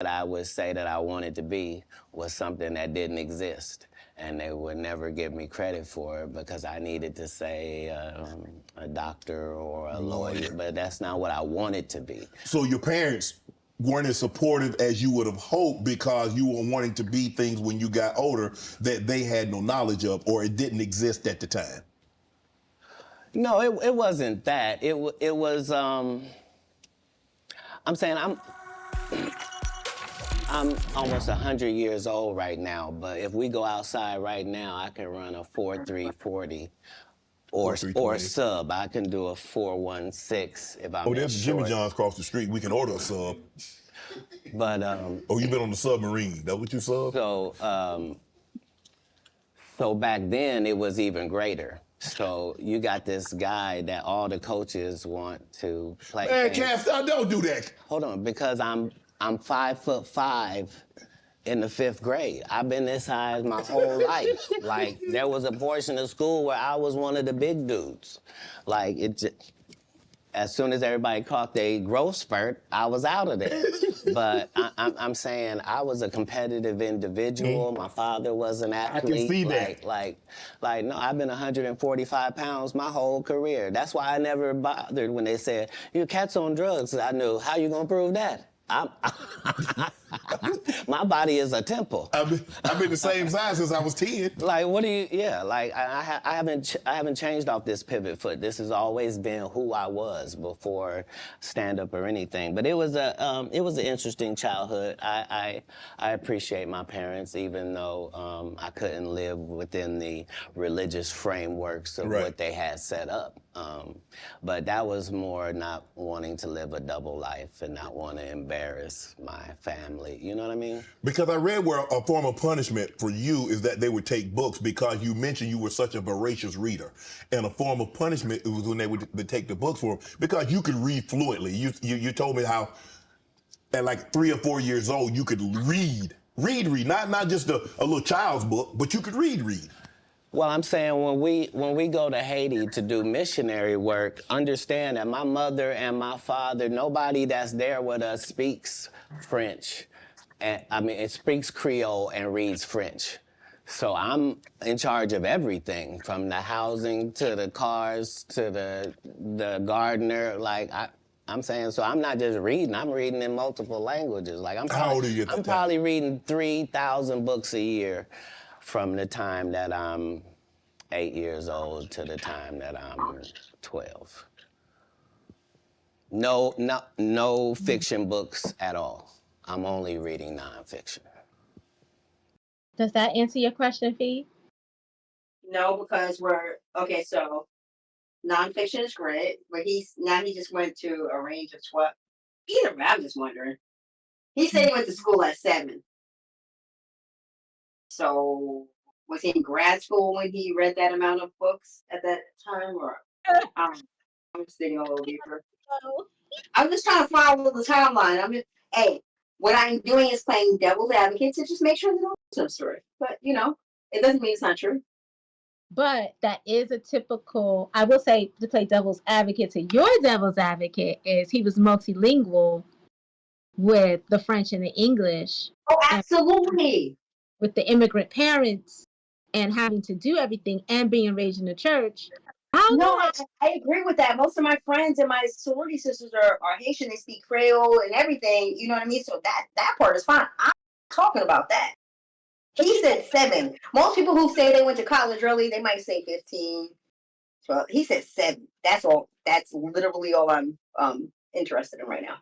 I would say that I wanted to be was something that didn't exist. And they would never give me credit for it because I needed to say a doctor or a lawyer, but that's not what I wanted to be. So your parents weren't as supportive as you would have hoped because you were wanting to be things when you got older that they had no knowledge of or it didn't exist at the time? No, it wasn't that. It was, I'm saying I'm almost 100 years old right now, but if we go outside right now, I can run a 4.340 or sub. I can do a 4.16 if I'm Oh, there's short. Jimmy John's across the street. We can order a sub. But oh, you've been on the submarine. That what you sub? So back then it was even greater. So you got this guy that all the coaches want to play. Man, Katt, don't do that. Hold on, because I'm 5'5" in the 5th grade. I've been this size my whole life. Like, there was a portion of school where I was one of the big dudes. Like, as soon as everybody caught their growth spurt, I was out of there. But I'm saying I was a competitive individual. My father was an athlete. I can see that. Like, no, I've been 145 pounds my whole career. That's why I never bothered when they said, your cat's on drugs. I knew, how you gonna prove that? My body is a temple. I've been the same size since I was 10. Like, what do you? Yeah, like I haven't changed off this pivot foot. This has always been who I was before stand up or anything. But it was an interesting childhood. I appreciate my parents, even though I couldn't live within the religious frameworks of what they had set up. But that was more not wanting to live a double life and not want to embarrass my family. You know what I mean? Because I read where a form of punishment for you is that they would take books because you mentioned you were such a voracious reader. And a form of punishment was when they would take the books for them because you could read fluently. You told me how at like 3 or 4 years old you could read, not just a little child's book, but you could read. Well, I'm saying when we go to Haiti to do missionary work, understand that my mother and my father, nobody that's there with us speaks French. And, I mean, it speaks Creole and reads French. So I'm in charge of everything, from the housing to the cars to the gardener. Like, I'm saying, so I'm not just reading, I'm reading in multiple languages. Like, How old are you at that time? I'm probably reading 3,000 books a year from the time that I'm 8 years old to the time that I'm 12. No fiction books at all. I'm only reading nonfiction. Does that answer your question, Fee? No, because okay, so nonfiction is great, but he just went to a range of 12. Either way, I'm just wondering. He said he went to school at 7. So was he in grad school when he read that amount of books at that time, or I'm just thinking a little deeper. I'm just trying to follow the timeline. What I'm doing is playing devil's advocate to just make sure they don't know some story. But it doesn't mean it's not true. But that is a typical, I will say, to play devil's advocate to your devil's advocate, is he was multilingual with the French and the English. Oh, absolutely. With the immigrant parents and having to do everything and being raised in the church. I agree with that. Most of my friends and my sorority sisters are Haitian. They speak Creole and everything. You know what I mean? So that part is fine. I'm talking about that. He said 7. Most people who say they went to college early, they might say 15. So he said 7. That's all. That's literally all I'm interested in right now.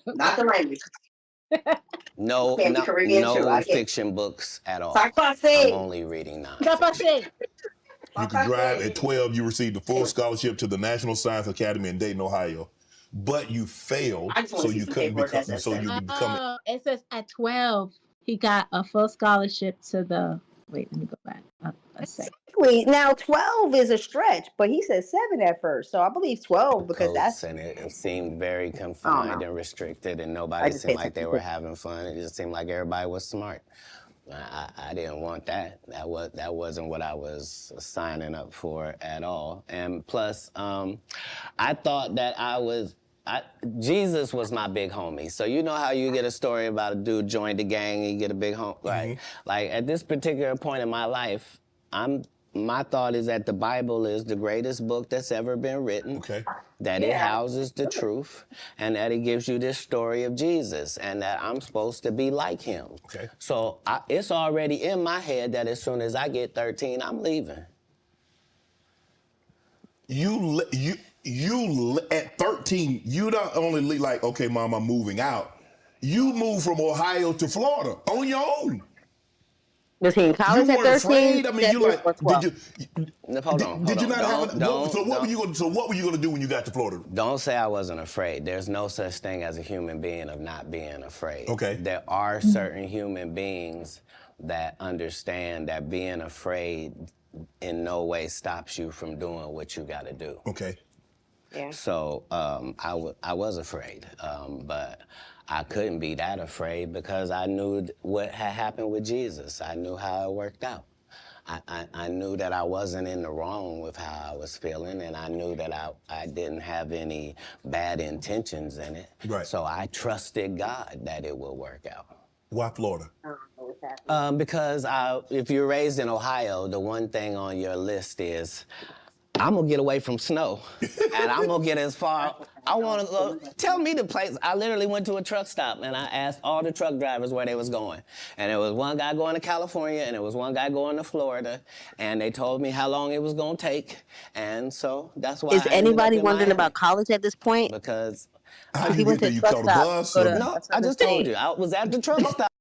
Not the language. No fiction books at all. I'm only reading nonfiction. You could drive at 12. You received a full scholarship to the National Science Academy in Dayton, Ohio, but you failed, so you couldn't become. So you could become. It says at 12 he got a full scholarship to the. Wait, let me go back. Let's say. Now 12 is a stretch, but he said 7 at first, so I believe 12 because that's. And it seemed very confined and restricted, and nobody seemed like they were having fun. It just seemed like everybody was smart. I didn't want that. That wasn't what I was signing up for at all. And plus, I thought that I was Jesus was my big homie. So you know how you get a story about a dude joined the gang and you get a big home, right? Like at this particular point in my life, my thought is that the Bible is the greatest book that's ever been written. Okay. That it houses the truth, and that it gives you this story of Jesus, and that I'm supposed to be like him. Okay. So it's already in my head that as soon as I get 13, I'm leaving. You at 13, you not only like, okay, Mom, I'm moving out. You moved from Ohio to Florida on your own. Was he in college You at weren't 13? afraid. I mean, you like, did you? Hold on. Did you not have? Don't, So what were you gonna do when you got to Florida? Don't say I wasn't afraid. There's no such thing as a human being of not being afraid. Okay. There are certain human beings that understand that being afraid in no way stops you from doing what you got to do. Okay. Yeah. So I was afraid, but I couldn't be that afraid because I knew what had happened with Jesus. I knew how it worked out. I knew that I wasn't in the wrong with how I was feeling, and I knew that I didn't have any bad intentions in it. Right. So I trusted God that it would work out. Why Florida? Because if you're raised in Ohio, the one thing on your list is, I'm gonna get away from snow, and I'm gonna get as far. I want to go. Tell me the place. I literally went to a truck stop and I asked all the truck drivers where they was going, and there was one guy going to California and there was one guy going to Florida, and they told me how long it was gonna take, and so that's why. Is I ended up anybody in wondering Miami. about college at this point? Because How he you went get there? to You truck caught a stop, bus? go to- or- no, That's what I I'm just saying. told you I was at the truck stop.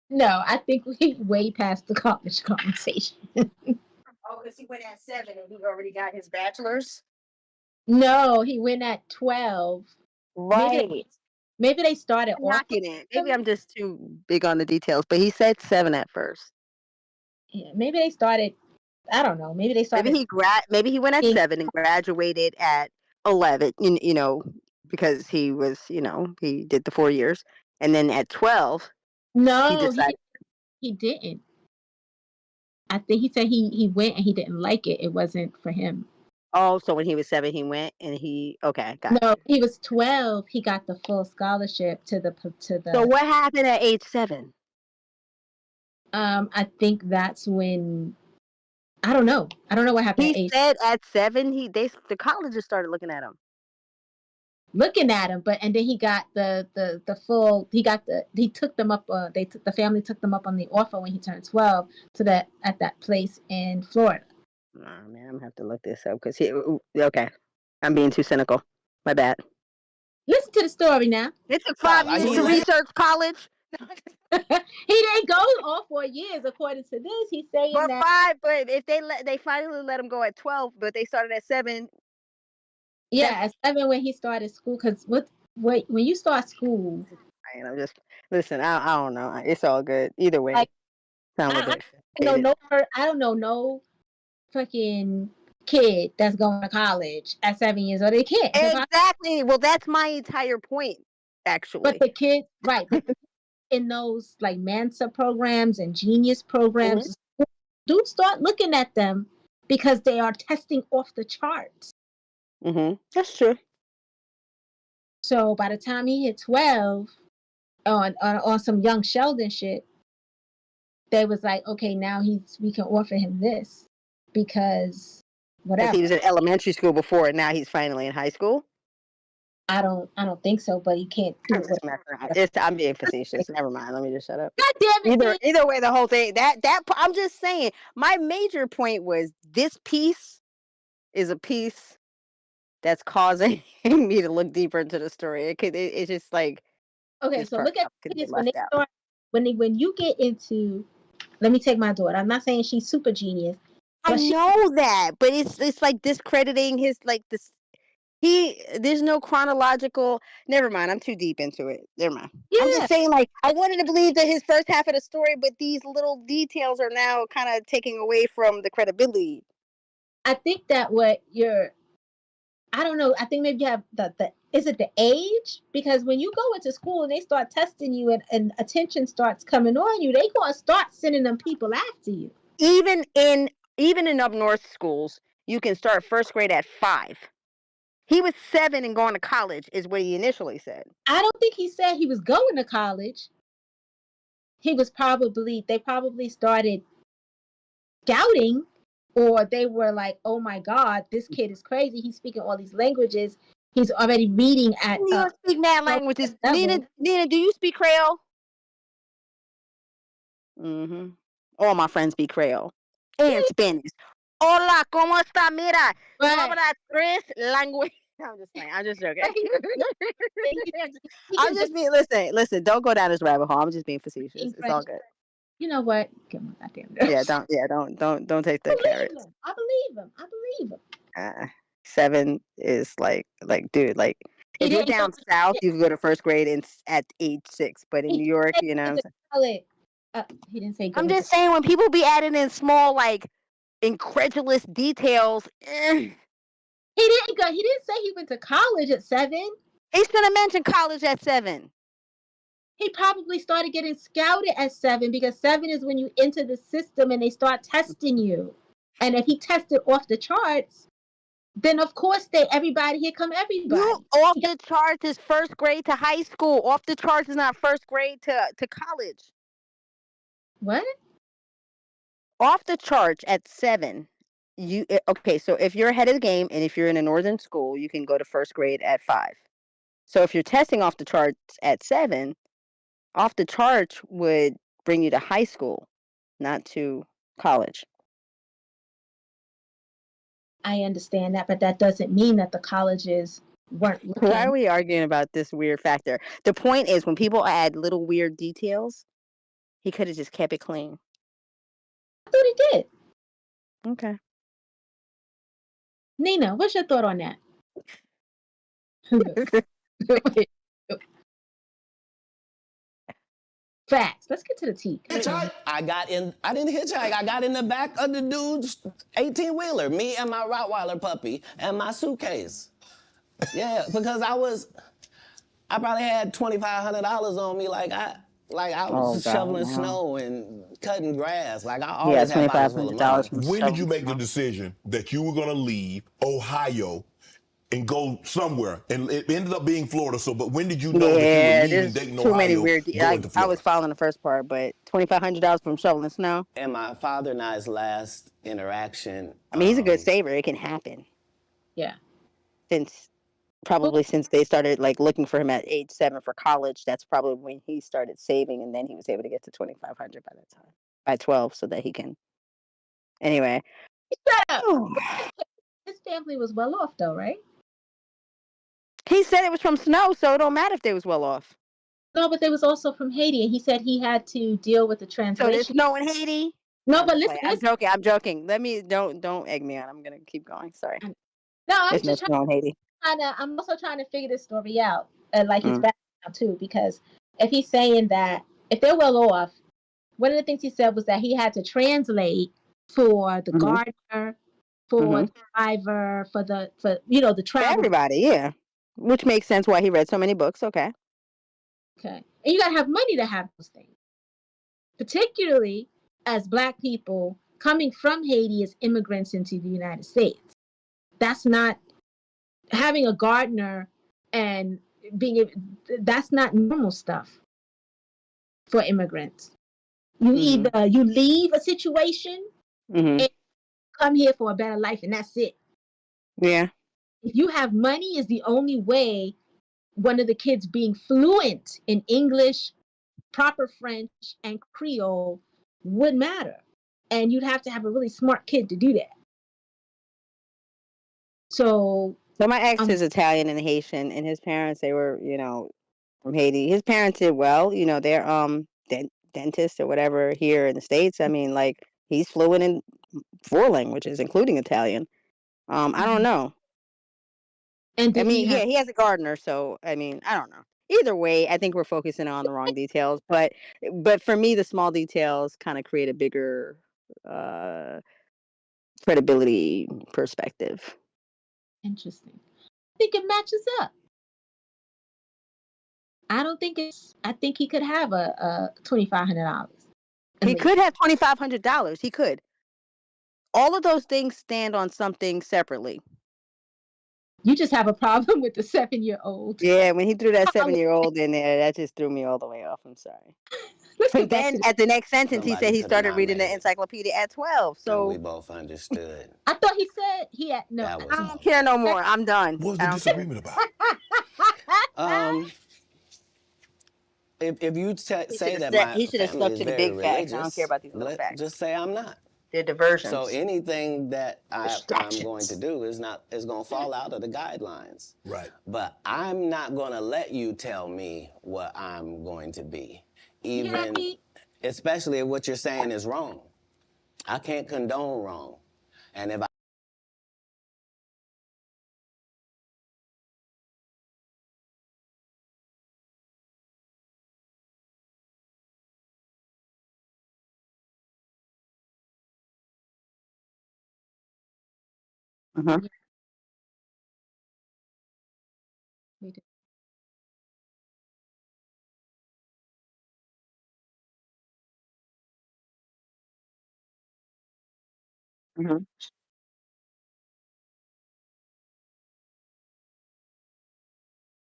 No, I think we way past the college conversation. Oh, because he went at 7 and he already got his bachelor's. No, he went at 12. Right. Maybe they started off. Knocking it. Maybe I'm just too big on the details, but he said 7 at first. Yeah, maybe they started. I don't know. Maybe they started. Maybe he went at in- 7 and graduated at 11. You know, because he was, he did the 4 years, and then at 12 he No, decided. he didn't. I think he said he went and he didn't like it. It wasn't for him. Oh, so when he was 7, he went and okay, got it. No, he was 12. He got the full scholarship to the. So what happened at age 7? I think that's when. I don't know. I don't know what happened. He said at 7 the colleges started looking at him. Looking at him, and then he got the full. He took them up. The family took them up on the offer when he turned 12 at that place in Florida. Oh, man, I'm gonna have to look this up because okay, I'm being too cynical. My bad. Listen to the story now. It took 5 years to research college. He didn't go all 4 years, according to this. He's saying But that. But if they finally let him go at 12, but they started at 7. Yeah, at 7 when he started school. Because when you start school, I'm just listen. I don't know. It's all good either way. Sound a bit I don't know no fucking kid that's going to college at 7 years old. They can't. Exactly. Well, that's my entire point, actually. But the kids, right? In those like Mensa programs and Genius programs, do start looking at them because they are testing off the charts. That's true. So by the time he hit 12 on some young Sheldon shit, they was like, okay, now we can offer him this because whatever. He was in elementary school before, and now he's finally in high school. I don't think so, but he can't do it. I'm being facetious. Never mind. Let me just shut up. God damn it! Either way, the whole thing that I'm just saying. My major point was this piece is a piece that's causing me to look deeper into the story. It's just like okay. So look at this when they start when you get into. Let me take my daughter. I'm not saying she's super genius. I know that, but it's like discrediting his like this. There's no chronological. Never mind. I'm too deep into it. Never mind. Yeah. I'm just saying, like, I wanted to believe that his first half of the story, but these little details are now kind of taking away from the credibility. I think that I don't know. I think maybe you have is it the age? Because when you go into school and they start testing you and attention starts coming on you, they gonna start sending them people after you. Even in up north schools, you can start first grade at 5. He was 7 and going to college, is what he initially said. I don't think he said he was going to college. They probably started scouting, or they were like, oh my God, this kid is crazy. He's speaking all these languages. He's already reading at You don't speak mad languages. Nina, do you speak Creole? Mm-hmm. All my friends speak Creole and Spanish. Hola, ¿cómo está? Mira, yo hablo 3 languages. I'm just playing. I'm just joking. I'm just being, listen, don't go down this rabbit hole. I'm just being facetious. It's all good. You know what? Get my goddamn nerves. Don't take the carrot. I believe him. 7 is like, dude, like, if you're down south, you can go to first grade at age 6. But in New York, you know, he didn't say. I'm just saying, when people be adding in small, like, incredulous details. He didn't say he went to college at 7. He should have mentioned college at 7. He probably started getting scouted at 7, because 7 is when you enter the system and they start testing you. And if he tested off the charts, then of course everybody. You off the charts is first grade to high school. Off the charts is not first grade to college. What? Off the charts at 7. Okay, so if you're ahead of the game and if you're in a northern school, you can go to first grade at 5. So if you're testing off the charts at 7, off the charts would bring you to high school, not to college. I understand that, but that doesn't mean that the colleges weren't looking. Why are we arguing about this weird factor? The point is, when people add little weird details, he could have just kept it clean. I thought he did. Okay. Nina, what's your thought on that? Facts. Let's get to the tea. I didn't hitchhike. I got in the back of the dude's 18-wheeler, me and my Rottweiler puppy and my suitcase. Yeah, because I probably had $2,500 on me, like I was shoveling snow and cutting grass. Like, I always had $2,500. When did you make the decision that you were going to leave Ohio and go somewhere? And it ended up being Florida. So, but when did you know that you were leaving Dayton, Ohio? Too many weird. I was following the first part, but $2,500 from shoveling snow. And my father and I's last interaction. I mean, he's a good saver. It can happen. Yeah. Since they started like looking for him at age 7 for college, that's probably when he started saving, and then he was able to get to $2,500 by that time, by 12, so that he can. Anyway, his family was well off, though, right? He said it was from snow, so it don't matter if they was well off. No, but they was also from Haiti, and he said he had to deal with the translation. So there's snow in Haiti? No, but listen. I'm joking. Don't egg me on. I'm gonna keep going. Sorry. No, I'm just snow in Haiti. I'm also trying to figure this story out, like his background too, because if he's saying that if they're well off, one of the things he said was that he had to translate for the gardener, for the driver, for the travel. For everybody, yeah. Which makes sense why he read so many books. Okay. And you gotta have money to have those things, particularly as Black people coming from Haiti as immigrants into the United States. That's not having a gardener and that's not normal stuff for immigrants. You either you leave a situation and come here for a better life, and that's it. Yeah. If you have money, is the only way one of the kids being fluent in English, proper French, and Creole would matter. And you'd have to have a really smart kid to do that. So my ex is Italian and Haitian, and his parents, they were, from Haiti. His parents did well, they're dentists or whatever here in the States. I mean, like, he's fluent in 4 languages, including Italian. I don't know. And he has a gardener, so I mean, I don't know. Either way, I think we're focusing on the wrong details. But for me, the small details kind of create a bigger credibility perspective. Interesting. I think it matches up. I think he could have a $2,500. He could have $2,500. He could. All of those things stand on something separately. You just have a problem with the 7-year-old. Yeah, when he threw that 7-year-old in there, that just threw me all the way off. I'm sorry. Let's But get back then to at the next sentence, he Somebody said he could have started not reading made the it. encyclopedia at 12. And we So both understood. I thought he said he had no. That was I all. don't care no more. I'm done. What was I the don't care. disagreement about? If you say that my He should have family stuck is to the very big facts. I don't religious, care about these little facts. just say I'm not. They're diversions. So anything that I'm Distractions. going to do is going to fall out of the guidelines. Right. But I'm not going to let you tell me what I'm going to be, even especially if what you're saying is wrong. I can't condone wrong, and if I Mhm. Mhm.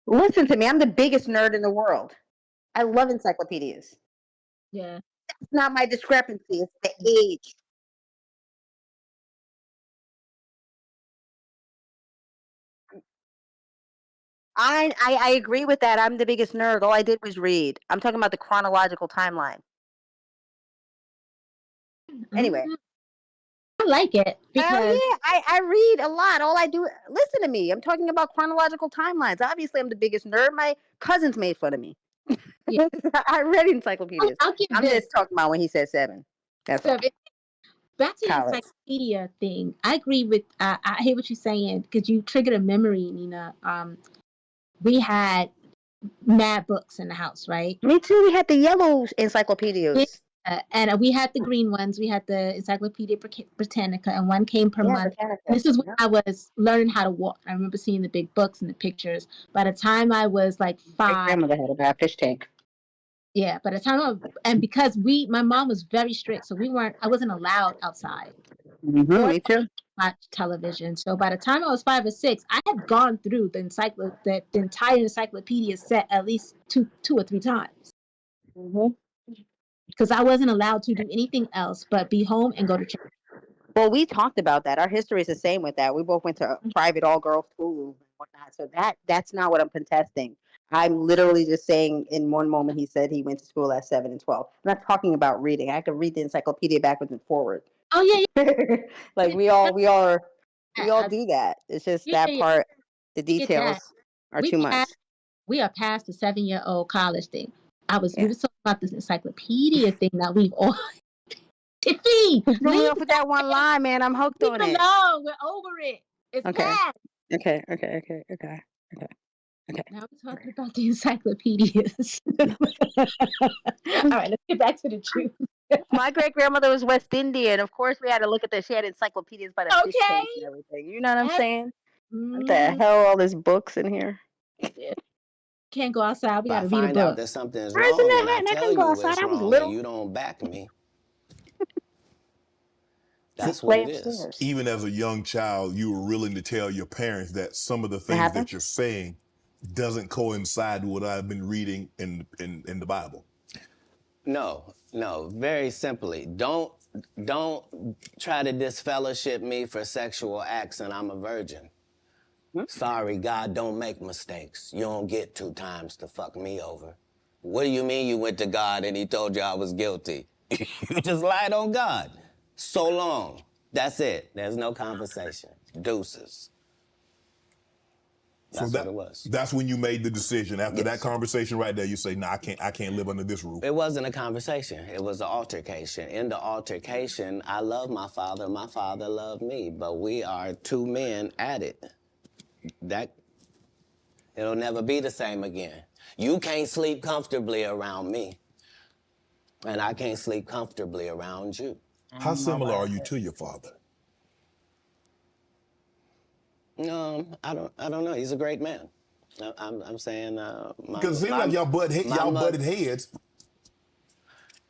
Listen to me. I'm the biggest nerd in the world. I love encyclopedias. Yeah. It's not my discrepancy. It's the age. I agree with that. I'm the biggest nerd. All I did was read. I'm talking about the chronological timeline. Anyway. I like it because Hell yeah, I read a lot. All I do, listen to me. I'm talking about chronological timelines. Obviously, I'm the biggest nerd. My cousins made fun of me. Yeah. I read encyclopedias. I'll give I'm this. just talking about when he said 7. That's all. Back to the College. encyclopedia thing. I agree with. I hear what you're saying because you triggered a memory, Nina. We had mad books in the house, right? Me too. We had the yellow encyclopedias. And we had the green ones. We had the Encyclopedia Britannica, and one came per month. And this is when I was learning how to walk. I remember seeing the big books and the pictures. By the time I was like 5, my grandmother had a bad fish tank. Yeah, by the time and because my mom was very strict, so I wasn't allowed outside. Mm-hmm, me too. Watch television. So by the time I was 5 or 6, I had gone through the entire encyclopedia set at least two or 3 times. Mm-hmm. Because I wasn't allowed to do anything else but be home and go to church. Well, we talked about that. Our history is the same with that. We both went to private all-girls schools and whatnot. So that's not what I'm contesting. I'm literally just saying in one moment he said he went to school at 7 and 12. I'm not talking about reading. I could read the encyclopedia backwards and forward. Oh yeah. Like we all do that. It's just that part, the details are too much. We are past the 7-year-old college thing. We were talking about this encyclopedia thing that we've all Tiffy, leave off with that one line, man. I'm hooked on it. No, we're over it. It's past. Okay. Now we're talking about the encyclopedias. All right, let's get back to the truth. My great grandmother was West Indian. Of course, we had to look at that. She had encyclopedias by the fish tank and everything. You know what I'm saying? What the hell? All these books in here. Can't go outside. We gotta read a book. Find out that something's wrong, and I tell you it's wrong, and you don't back me. That's what it is. Even as a young child, you were willing to tell your parents that some of the things that you're saying doesn't coincide with what I've been reading in the Bible. No, very simply. Don't try to disfellowship me for sexual acts and I'm a virgin. Sorry, God don't make mistakes. You don't get 2 times to fuck me over. What do you mean you went to God and he told you I was guilty? You just lied on God. So long. That's it. There's no conversation. Deuces. That's what it was. That's when you made the decision. After that conversation right there, you say, "No, I can't live under this roof." It wasn't a conversation. It was an altercation. In the altercation, I love my father. My father loved me. But we are 2 men at it. It'll never be the same again. You can't sleep comfortably around me. And I can't sleep comfortably around you. How similar are you to your father? I don't know. He's a great man. I'm saying because it seems like y'all butted heads.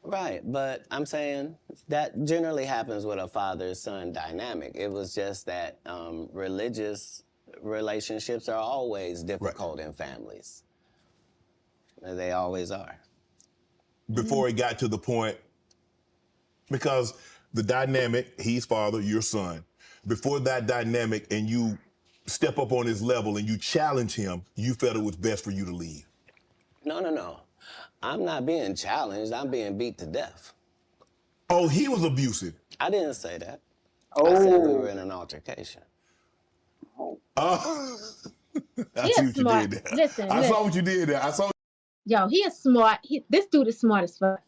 Right, but I'm saying that generally happens with a father-son dynamic. It was just that religious relationships are always difficult in families. They always are. Before it got to the point, because the dynamic, he's father, your son, before that dynamic and you step up on his level and you challenge him, you felt it was best for you to leave. No. I'm not being challenged. I'm being beat to death. Oh, he was abusive. I didn't say that. I said we were in an altercation. I He see is what you smart. did there. Listen, I saw what you did there. I saw. Yo, he is smart. This dude is smart as fuck.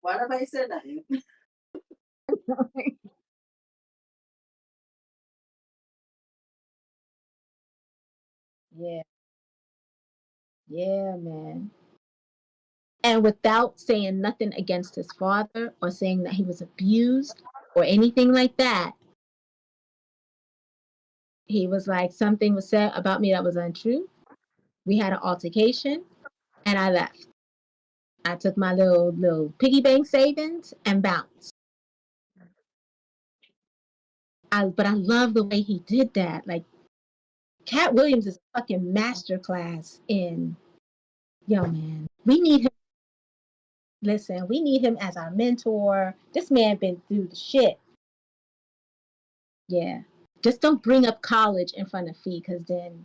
Why nobody said nothing? Yeah. Yeah, man. And without saying nothing against his father or saying that he was abused or anything like that, he was like, something was said about me that was untrue. We had an altercation and I left. I took my little piggy bank savings and bounced. But I love the way he did that. Like, Katt Williams is a fucking masterclass in, yo, man, we need him. Listen, we need him as our mentor. This man been through the shit. Yeah. Just don't bring up college in front of Fee, because then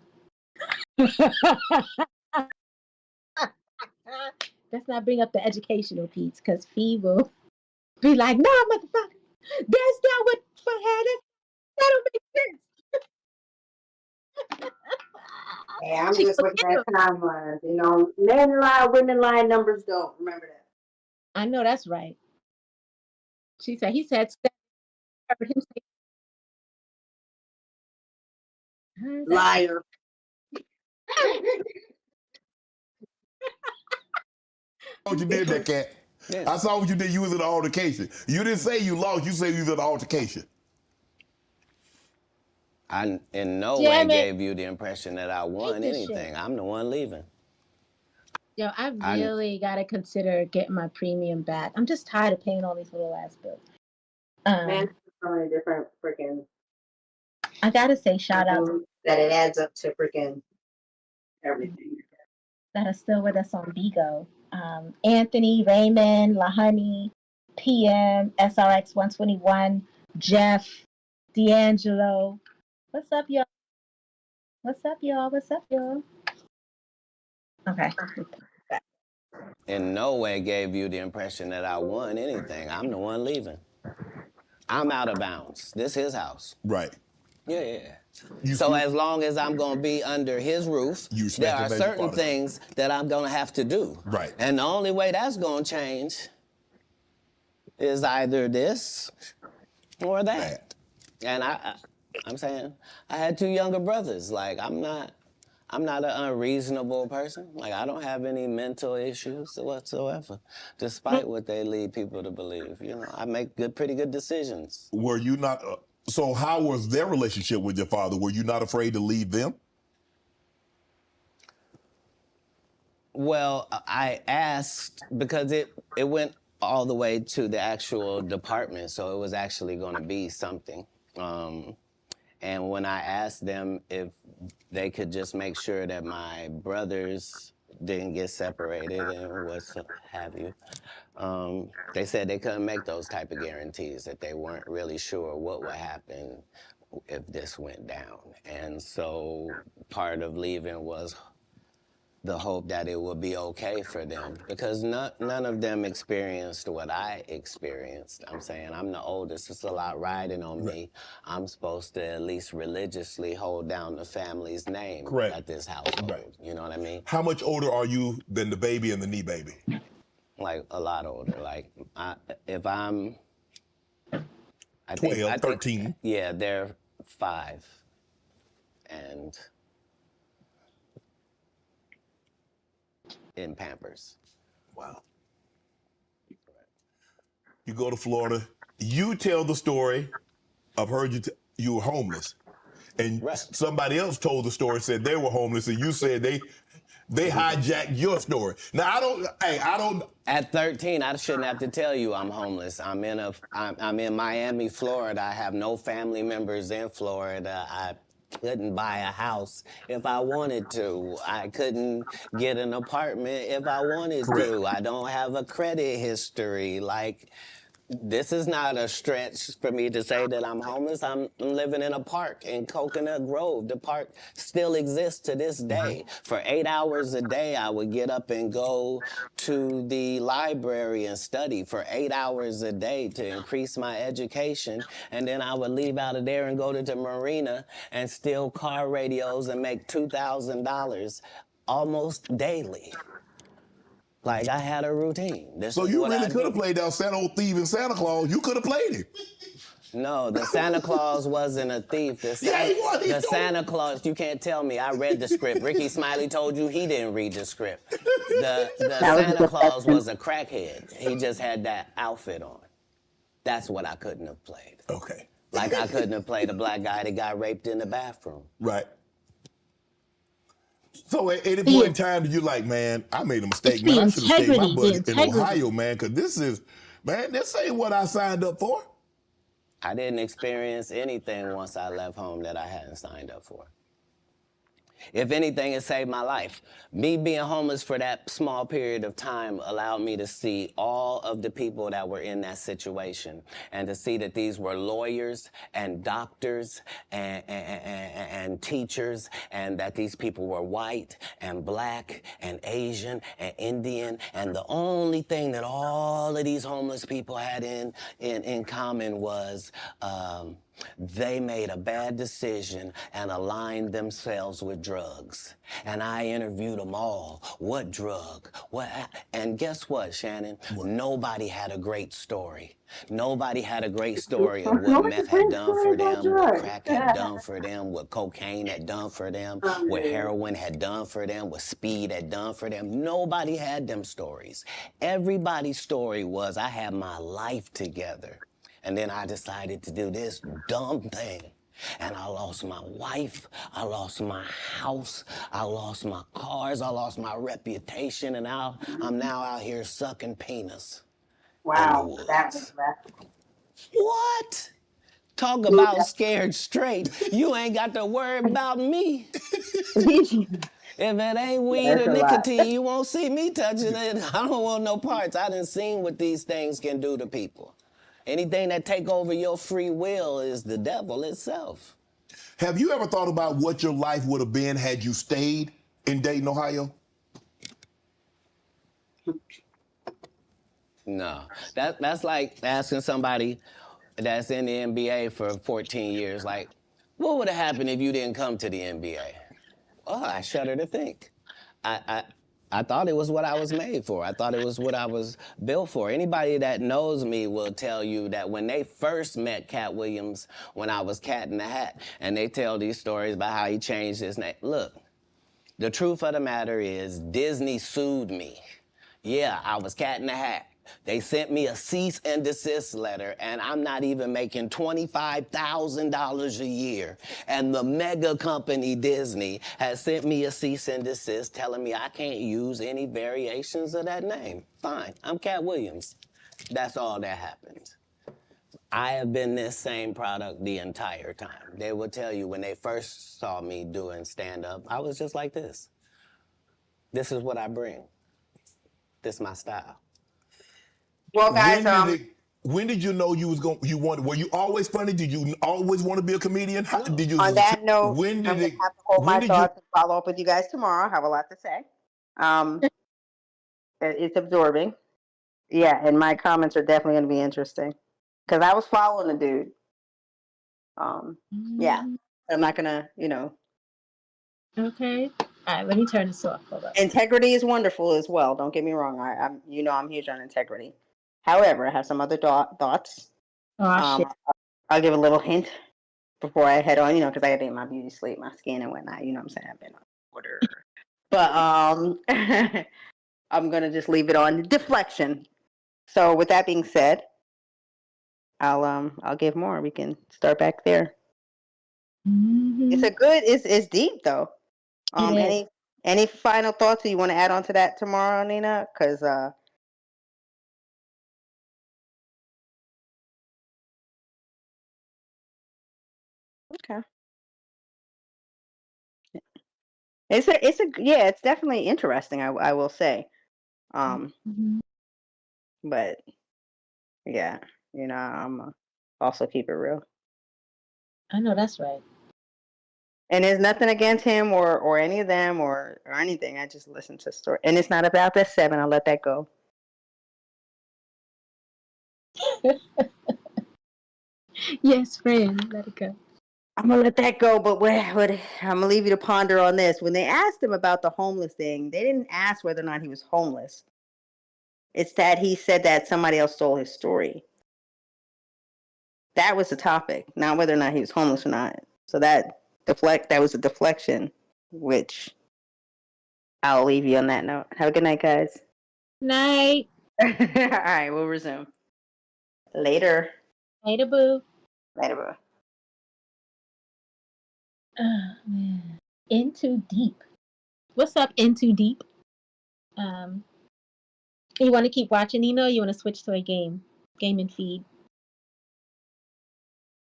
let's not bring up the educational piece, because Fee will be like, no, motherfucker, that's not what had it. That don't make sense. Yeah, I'm just looking at timelines. You know, men lie, women lie, numbers don't. Remember that. I know that's right. He said, heard him say, Liar. What you did there, Kat. Yeah. I saw what you did. You was in an altercation. You didn't say you lost. You said you was in an altercation. I in no way gave you the impression that I won anything. I'm the one leaving. Yo, I really got to consider getting my premium back. I'm just tired of paying all these little ass bills. Man, so many different freaking. I got to say, shout out that it adds up to freaking everything. That are still with us on Bigo. Anthony, Raymond, LaHoney, PM, SRX 121, Jeff, D'Angelo. What's up, y'all? What's up, y'all? What's up, y'all? Okay. In no way gave you the impression that I won anything. I'm the one leaving. I'm out of bounds. This is his house. Right. Yeah. So as long as I'm going to be under his roof, there are certain things that I'm going to have to do. Right. And the only way that's going to change is either this or that. And I'm saying I had two younger brothers. Like, I'm not an unreasonable person. Like, I don't have any mental issues whatsoever, despite what they lead people to believe. You know, I make pretty good decisions. Were you not... So how was their relationship with your father? Were you not afraid to leave them? Well, I asked because it went all the way to the actual department, so it was actually going to be something. And when I asked them if they could just make sure that my brothers didn't get separated and what have you, they said they couldn't make those type of guarantees, that they weren't really sure what would happen if this went down. And so part of leaving was the hope that it would be okay for them, because none of them experienced what I experienced. I'm saying I'm the oldest. It's a lot riding on me. I'm supposed to at least religiously hold down the family's name at this household. Right. You know what I mean? How much older are you than the baby and the knee baby? Like a lot older. Like if I'm, I 12, think, 13. Yeah, they're 5 and in Pampers. Wow. You go to Florida. You tell the story. I've heard you were homeless, and somebody else told the story, said they were homeless, and you said they They hijacked your story. Now I don't. At 13, I shouldn't have to tell you I'm homeless. I'm in Miami, Florida. I have no family members in Florida. I couldn't buy a house if I wanted to. I couldn't get an apartment if I wanted to. I don't have a credit history. Like, this is not a stretch for me to say that I'm homeless. I'm living in a park in Coconut Grove. The park still exists to this day. For 8 hours a day, I would get up and go to the library and study for 8 hours a day to increase my education. And then I would leave out of there and go to the marina and steal car radios and make $2,000 almost daily. Like, I had a routine. So you really could have played that old thieving Santa Claus. You could have played him. No, the Santa Claus wasn't a thief. The Santa Claus, you can't tell me. I read the script. Ricky Smiley told you he didn't read the script. The Santa Claus was a crackhead. He just had that outfit on. That's what I couldn't have played. Okay. Like, I couldn't have played a black guy that got raped in the bathroom. Right. So at any point in time, you like, man, I made a mistake, man. I should have stayed my buddy in Ohio, man, because this ain't what I signed up for. I didn't experience anything once I left home that I hadn't signed up for. If anything, it saved my life. Me being homeless for that small period of time allowed me to see all of the people that were in that situation and to see that these were lawyers and doctors and teachers, and that these people were white and black and Asian and Indian. And the only thing that all of these homeless people had in common was they made a bad decision and aligned themselves with drugs. And I interviewed them all. What drug? What? And guess what, Shannon? What? Nobody had a great story. Nobody had a great story of what meth had done for them, what crack had done for them, what cocaine had done for them, what heroin had done for them, what speed had done for them. Nobody had them stories. Everybody's story was, I had my life together. And then I decided to do this dumb thing. And I lost my wife, I lost my house, I lost my cars, I lost my reputation, and I'm now out here sucking penis. Wow, that's what? Talk about scared straight. You ain't got to worry about me. If it ain't weed or nicotine, you won't see me touching it. I don't want no parts. I done seen what these things can do to people. Anything that take over your free will is the devil itself. Have you ever thought about what your life would have been had you stayed in Dayton, Ohio? No. That's like asking somebody that's in the NBA for 14 years, like, what would have happened if you didn't come to the NBA? Oh, I shudder to think. I thought it was what I was made for. I thought it was what I was built for. Anybody that knows me will tell you that when they first met Katt Williams, when I was Cat in the Hat, and they tell these stories about how he changed his name. Look, the truth of the matter is Disney sued me. Yeah, I was Cat in the Hat. They sent me a cease and desist letter, and I'm not even making $25,000 a year. And the mega company Disney has sent me a cease and desist telling me I can't use any variations of that name. Fine, I'm Katt Williams. That's all that happened. I have been this same product the entire time. They will tell you when they first saw me doing stand-up, I was just like this. This is what I bring. This is my style. Well, guys, when did you know were you always funny? Did you always want to be a comedian? Did you? On that note, when did I'm gonna have to hold my thoughts and follow up with you guys tomorrow. I have a lot to say. It's absorbing. Yeah, and my comments are definitely going to be interesting because I was following the dude. Yeah, I'm not gonna, Okay. All right, let me turn this off. Hold up. Integrity is wonderful as well. Don't get me wrong. I'm huge on integrity. However, I have some other thoughts. Oh, shit. I'll give a little hint before I head on, because I got to get my beauty sleep, my skin and whatnot. You know what I'm saying? I've been on order. But I'm going to just leave it on deflection. So with that being said, I'll give more. We can start back there. Mm-hmm. It's deep though. Any final thoughts you want to add on to that tomorrow, Nina? Because okay, it's definitely interesting. I will say, but yeah, I'm also keep it real. I know that's right. And there's nothing against him or any of them or anything. I just listen to the story, and it's not about that 7. I'll let that go. Yes, friend, let it go. I'm gonna let that go, but I'm gonna leave you to ponder on this. When they asked him about the homeless thing, they didn't ask whether or not he was homeless. It's that he said that somebody else stole his story. That was the topic, not whether or not he was homeless or not. So that was a deflection, which I'll leave you on that note. Have a good night, guys. Night. All right, we'll resume. Later. Later, boo. Later, boo. Oh, man. Into Deep. What's up, Into Deep? You want to keep watching, Nino? Or you want to switch to a gaming feed?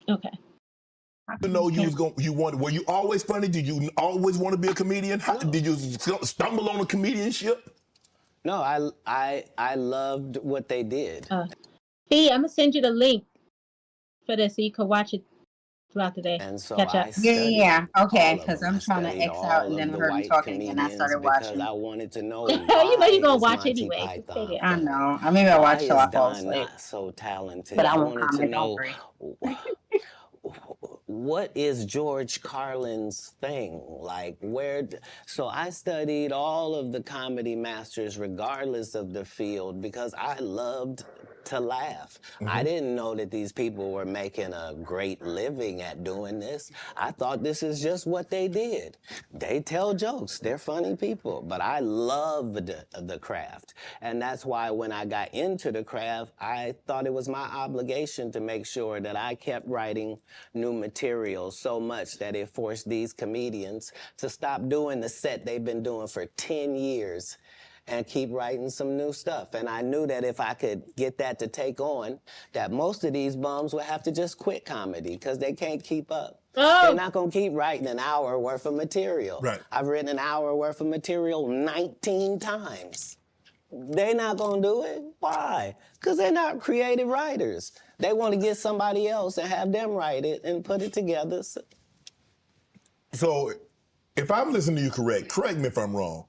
Okay. I know were you always funny? Did you always want to be a comedian? Did you stumble on a comedianship? No, I loved what they did. Fee, I'm gonna send you the link for this so you can watch it throughout the day. And so Catch up. Yeah. Okay, because I'm trying to X out and then I heard him talking and I started watching. Because I wanted to know. You know you're gonna watch Monty anyway. Python I know. I maybe I watched till I fall asleep. Not so talented. But I wanted won't to comment. know what is George Carlin's thing? Like so I studied all of the comedy masters regardless of the field because I loved to laugh. I didn't know that these people were making a great living at doing this. I thought this is just what they did. They tell jokes. They're funny people. But I loved the craft. And that's why when I got into the craft, I thought it was my obligation to make sure that I kept writing new material so much that it forced these comedians to stop doing the set they've been doing for 10 years and keep writing some new stuff. And I knew that if I could get that to take on, that most of these bums would have to just quit comedy because they can't keep up. They're not going to keep writing an hour worth of material. Right. I've written an hour worth of material 19 times. They're not going to do it. Why? Because they're not creative writers. They want to get somebody else and have them write it and put it together. So if I'm listening to you correct me if I'm wrong.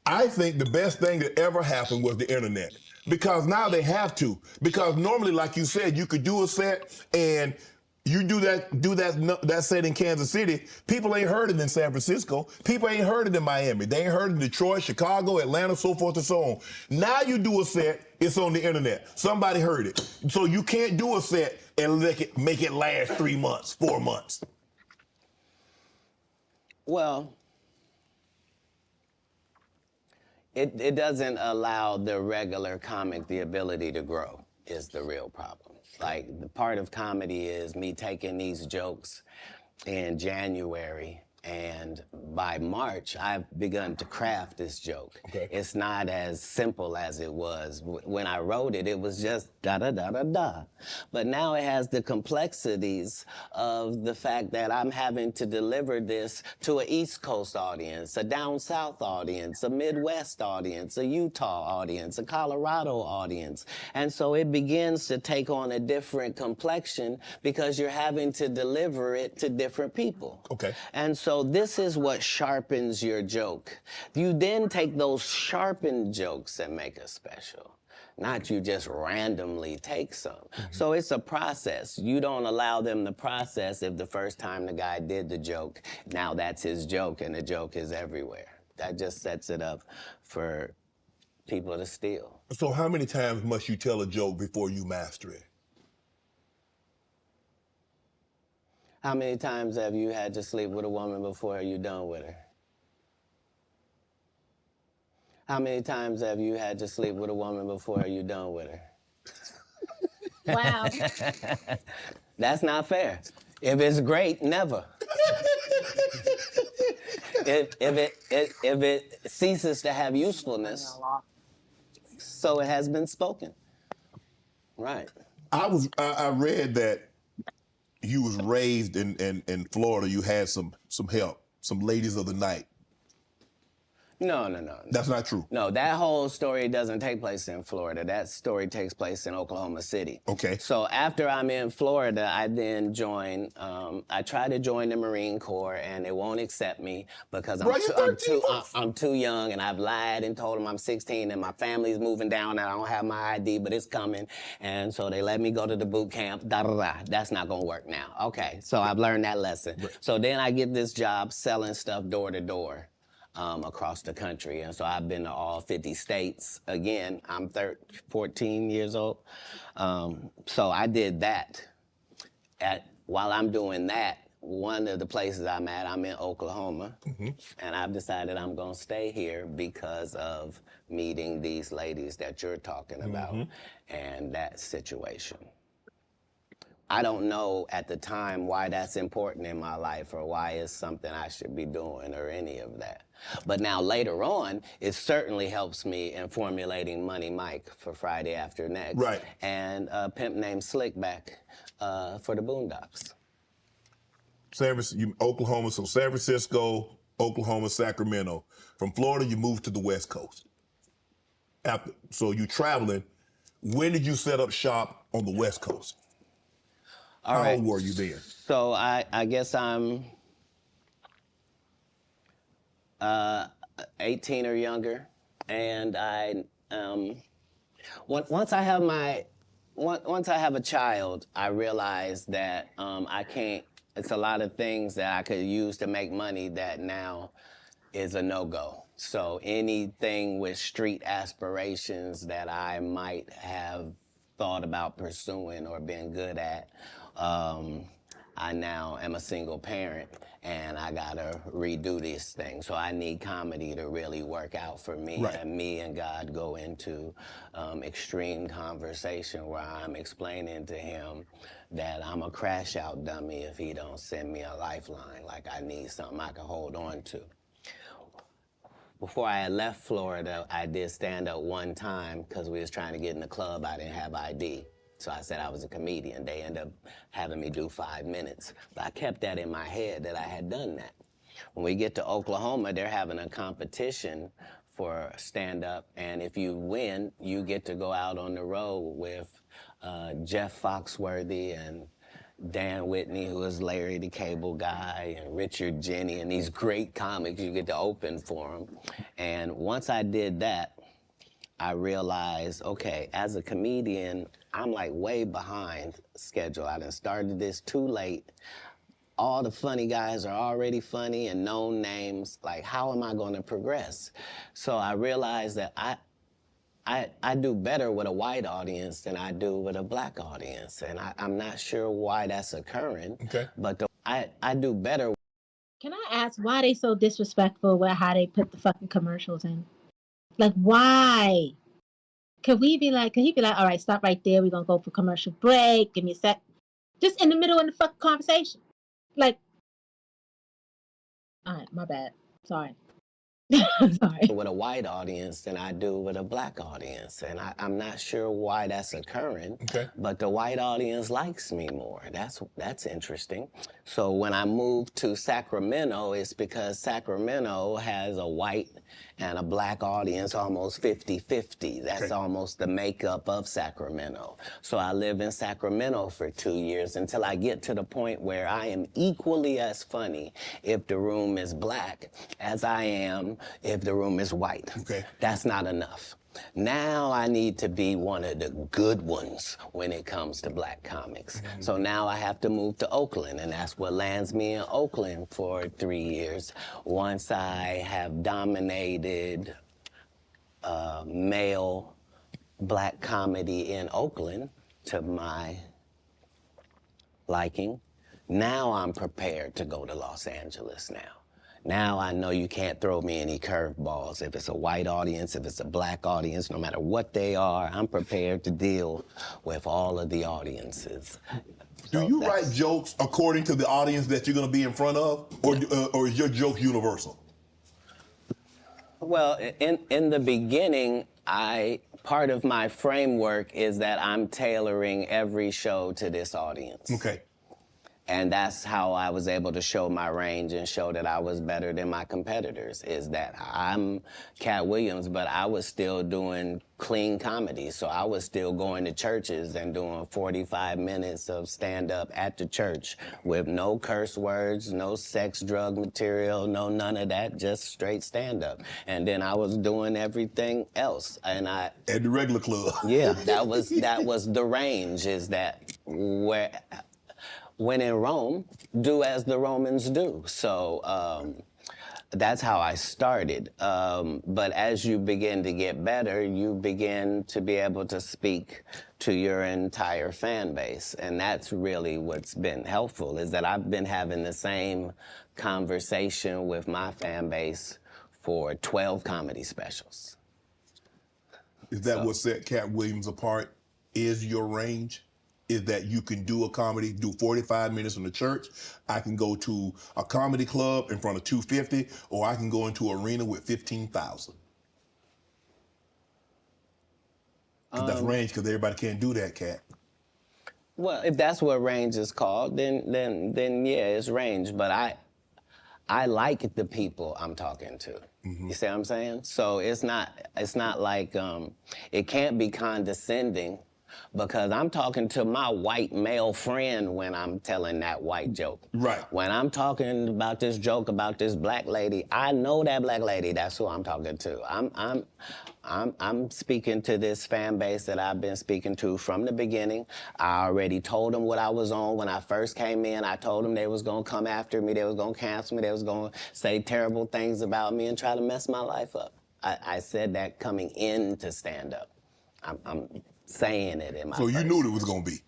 I think the best thing that ever happened was the internet. Because now they have to. Because normally, like you said, you could do a set and you do that set in Kansas City, people ain't heard it in San Francisco. People ain't heard it in Miami. They ain't heard it in Detroit, Chicago, Atlanta, so forth and so on. Now you do a set, it's on the internet. Somebody heard it. So you can't do a set and make it last 3 months, 4 months. Well, it doesn't allow the regular comic the ability to grow is the real problem. Like, the part of comedy is me taking these jokes in January, and by March, I've begun to craft this joke. Okay. It's not as simple as it was. When I wrote it, it was just da-da-da-da-da. But now it has the complexities of the fact that I'm having to deliver this to an East Coast audience, a down South audience, a Midwest audience, a Utah audience, a Colorado audience. And so it begins to take on a different complexion because you're having to deliver it to different people. Okay. And so this is what sharpens your joke. You then take those sharpened jokes and make a special. Not you just randomly take some. Mm-hmm. So it's a process. You don't allow them to process if the first time the guy did the joke, now that's his joke and the joke is everywhere. That just sets it up for people to steal. So how many times must you tell a joke before you master it? How many times have you had to sleep with a woman before you're done with her? How many times have you had to sleep with a woman before you're done with her? Wow. That's not fair. If it's great, never. if it ceases to have usefulness, so it has been spoken. Right. I read that you was raised in Florida. You had some help, some ladies of the night. No. That's not true. No, that whole story doesn't take place in Florida. That story takes place in Oklahoma City. Okay. So after I'm in Florida, I then join, I try to join the Marine Corps, and they won't accept me because I'm too young, and I've lied and told them I'm 16 and my family's moving down and I don't have my ID, but it's coming. And so they let me go to the boot camp, That's not gonna work now. Okay, so I've learned that lesson. Right. So then I get this job selling stuff door to door. Across the country. And so I've been to all 50 states. Again, I'm 14 years old. So I did that. While I'm doing that, one of the places I'm in Oklahoma. Mm-hmm. And I've decided I'm gonna stay here because of meeting these ladies that you're talking about and that situation. I don't know at the time why that's important in my life or why it's something I should be doing or any of that. But now later on, it certainly helps me in formulating Money Mike for Friday After Next. Right. And a pimp named Slickback for the Boondocks. Oklahoma, so San Francisco, Oklahoma, Sacramento. From Florida, you moved to the West Coast. So you traveling. When did you set up shop on the West Coast? How old were you then? So I guess I'm 18 or younger, and once I have a child, I realize that I can't. It's a lot of things that I could use to make money that now is a no-go. So anything with street aspirations that I might have thought about pursuing or been good at. I now am a single parent and I gotta redo this thing. So I need comedy to really work out for me. Right. And me and God go into extreme conversation where I'm explaining to him that I'm a crash out dummy if he don't send me a lifeline. Like I need something I can hold on to. Before I had left Florida, I did stand up one time because we was trying to get in the club. I didn't have ID. So I said I was a comedian. They ended up having me do 5 minutes. But I kept that in my head that I had done that. When we get to Oklahoma, they're having a competition for stand-up. And if you win, you get to go out on the road with Jeff Foxworthy and Dan Whitney, who is Larry the Cable Guy, and Richard Jenny, and these great comics. You get to open for them. And once I did that, I realized, okay, as a comedian, I'm like way behind schedule. I done started this too late. All the funny guys are already funny and known names. Like, how am I gonna progress? So I realized that I do better with a white audience than I do with a black audience. And I'm not sure why that's occurring, but I do better. Can I ask why they so disrespectful with how they put the fucking commercials in? Like, why? Could he be like, all right, stop right there. We're going to go for commercial break. Give me a sec. Just in the middle of the fucking conversation. Like, all right, my bad. Sorry. Sorry. With a white audience than I do with a black audience. And I'm not sure why that's occurring, but the white audience likes me more. That's interesting. So when I moved to Sacramento, it's because Sacramento has a white and a black audience almost 50-50. That's almost the makeup of Sacramento. So I live in Sacramento for 2 years until I get to the point where I am equally as funny if the room is black as I am if the room is white. That's not enough. Now I need to be one of the good ones when it comes to black comics. So now I have to move to Oakland, and that's what lands me in Oakland for 3 years. Once I have dominated male black comedy in Oakland to my liking, now I'm prepared to go to Los Angeles now. Now I know you can't throw me any curveballs. If it's a white audience, if it's a black audience, no matter what they are, I'm prepared to deal with all of the audiences. Do you write jokes according to the audience that you're going to be in front of, or is your joke universal? Well, in the beginning, part of my framework is that I'm tailoring every show to this audience. Okay. And that's how I was able to show my range and show that I was better than my competitors, is that I'm Katt Williams, but I was still doing clean comedy. So I was still going to churches and doing 45 minutes of stand-up at the church with no curse words, no sex, drug material, no none of that, just straight stand-up. And then I was doing everything else. And at the regular club. Yeah, that was the range, is that when in Rome, do as the Romans do. So that's how I started. But as you begin to get better, you begin to be able to speak to your entire fan base. And that's really what's been helpful, is that I've been having the same conversation with my fan base for 12 comedy specials. Is that what set Katt Williams apart? Is your range? Is that you can do a comedy, do 45 minutes in the church. I can go to a comedy club in front of 250, or I can go into an arena with 15,000. That's range, because everybody can't do that, Katt. Well, if that's what range is called, then yeah, it's range. But I like the people I'm talking to. You see what I'm saying? So it's not like it can't be condescending, because I'm talking to my white male friend when I'm telling that white joke. Right. When I'm talking about this joke about this black lady, I know that black lady. That's who I'm talking to. I'm speaking to this fan base that I've been speaking to from the beginning. I already told them what I was on when I first came in. I told them they was gonna come after me, they was gonna cancel me, they was gonna say terrible things about me and try to mess my life up. I said that coming into stand-up. I'm saying it in my So you first. knew it was gonna be.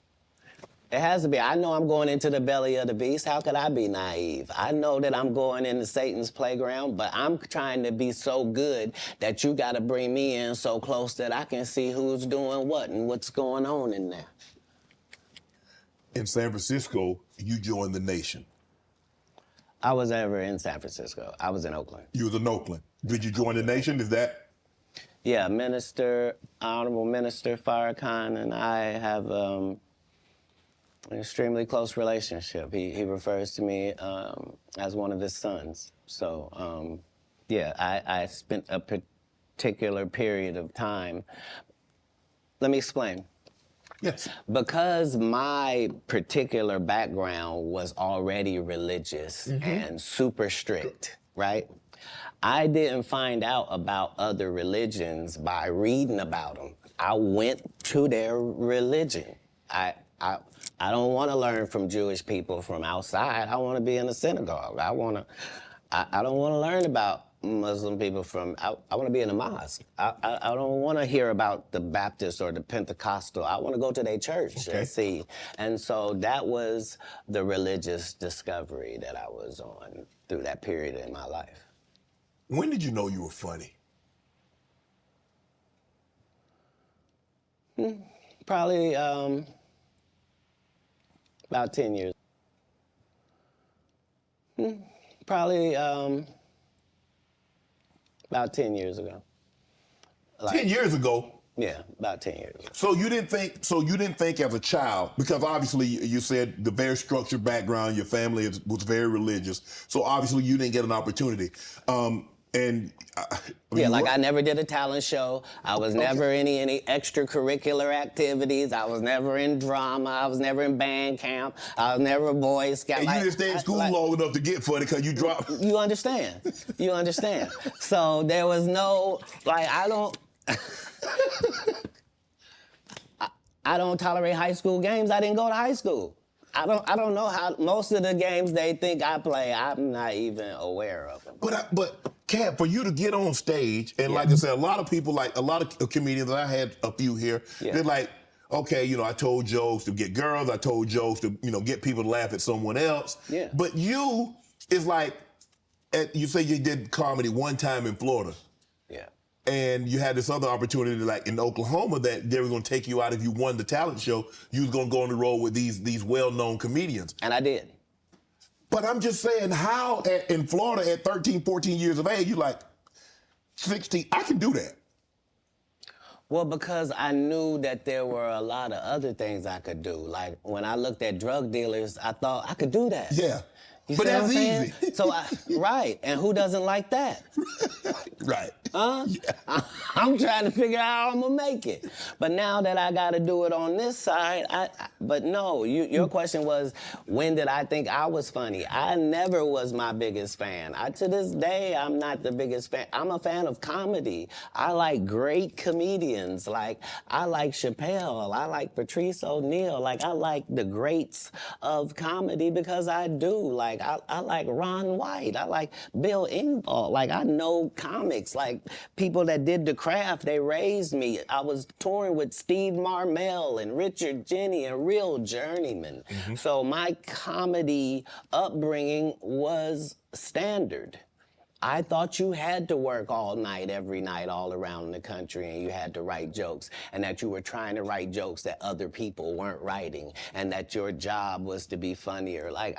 It has to be. I know I'm going into the belly of the beast. How could I be naive? I know that I'm going into Satan's playground, but I'm trying to be so good that you got to bring me in so close that I can see who's doing what and what's going on in there. In San Francisco, you joined the Nation. I was never in San Francisco. I was in Oakland. You was in Oakland. Did you join the Nation? Is that? Yeah, Honorable Minister Farrakhan and I have an extremely close relationship. He refers to me as one of his sons. So, yeah, I spent a particular period of time. Let me explain. Yes. Because my particular background was already religious and super strict, right? I didn't find out about other religions by reading about them. I went to their religion. I don't want to learn from Jewish people from outside. I want to be in a synagogue. I don't want to learn about Muslim people from, I want to be in a mosque. I don't want to hear about the Baptist or the Pentecostal. I want to go to their church and see. And so that was the religious discovery that I was on through that period in my life. When did you know you were funny? Probably about 10 years. Probably about 10 years ago. 10 years ago? Yeah, about 10 years ago. So you didn't think as a child, because obviously you said the very structured background, your family was very religious, so obviously you didn't get an opportunity. I never did a talent show. I was never in any extracurricular activities. I was never in drama. I was never in band camp. I was never a Boy Scout. And you didn't stay in school long enough to get funny because you dropped. You understand. You understand. So there was no, I don't tolerate high school games. I didn't go to high school. I don't know how most of the games they think I play, I'm not even aware of them. But Katt, for you to get on stage, and like I said, a lot of people, like a lot of comedians, I had a few here, they're like, okay, I told jokes to get girls, I told jokes to, get people to laugh at someone else. Yeah. But you is like, you say you did comedy one time in Florida. Yeah. And you had this other opportunity, like in Oklahoma, that they were going to take you out if you won the talent show. You was going to go on the road with these well-known comedians. And I did. But I'm just saying, how in Florida at 13, 14 years of age, you like, 16, I can do that. Well, because I knew that there were a lot of other things I could do. Like when I looked at drug dealers, I thought I could do that. Yeah. You But see what that's I'm saying? easy. So right, and who doesn't like that? Right. Huh? Yeah. I'm trying to figure out how I'm gonna make it. But now that I gotta do it on this side, but no, your question was, when did I think I was funny? I never was my biggest fan. To this day, I'm not the biggest fan. I'm a fan of comedy. I like great comedians. Like, I like Chappelle. I like Patrice O'Neal. Like, I like the greats of comedy because I do. Like, I like Ron White. I like Bill Engvall. Like, I know comics. Like, people that did the craft, they raised me. I was touring with Steve Marmel and Richard Jenny and real journeymen. Mm-hmm. So my comedy upbringing was standard. I thought you had to work all night, every night, all around the country, and you had to write jokes, and that you were trying to write jokes that other people weren't writing, and that your job was to be funnier. Like,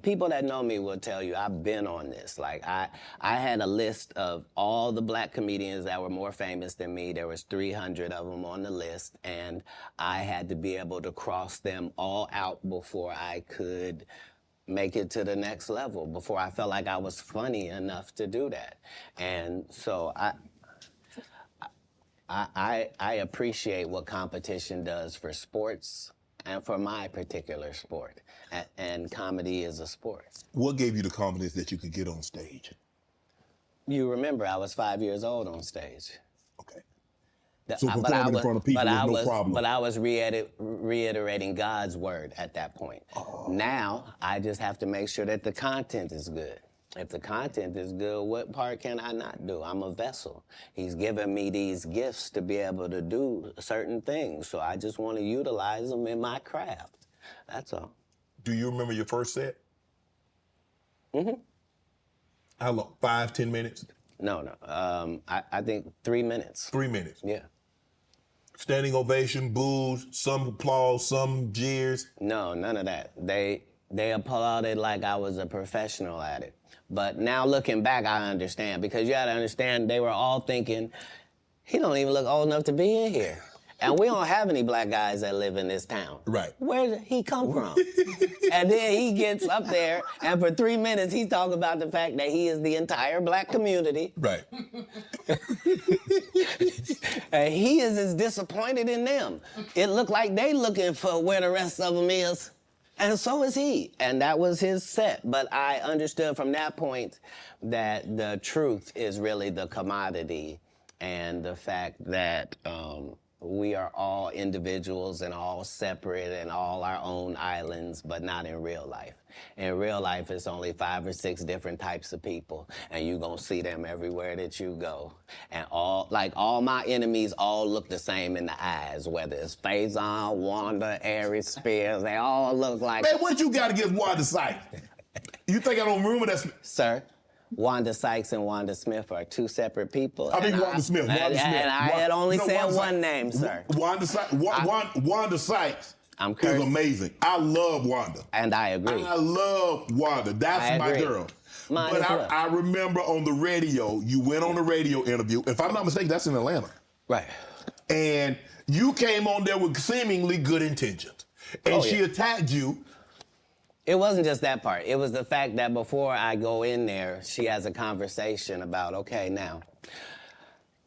people that know me will tell you I've been on this. Like, I had a list of all the black comedians that were more famous than me. There was 300 of them on the list, and I had to be able to cross them all out before I could make it to the next level, before I felt like I was funny enough to do that. And so I appreciate what competition does for sports and for my particular sport. And comedy is a sport. What gave you the confidence that you could get on stage? You remember, I was 5 years old on stage. Okay. So performing in front of people was no problem. But I was reiterating God's word at that point. Oh. Now, I just have to make sure that the content is good. If the content is good, what part can I not do? I'm a vessel. He's given me these gifts to be able to do certain things, so I just want to utilize them in my craft. That's all. Do you remember your first set? Mm-hmm. How long? 5, 10 minutes? No. I think 3 minutes. 3 minutes? Yeah. Standing ovation, boos, some applause, some jeers? No, none of that. They applauded like I was a professional at it. But now looking back, I understand, because you gotta understand, they were all thinking, he don't even look old enough to be in here. And we don't have any black guys that live in this town. Right. Where did he come from? And then he gets up there, and for 3 minutes, he's talking about the fact that he is the entire black community. Right. And he is as disappointed in them. It looked like they looking for where the rest of them is. And so is he. And that was his set. But I understood from that point that the truth is really the commodity, and the fact that we are all individuals and all separate and all our own islands, but not in real life. In real life, it's only 5 or 6 different types of people, and you're gonna see them everywhere that you go. And all my enemies all look the same in the eyes, whether it's Faison, Wanda, Aries Spears, they all look like... Man, what you got against Wanda Sykes? You think I don't remember that? Sir? Wanda Sykes and Wanda Smith are 2 separate people. I mean, Wanda Smith. And I had only said one name, sir. Wanda Sykes I'm is amazing. I love Wanda. And I agree. I love Wanda. That's my girl. Mine but as well. I remember on the radio, you went on a radio interview. If I'm not mistaken, that's in Atlanta. Right. And you came on there with seemingly good intentions. And she attacked you. It wasn't just that part. It was the fact that before I go in there, she has a conversation about, okay, now,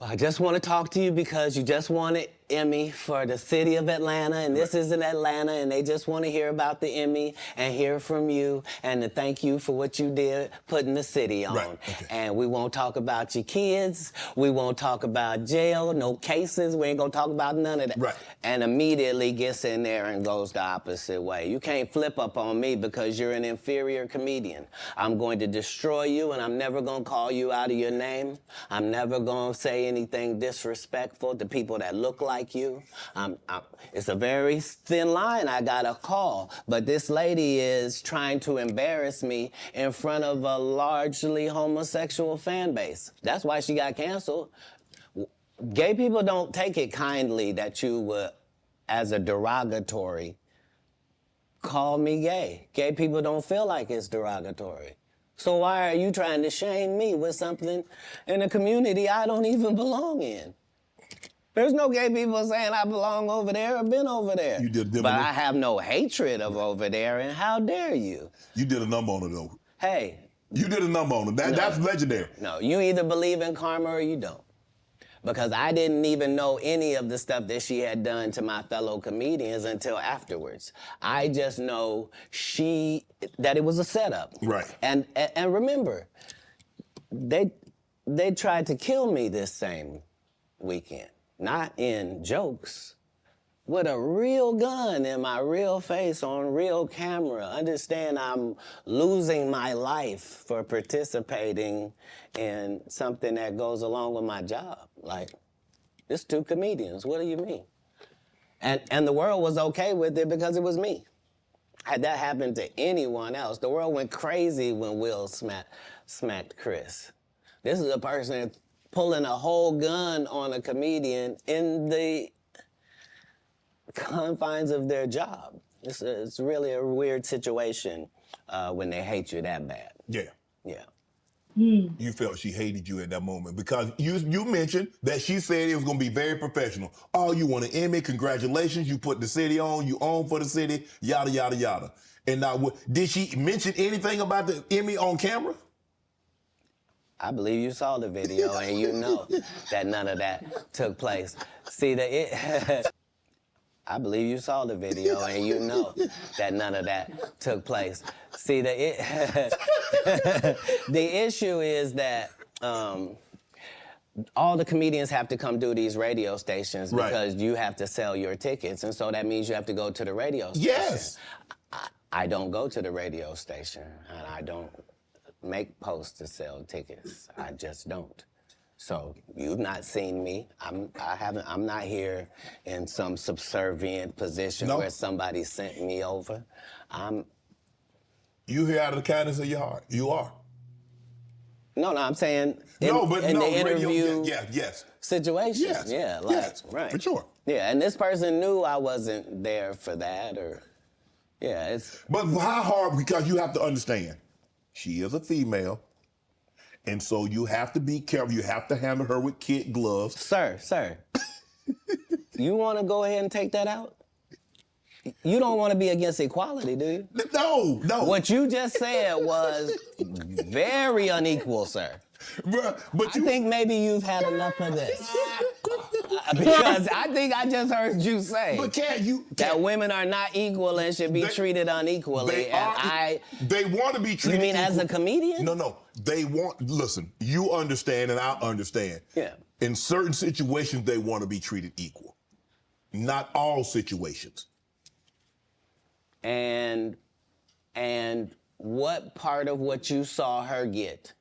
I just want to talk to you because you just won an Emmy for the city of Atlanta, and this is in Atlanta, and they just want to hear about the Emmy and hear from you and to thank you for what you did putting the city on. Right. Okay. And we won't talk about your kids. We won't talk about jail, no cases. We ain't going to talk about none of that. Right. And immediately gets in there and goes the opposite way. You can't flip up on me because you're an inferior comedian. I'm going to destroy you, and I'm never going to call you out of your name. I'm never going to say anything disrespectful to people that look like you. It's a very thin line I got a call, but this lady is trying to embarrass me in front of a largely homosexual fan base. That's why she got canceled. Gay people don't take it kindly that you would, as a derogatory, call me gay. Gay people don't feel like it's derogatory. So why are you trying to shame me with something in a community I don't even belong in? There's no gay people saying I belong over there or been over there. You did, but I have no hatred of over there, and how dare you? You did a number on it, though. Hey. You did a number on it. That's legendary. No, you either believe in karma or you don't. Because I didn't even know any of the stuff that she had done to my fellow comedians until afterwards. I just know that it was a setup. Right. And remember, they tried to kill me this same weekend. Not in jokes, with a real gun in my real face on real camera. Understand I'm losing my life for participating in something that goes along with my job. Like, it's two comedians, what do you mean? And the world was okay with it because it was me. Had that happened to anyone else, the world went crazy when Will smacked Chris. This is a person pulling a whole gun on a comedian in the confines of their job. It's really a weird situation when they hate you that bad. Yeah. Yeah. You felt she hated you at that moment because you mentioned that she said it was going to be very professional. Oh, you won an Emmy, congratulations, you put the city on, you own for the city, yada, yada, yada. And now, did she mention anything about the Emmy on camera? I believe you saw the video and you know that none of that took place. See, I believe you saw the video and you know that none of that took place. See, the issue is that all the comedians have to come do these radio stations because you have to sell your tickets, and so that means you have to go to the radio station. Yes. I don't go to the radio station, and I don't make posts to sell tickets. I just don't. So you've not seen me. I'm not here in some subservient position where somebody sent me over. You here out of the kindness of your heart. You are. No, I'm saying the interview yes. situation. Yes. Yeah, yes, right. For sure. Yeah, and this person knew I wasn't there for that, or But how hard? Because you have to understand, she is a female. And so you have to be careful. You have to handle her with kid gloves. Sir, you want to go ahead and take that out? You don't want to be against equality, do you? No. What you just said was very unequal, sir. Bruh, I think maybe you've had enough of this. Because I think I just heard you say that women are not equal and should be treated unequally. They want to be treated You mean equal. as a comedian? No. Listen, you understand and I understand. Yeah. In certain situations, they want to be treated equal. Not all situations. And what part of what you saw her get?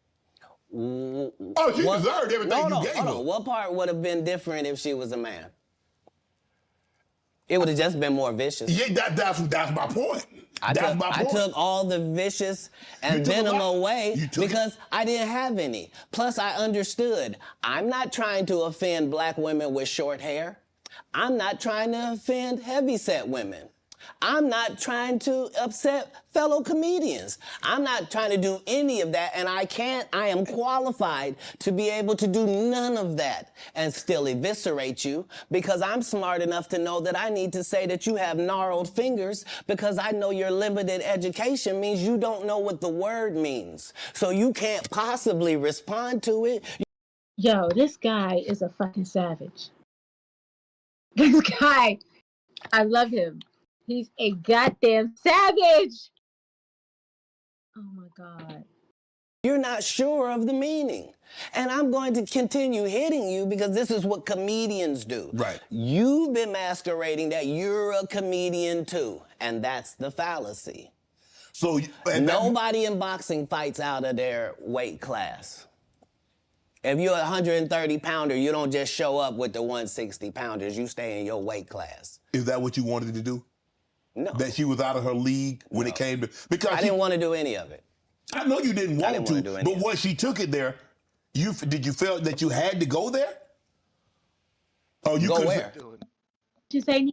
Oh, she deserved everything you gave her. What part would have been different if she was a man? It would have just been more vicious. Yeah, that's my point. I took all the vicious and venom away because I didn't have any. Plus, I understood. I'm not trying to offend black women with short hair. I'm not trying to offend heavyset women. I'm not trying to upset fellow comedians. I'm not trying to do any of that, and I am qualified to be able to do none of that and still eviscerate you because I'm smart enough to know that I need to say that you have gnarled fingers because I know your limited education means you don't know what the word means. So you can't possibly respond to it. Yo, this guy is a fucking savage. This guy, I love him. He's a goddamn savage. Oh my God. You're not sure of the meaning. And I'm going to continue hitting you because this is what comedians do. Right. You've been masquerading that you're a comedian too. And that's the fallacy. So nobody in boxing fights out of their weight class. If you're a 130 pounder, you don't just show up with the 160 pounders. You stay in your weight class. Is that what you wanted to do? No. That she was out of her league when it came to... Because I didn't want to do any of it. I know you didn't want to, but once she took it there, did you feel that you had to go there? Oh, you go where? Did you say?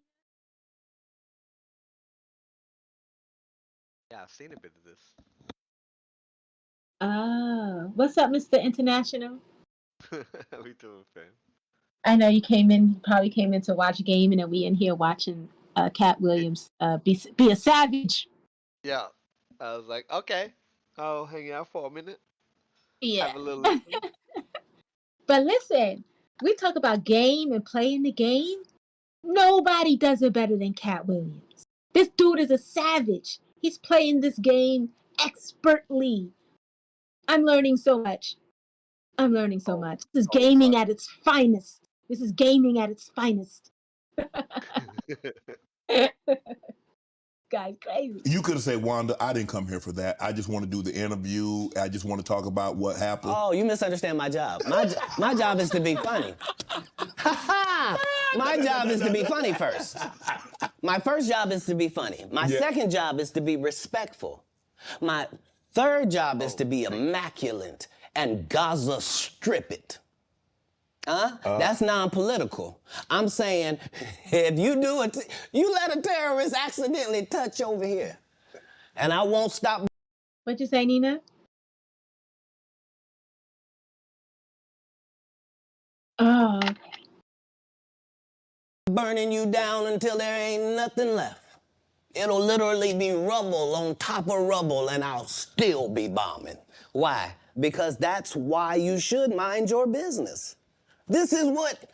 Yeah, I've seen a bit of this. Oh, what's up, Mr. International? How we doing, fam? I know you came in. You probably came in to watch gaming, and we in here watching Katt Williams be a savage. Yeah. I was like, okay, I'll hang out for a minute, Yeah. have a little listen. But listen, we talk about game and playing the game. Nobody does it better than Katt Williams. This dude is a savage. He's playing this game expertly. I'm learning so much. I'm learning so much. This is gaming at its finest. This is gaming at its finest. Guy's crazy. You could have said, Wanda, I didn't come here for that. I just want to do the interview. I just want to talk about what happened. Oh, you misunderstand my job. My job is to be funny. My job is to be funny first. My first job is to be funny. My second job is to be respectful. My third job is to be immaculate and Gaza strip it. That's non-political. I'm saying, if you do it, you let a terrorist accidentally touch over here, and I won't stop. What'd you say, Nina? Oh. Burning you down until there ain't nothing left. It'll literally be rubble on top of rubble, and I'll still be bombing. Why? Because that's why you should mind your business. This is what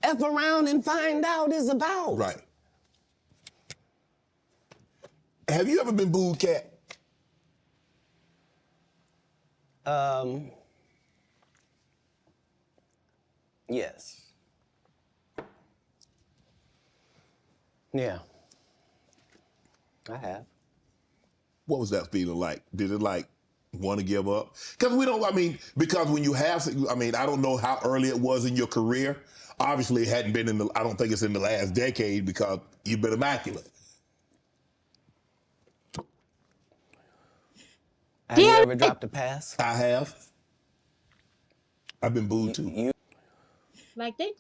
F around and find out is about. Right. Have you ever been booed, Katt? Yes. Yeah. I have. What was that feeling like? Did it like want to give up? Because because when you have, I don't know how early it was in your career. Obviously, it hadn't been I don't think it's in the last decade because you've been immaculate. Have you ever dropped a pass? I have. I've been booed too.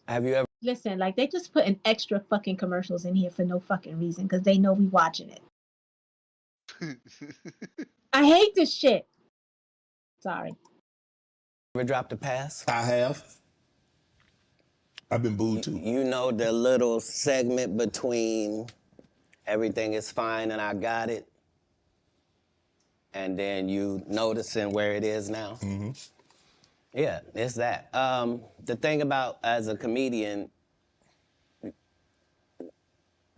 Have you ever? Listen, like they just putting extra fucking commercials in here for no fucking reason because they know we watching it. I hate this shit. Sorry. Ever dropped a pass? I have. I've been booed too. You know the little segment between everything is fine and I got it, and then you noticing where it is now? Mm-hmm. Yeah, it's that. The thing about, as a comedian,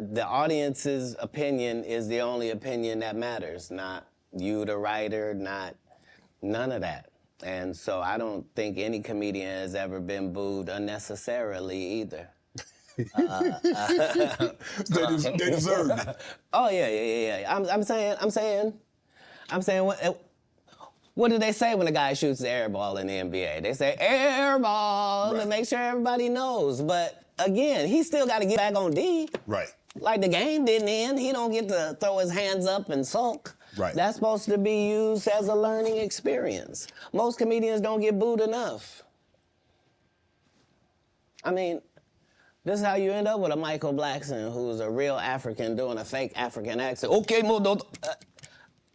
the audience's opinion is the only opinion that matters, not you, the writer, none of that. And so I don't think any comedian has ever been booed unnecessarily either. They deserve it. Oh yeah. I'm saying, what do they say when a guy shoots the air ball in the NBA? They say air ball to make sure everybody knows. But again, he still got to get back on D. Right. Like the game didn't end. He don't get to throw his hands up and sulk. Right. That's supposed to be used as a learning experience. Most comedians don't get booed enough. I mean, this is how you end up with a Michael Blackson who's a real African doing a fake African accent. Okay,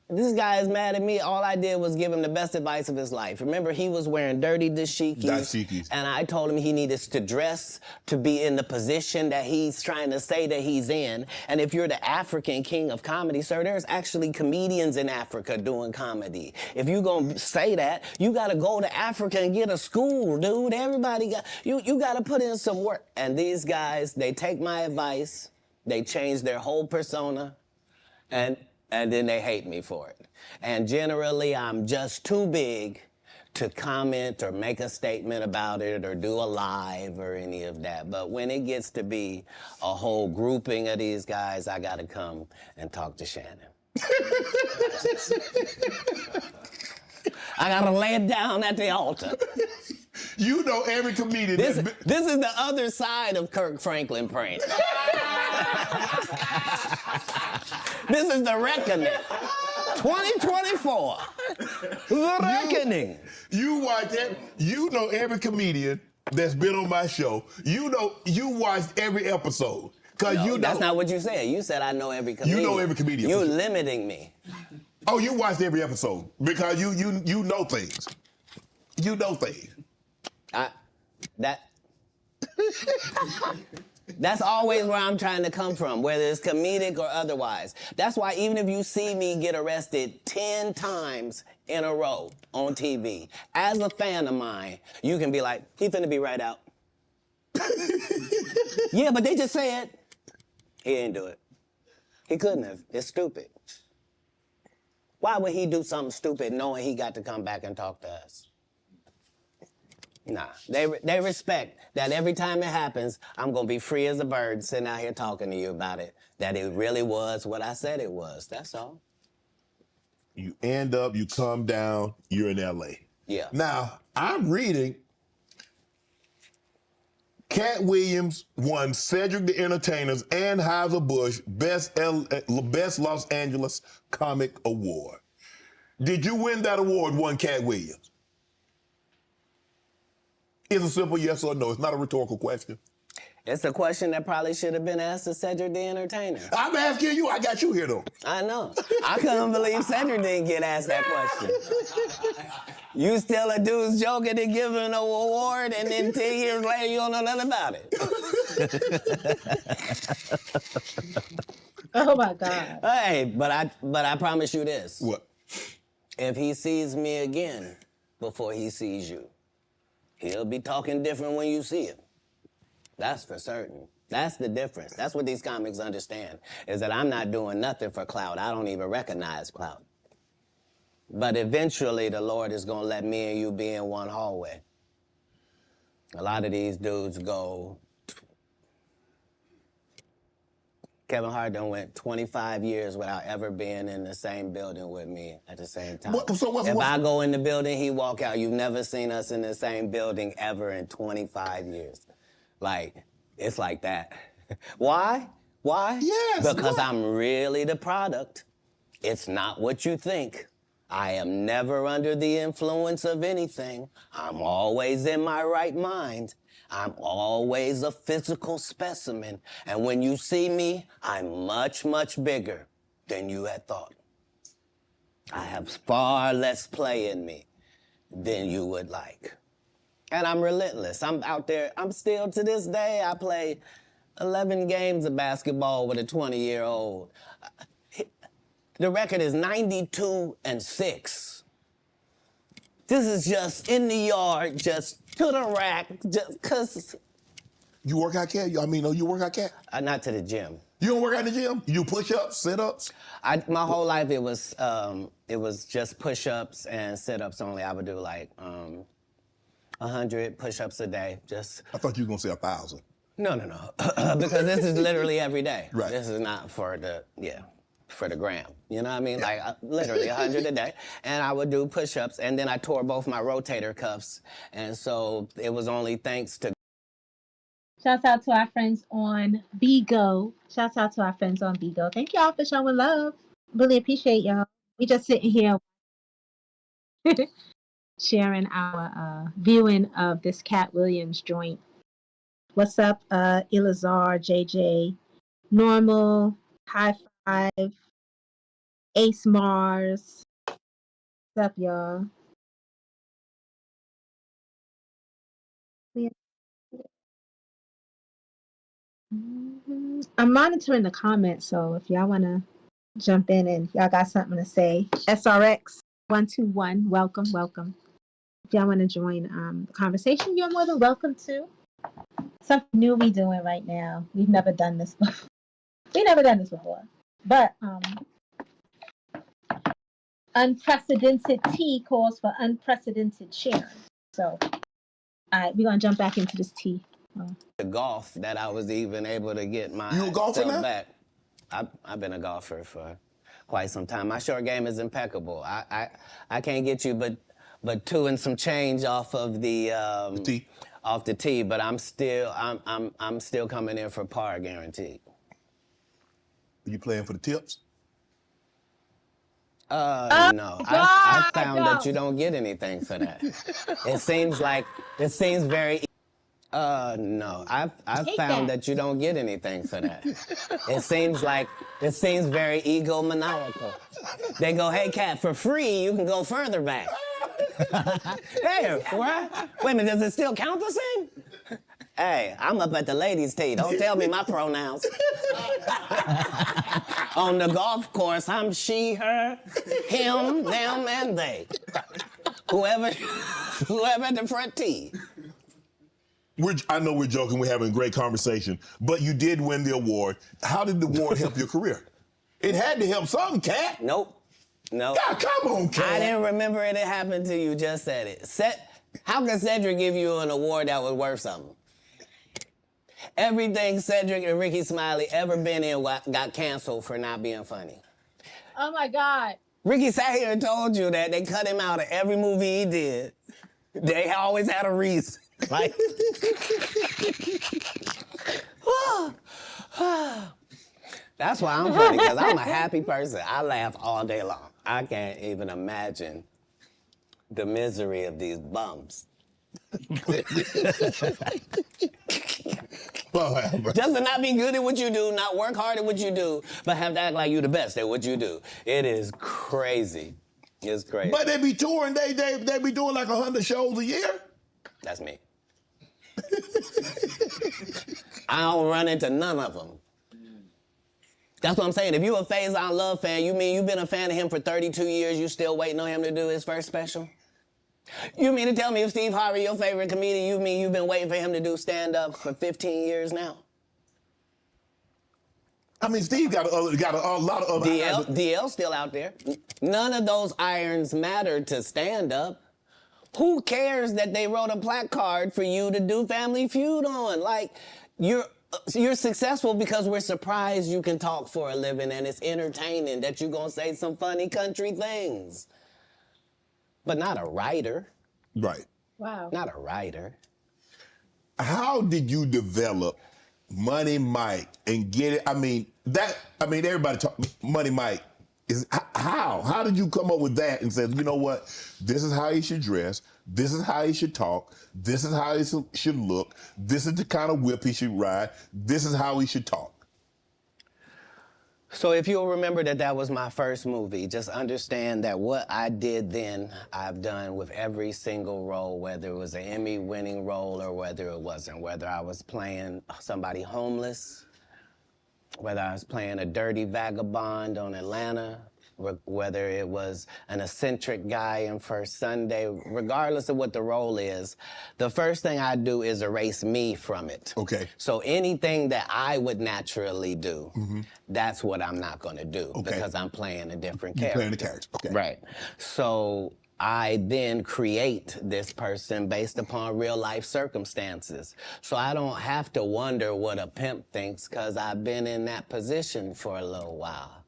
this guy is mad at me. All I did was give him the best advice of his life. Remember, he was wearing dirty dashikis. And I told him he needed to dress to be in the position that he's trying to say that he's in. And if you're the African king of comedy, sir, there's actually comedians in Africa doing comedy. If you're going to say that, you got to go to Africa and get a school, dude. Everybody got, you got to put in some work. And these guys, they take my advice, they change their whole persona, and then they hate me for it. And generally, I'm just too big to comment or make a statement about it or do a live or any of that. But when it gets to be a whole grouping of these guys, I gotta come and talk to Shannon. I gotta lay it down at the altar. You know every comedian. This is the other side of Kirk Franklin prank. This is the reckoning. 2024. The reckoning. You watch it. You know every comedian that's been on my show. You watched every episode. No, that's not what you said. You said I know every comedian. You know every comedian. You're limiting me. Oh, you watched every episode because you know things. You know things. That's always where I'm trying to come from, whether it's comedic or otherwise. That's why even if you see me get arrested 10 times in a row on TV, as a fan of mine, you can be like, he finna be right out. Yeah, but they just said he didn't do it. He couldn't have. It's stupid. Why would he do something stupid knowing he got to come back and talk to us? Nah, they respect that every time it happens, I'm going to be free as a bird sitting out here talking to you about it, that it really was what I said it was. That's all. You end up, you come down, you're in L.A. Yeah. Now, I'm reading Katt Williams won Cedric the Entertainer's Anheuser-Busch Best Los Angeles Comic Award. Did you win that award, won Katt Williams? It's a simple yes or no. It's not a rhetorical question. It's a question that probably should have been asked to Cedric the Entertainer. I'm asking you. I got you here, though. I know. I couldn't believe Cedric didn't get asked that question. You still a dude's joking and giving an award, and then 10 years later, you don't know nothing about it. Oh, my God. Hey, but I promise you this. What? If he sees me again before he sees you, he'll be talking different when you see him. That's for certain. That's the difference. That's what these comics understand, is that I'm not doing nothing for clout. I don't even recognize clout. But eventually, the Lord is going to let me and you be in one hallway. A lot of these dudes go... Kevin Hart done went 25 years without ever being in the same building with me at the same time. If I go in the building, he walk out. You've never seen us in the same building ever in 25 years. Like, it's like that. Why? Why? Yes. Because I'm really the product. It's not what you think. I am never under the influence of anything. I'm always in my right mind. I'm always a physical specimen. And when you see me, I'm much, much bigger than you had thought. I have far less play in me than you would like. And I'm relentless. I'm out there. I'm still, to this day, I play 11 games of basketball with a 20-year-old. The record is 92-6. This is just in the yard, just to the rack, just cause. You work out, Cat? You work out, Cat? Not to the gym. You don't work out in the gym? You do push-ups, sit-ups? My whole life it was just push-ups and sit-ups only. I would do like 100 push-ups a day. Just. I thought you were gonna say 1,000. No, because this is literally every day. Right. This is not for the gram. You know what I mean? Like literally 100 a day. And I would do push-ups, and then I tore both my rotator cuffs. And so it was only thanks to. Shouts out to our friends on Bigo. Shouts out to our friends on Bigo. Thank y'all for showing love. Really appreciate y'all. We just sitting here sharing our viewing of this Katt Williams joint. What's up, Elazar, JJ, Normal, High Five, Ace Mars. What's up, y'all? I'm monitoring the comments, so if y'all want to jump in and y'all got something to say, SRX 121, welcome. If y'all want to join the conversation, you're more than welcome to. Something new we doing right now. We've never done this before. But unprecedented tea calls for unprecedented sharing. So, all right, we're gonna jump back into this tea. The golf that I was even able to get my You a golfer now? back. I've been a golfer for quite some time. My short game is impeccable. I can't get you but 2 and some change off of the tee. Off the tee, but I'm still coming in for par guaranteed. Are you playing for the tips? No. I found that you don't get anything for that. It seems very. No. I've Take found that. that you don't get anything for that. It seems very egomaniacal. They go, hey, Katt, for free, you can go further back. Hey, what? Wait a minute, does it still count the same? Hey, I'm up at the ladies' tee. Don't tell me my pronouns. On the golf course, I'm she, her, him, them, and they. Whoever at the front tee. I know we're joking, we're having a great conversation, but you did win the award. How did the award help your career? It had to help something, Katt. Nope. God, come on, Katt. I didn't remember it happened to you, just said it. How can Cedric give you an award that was worth something? Everything Cedric and Ricky Smiley ever been in got canceled for not being funny. Oh my God. Ricky sat here and told you that they cut him out of every movie he did. They always had a reason. Like, that's why I'm funny, because I'm a happy person. I laugh all day long. I can't even imagine the misery of these bums. Just to not be good at what you do, not work hard at what you do, but have to act like you the best at what you do. It is crazy. It's crazy. But they be touring, they be doing like 100 shows a year. That's me. I don't run into none of them. That's what I'm saying. If you a Faison Love fan, you mean you've been a fan of him for 32 years, you still waiting on him to do his first special? You mean to tell me if Steve Harvey, your favorite comedian, you mean you've been waiting for him to do stand-up for 15 years now? I mean, Steve got a lot of other... DL's still out there. None of those irons matter to stand-up. Who cares that they wrote a placard for you to do Family Feud on? Like, you're successful because we're surprised you can talk for a living and it's entertaining that you're gonna say some funny country things. But not a writer. Right. Wow. Not a writer. How did you develop Money Mike and get it? Everybody talk Money Mike. How did you come up with that and said, you know what, this is how he should dress, this is how he should talk, this is how he should look, this is the kind of whip he should ride, this is how he should talk? So if you'll remember that was my first movie, just understand that what I did then, I've done with every single role, whether it was an Emmy-winning role or whether it wasn't, whether I was playing somebody homeless, whether I was playing a dirty vagabond on Atlanta, whether it was an eccentric guy in First Sunday, regardless of what the role is, the first thing I do is erase me from it. Okay. So anything that I would naturally do, that's what I'm not going to do because I'm playing a different character. You're playing the character, okay. Right. So I then create this person based upon real life circumstances. So I don't have to wonder what a pimp thinks because I've been in that position for a little while.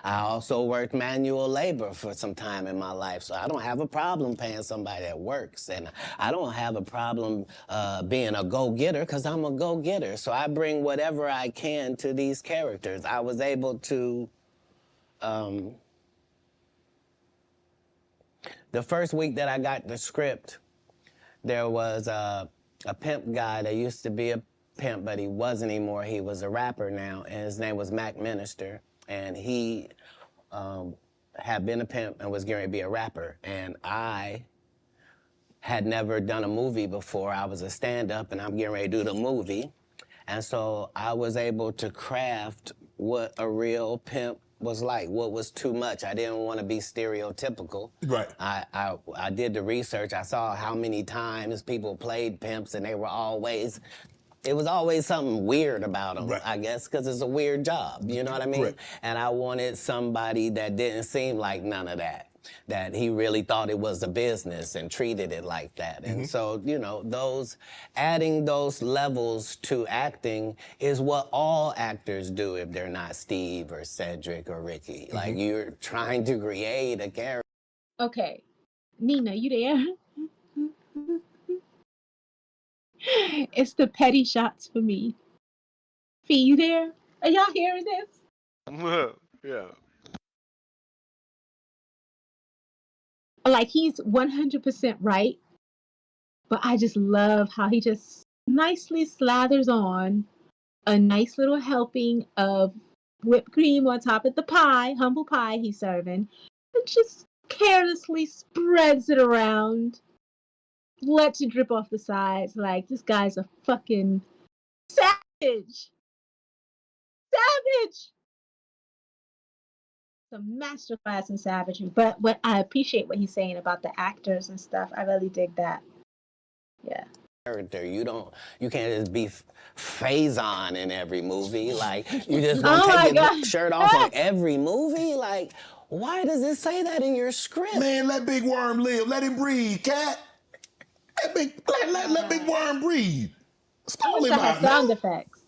I also worked manual labor for some time in my life, so I don't have a problem paying somebody that works, and I don't have a problem being a go-getter because I'm a go-getter. So I bring whatever I can to these characters. I was able to, the first week that I got the script, there was a pimp guy that used to be a pimp, but he wasn't anymore. He was a rapper now, and his name was Mac Minister. And he had been a pimp and was getting ready to be a rapper. And I had never done a movie before. I was a stand-up, and I'm getting ready to do the movie. And so I was able to craft what a real pimp was like, what was too much. I didn't want to be stereotypical. Right. I did the research. I saw how many times people played pimps, and they were always... It was always something weird about them, I guess, because it's a weird job, you know what I mean? Right. And I wanted somebody that didn't seem like none of that he really thought it was a business and treated it like that. And so, you know, adding those levels to acting is what all actors do if they're not Steve or Cedric or Ricky. Like, you're trying to create a character. Okay. Nina, you there? It's the petty shots for me. Fee, you there? Are y'all hearing this? Yeah. Like, he's 100% right, but I just love how he just nicely slathers on a nice little helping of whipped cream on top of the pie, humble pie he's serving, and just carelessly spreads it around, lets it drip off the sides. Like, this guy's a fucking savage. Savage. A masterclass in savagery. But what I appreciate what he's saying about the actors and stuff. I really dig that. Yeah. Character. You can't just be Faison in every movie. Like, you just gonna take your shirt off on every movie? Like, why does it say that in your script? Man, let Big Worm live. Let him breathe, Katt. Let Big Worm breathe. Stall him out, sound effects.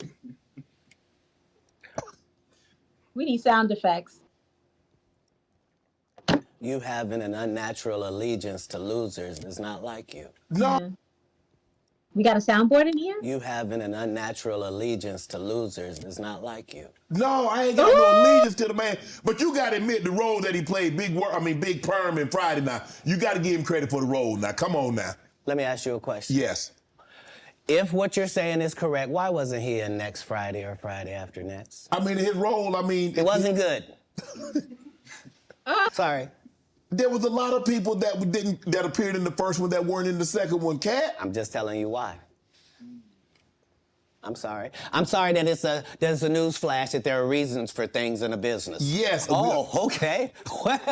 We need sound effects. You having an unnatural allegiance to losers is not like you. No. Yeah. We got a soundboard in here? You having an unnatural allegiance to losers is not like you. No, I ain't got no allegiance to the man. But you got to admit the role that he played, Big Perm in Friday now. You got to give him credit for the role now. Come on now. Let me ask you a question. Yes. If what you're saying is correct, why wasn't he in next Friday or Friday after next? I mean, his role, it wasn't good. Sorry. There was a lot of people that appeared in the first one that weren't in the second one, Katt. I'm just telling you why. I'm sorry. I'm sorry that there's a news flash that there are reasons for things in a business. Yes. Oh, okay. Well,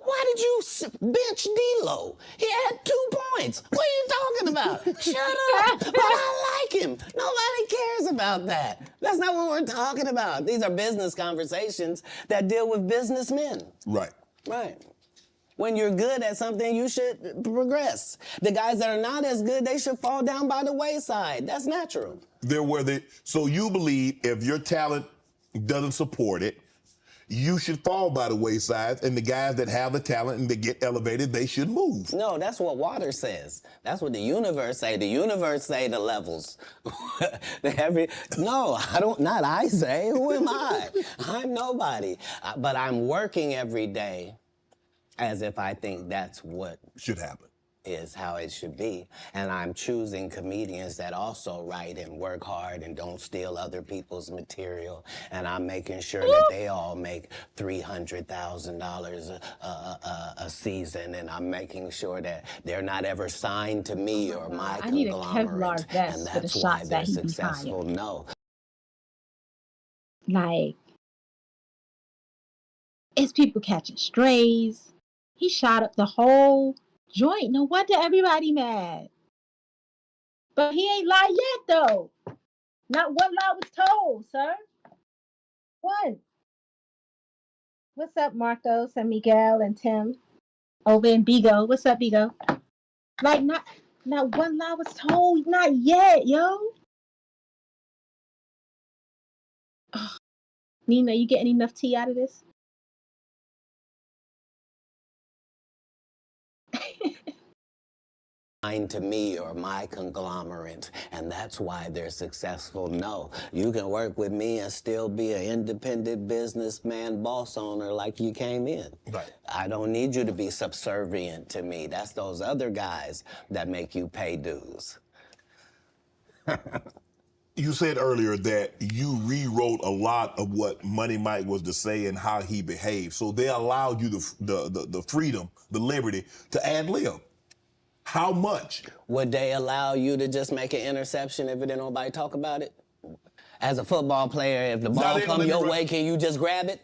why did you bench D-Lo? He had 2 points. What are you talking about? Shut up. But I like him. Nobody cares about that. That's not what we're talking about. These are business conversations that deal with businessmen. Right. Right. When you're good at something, you should progress. The guys that are not as good, they should fall down by the wayside. That's natural. So you believe if your talent doesn't support it, you should fall by the wayside, and the guys that have the talent and they get elevated, they should move. No, that's what water says. That's what the universe say. The universe say the levels. No, not I say. Who am I? I'm nobody. But I'm working every day as if I think that's what should happen. Is how it should be. And I'm choosing comedians that also write and work hard and don't steal other people's material. And I'm making sure that they all make $300,000 a season. And I'm making sure that they're not ever signed to me or my I need a conglomerate. Kevlar vest And for the that's why shots they're that he successful. behind. No. Like, it's people catching strays. He shot up the whole joint. No wonder everybody mad. But he ain't lied yet, though. Not one lie was told, sir. One. What's up, Marcos and Miguel and Tim? Over in Bigo. What's up, Bigo? Like, not one lie was told. Not yet, yo. Oh. Nina, you getting enough tea out of this? To me or my conglomerate, and that's why they're successful. No, you can work with me and still be an independent businessman, boss owner like you came in. Right. I don't need you to be subservient to me. That's those other guys that make you pay dues. You said earlier that you rewrote a lot of what Money Mike was to say and how he behaved. So they allowed you the freedom, the liberty to ad lib. How much? Would they allow you to just make an interception if didn't nobody talk about it? As a football player, if the ball comes your way, can you just grab it?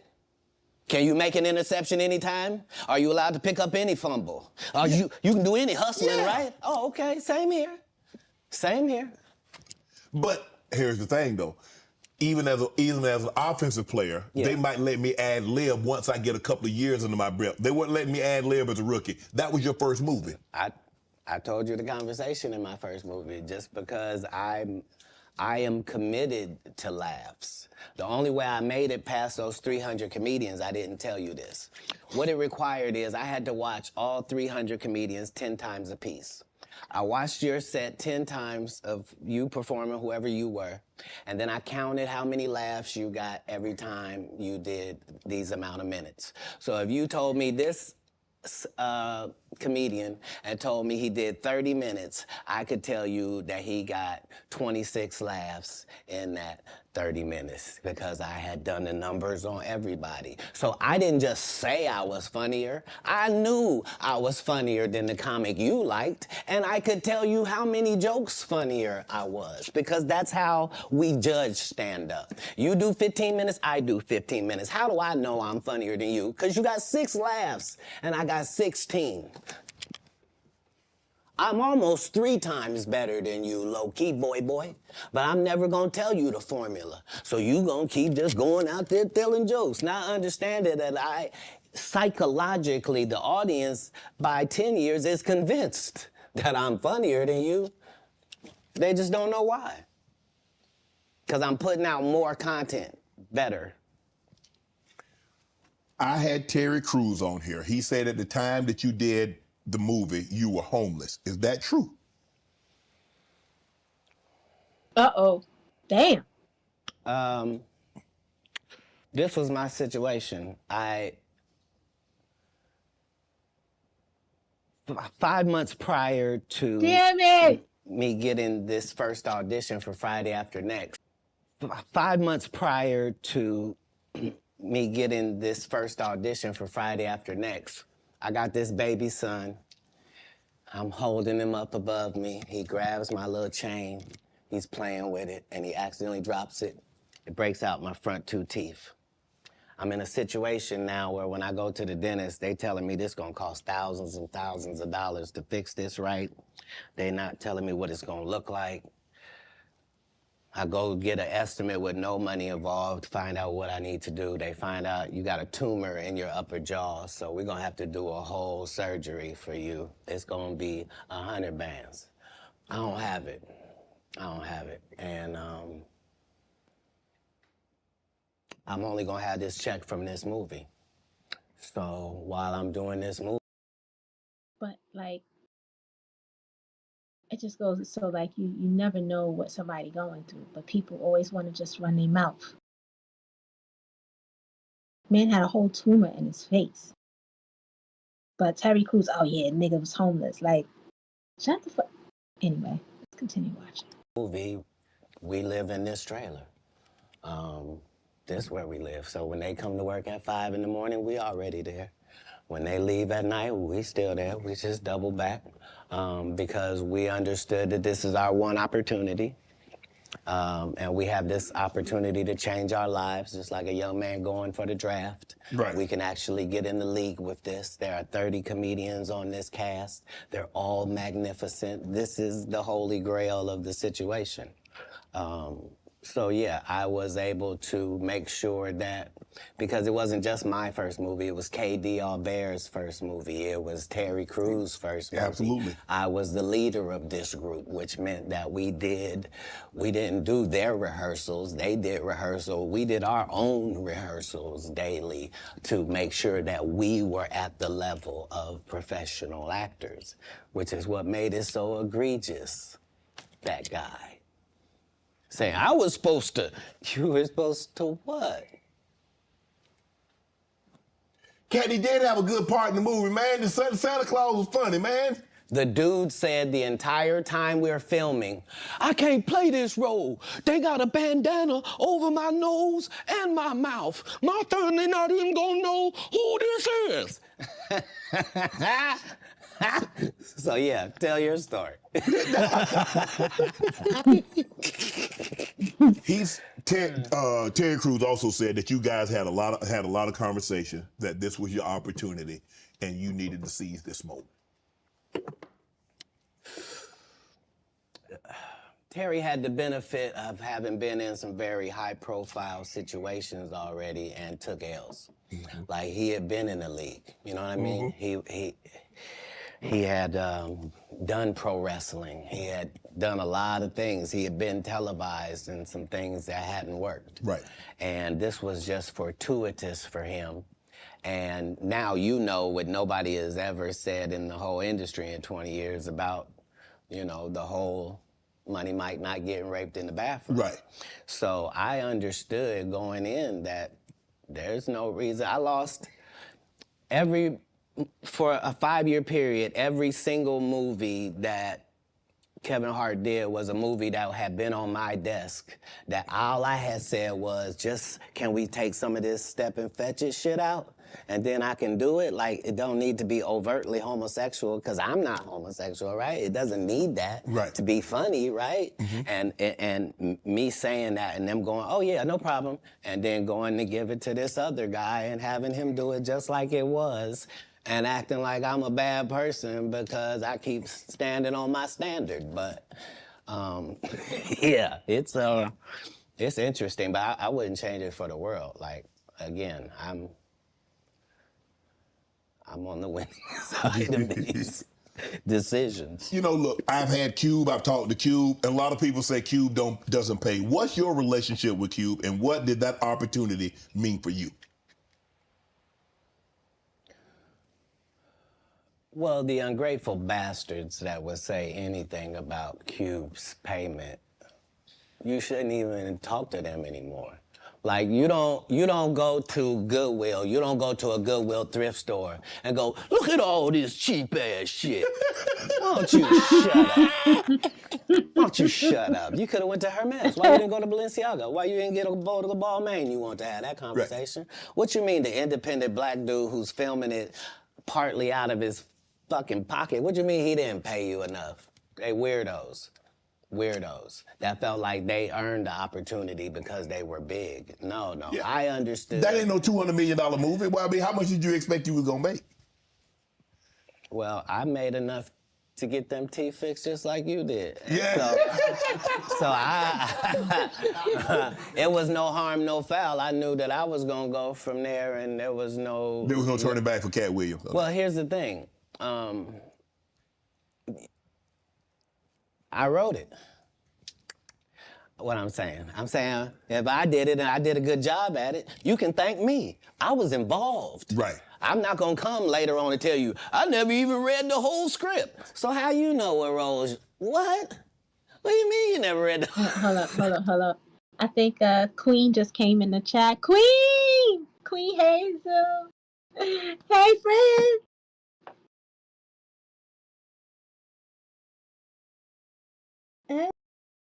Can you make an interception anytime? Are you allowed to pick up any fumble? You can do any hustling, right? Oh, okay, same here. Same here. But here's the thing, though. Even as an offensive player, they might let me ad lib once I get a couple of years under my belt. They wouldn't let me ad lib as a rookie. That was your first movie. I told you the conversation in my first movie, just because I am committed to laughs. The only way I made it past those 300 comedians, I didn't tell you this. What it required is I had to watch all 300 comedians 10 times a piece. I watched your set 10 times of you performing, whoever you were, and then I counted how many laughs you got every time you did these amount of minutes. So if you told me this comedian and told me he did 30 minutes, I could tell you that he got 26 laughs in that 30 minutes because I had done the numbers on everybody. So I didn't just say I was funnier. I knew I was funnier than the comic you liked, and I could tell you how many jokes funnier I was because that's how we judge stand-up. You do 15 minutes, I do 15 minutes. How do I know I'm funnier than you? Because you got 6 laughs and I got 16. I'm almost 3 times better than you, low-key, boy. But I'm never gonna tell you the formula. So you gonna keep just going out there telling jokes, not understanding that psychologically, the audience by 10 years is convinced that I'm funnier than you. They just don't know why. Because I'm putting out more content, better. I had Terry Crews on here. He said at the time that you did the movie, you were homeless. Is that true? Uh-oh. Damn. This was my situation. 5 months prior to Damn it. me getting this first audition for Friday After Next, 5 months prior to me getting this first audition for Friday After Next, I got this baby son. I'm holding him up above me. He grabs my little chain. He's playing with it, and he accidentally drops it. It breaks out my front 2 teeth. I'm in a situation now where when I go to the dentist, they telling me this gonna cost thousands and thousands of dollars to fix this right. They not telling me what it's gonna look like. I go get an estimate with no money involved, find out what I need to do. They find out you got a tumor in your upper jaw, so we're gonna have to do a whole surgery for you. It's gonna be 100 bands. I don't have it. And I'm only gonna have this check from this movie. So while I'm doing this movie. But like, it just goes so like you never know what somebody going through, but people always want to just run their mouth. Man had a whole tumor in his face. But Terry Crews, oh yeah, nigga was homeless. Like, shut the fuck. Anyway, let's continue watching. Movie, we live in this trailer. This is where we live. So when they come to work at 5 in the morning, we already there. When they leave at night, we still there. We just double back because we understood that this is our one opportunity. And we have this opportunity to change our lives, just like a young man going for the draft. Right. We can actually get in the league with this. There are 30 comedians on this cast. They're all magnificent. This is the holy grail of the situation. So yeah, I was able to make sure that, because it wasn't just my first movie, it was K.D. Albert's first movie, it was Terry Crews' first movie. Absolutely. I was the leader of this group, which meant that we didn't do their rehearsals, they did rehearsal, we did our own rehearsals daily to make sure that we were at the level of professional actors, which is what made it so egregious, that guy. Saying, I was supposed to. You were supposed to what? Katt, he did have a good part in the movie, man. The Santa Claus was funny, man. The dude said the entire time we were filming, I can't play this role. They got a bandana over my nose and my mouth. My family not even gonna know who this is. So yeah, tell your story. Terry Crews also said that you guys had a lot of conversation, that this was your opportunity and you needed to seize this moment. Terry had the benefit of having been in some very high-profile situations already and took L's. Mm-hmm. Like, he had been in the league, you know what I mean? Mm-hmm. He had done pro wrestling. He had done a lot of things. He had been televised in some things that hadn't worked. Right. And this was just fortuitous for him. And now you know what nobody has ever said in the whole industry in 20 years about, you know, the whole Money Mike not getting raped in the bathroom. Right. So I understood going in that there's no reason. I lost every for a 5-year period, every single movie that Kevin Hart did was a movie that had been on my desk, that all I had said was, just, can we take some of this step and fetch it shit out? And then I can do it. Like, it don't need to be overtly homosexual, because I'm not homosexual, right? It doesn't need that to be funny, right? And me saying that and them going, oh yeah, no problem, and then going to give it to this other guy and having him do it just like it was, and acting like I'm a bad person because I keep standing on my standard. But yeah, it's interesting, but I wouldn't change it for the world. Like, again, I'm on the winning side of these decisions. You know, look, I've had Cube, I've talked to Cube, and a lot of people say Cube doesn't pay. What's your relationship with Cube, and what did that opportunity mean for you? Well, the ungrateful bastards that would say anything about Cube's payment, you shouldn't even talk to them anymore. Like, you don't go to Goodwill, you don't go to a Goodwill thrift store and go, look at all this cheap ass shit. Why don't you shut up? Why don't you shut up? You could have went to Hermes. Why you didn't go to Balenciaga? Why you didn't get a bowl of Balmain? You want to have that conversation? Right. What you mean, the independent black dude who's filming it partly out of his fucking pocket? What you mean he didn't pay you enough? They weirdos. Weirdos that felt like they earned the opportunity because they were big. No, yeah. I understood. That ain't no $200 million movie. Well, I mean, how much did you expect you was gonna make? Well, I made enough to get them teeth fixed just like you did. Yeah. So it was no harm, no foul. I knew that I was gonna go from there, and there was no turning back for Katt Williams. Okay. Well, here's the thing. I wrote it. What I'm saying if I did it and I did a good job at it, you can thank me. I was involved. Right. I'm not gonna come later on and tell you, I never even read the whole script. So how you know what roles? What? What do you mean you never read the Hold up. I think Queen just came in the chat. Queen Hazel. Hey, friend.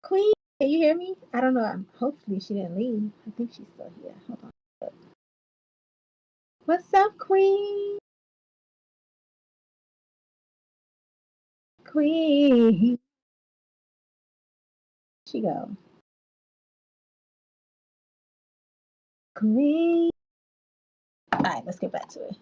Queen, can you hear me? I don't know. Hopefully she didn't leave. I think she's still here. Hold on. What's up, Queen? Queen. She go. Queen. All right, let's get back to it.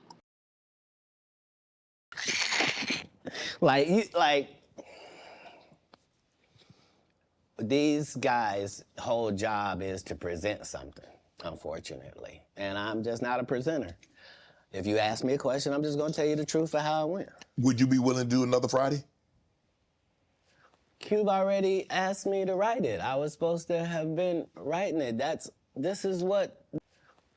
These guys' whole job is to present something, unfortunately. And I'm just not a presenter. If you ask me a question, I'm just gonna tell you the truth of how it went. Would you be willing to do another Friday? Cube already asked me to write it. I was supposed to have been writing it. This is what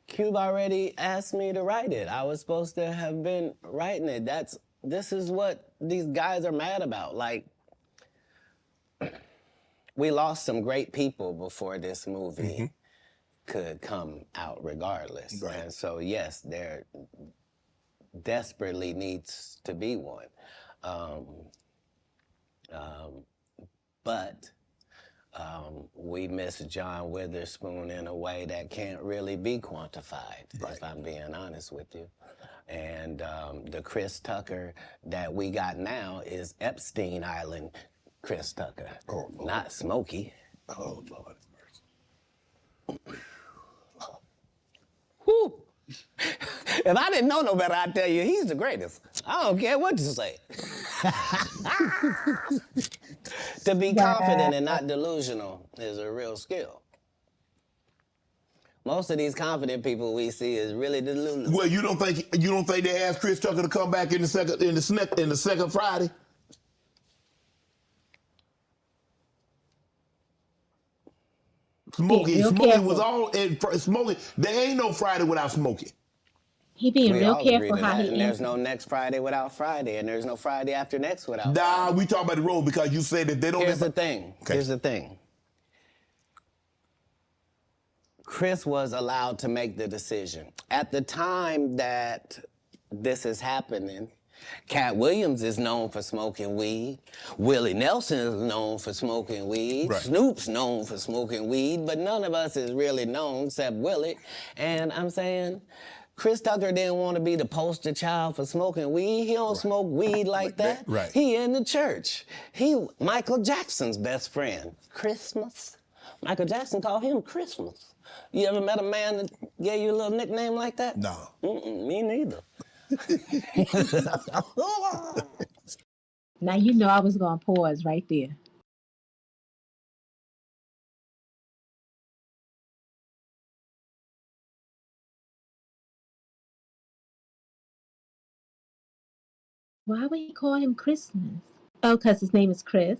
Cube already asked me to write it. I was supposed to have been writing it. This is what these guys are mad about. Like, we lost some great people before this movie could come out regardless. Right. And so, yes, there desperately needs to be one. But we miss John Witherspoon in a way that can't really be quantified, if I'm being honest with you. And the Chris Tucker that we got now is Epstein Island Chris Tucker, not Smokey. Oh, Lord have mercy. Whew. If I didn't know no better, I'd tell you he's the greatest. I don't care what you say. To be confident and not delusional is a real skill. Most of these confident people we see is really delusional. Well, you don't think they asked Chris Tucker to come back in the second Friday? Smokey was all in Smokey. There ain't no Friday without Smokey. He being real careful how he. And there's no next Friday without Friday, and there's no Friday after next without. Nah, we talk about the road because you said that they don't. Here's the thing. Okay. Here's the thing. Chris was allowed to make the decision at the time that this is happening. Katt Williams is known for smoking weed. Willie Nelson is known for smoking weed. Right. Snoop's known for smoking weed, but none of us is really known except Willie. And I'm saying, Chris Tucker didn't want to be the poster child for smoking weed. He don't smoke weed like that. Right. He in the church. He Michael Jackson's best friend. Christmas. Michael Jackson called him Christmas. You ever met a man that gave you a little nickname like that? No. Me neither. Now you know I was gonna pause right there. Why would he call him Christmas? Oh, because his name is Chris.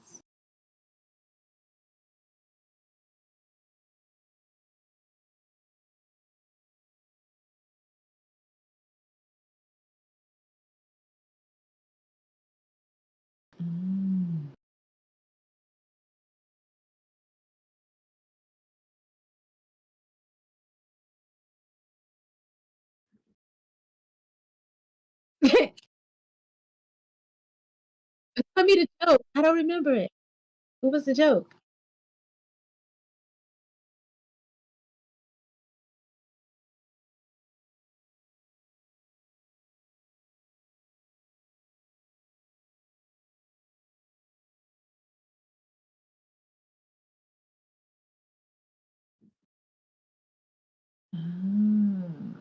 Mm. Tell me the joke. I don't remember it. What was the joke? Mm.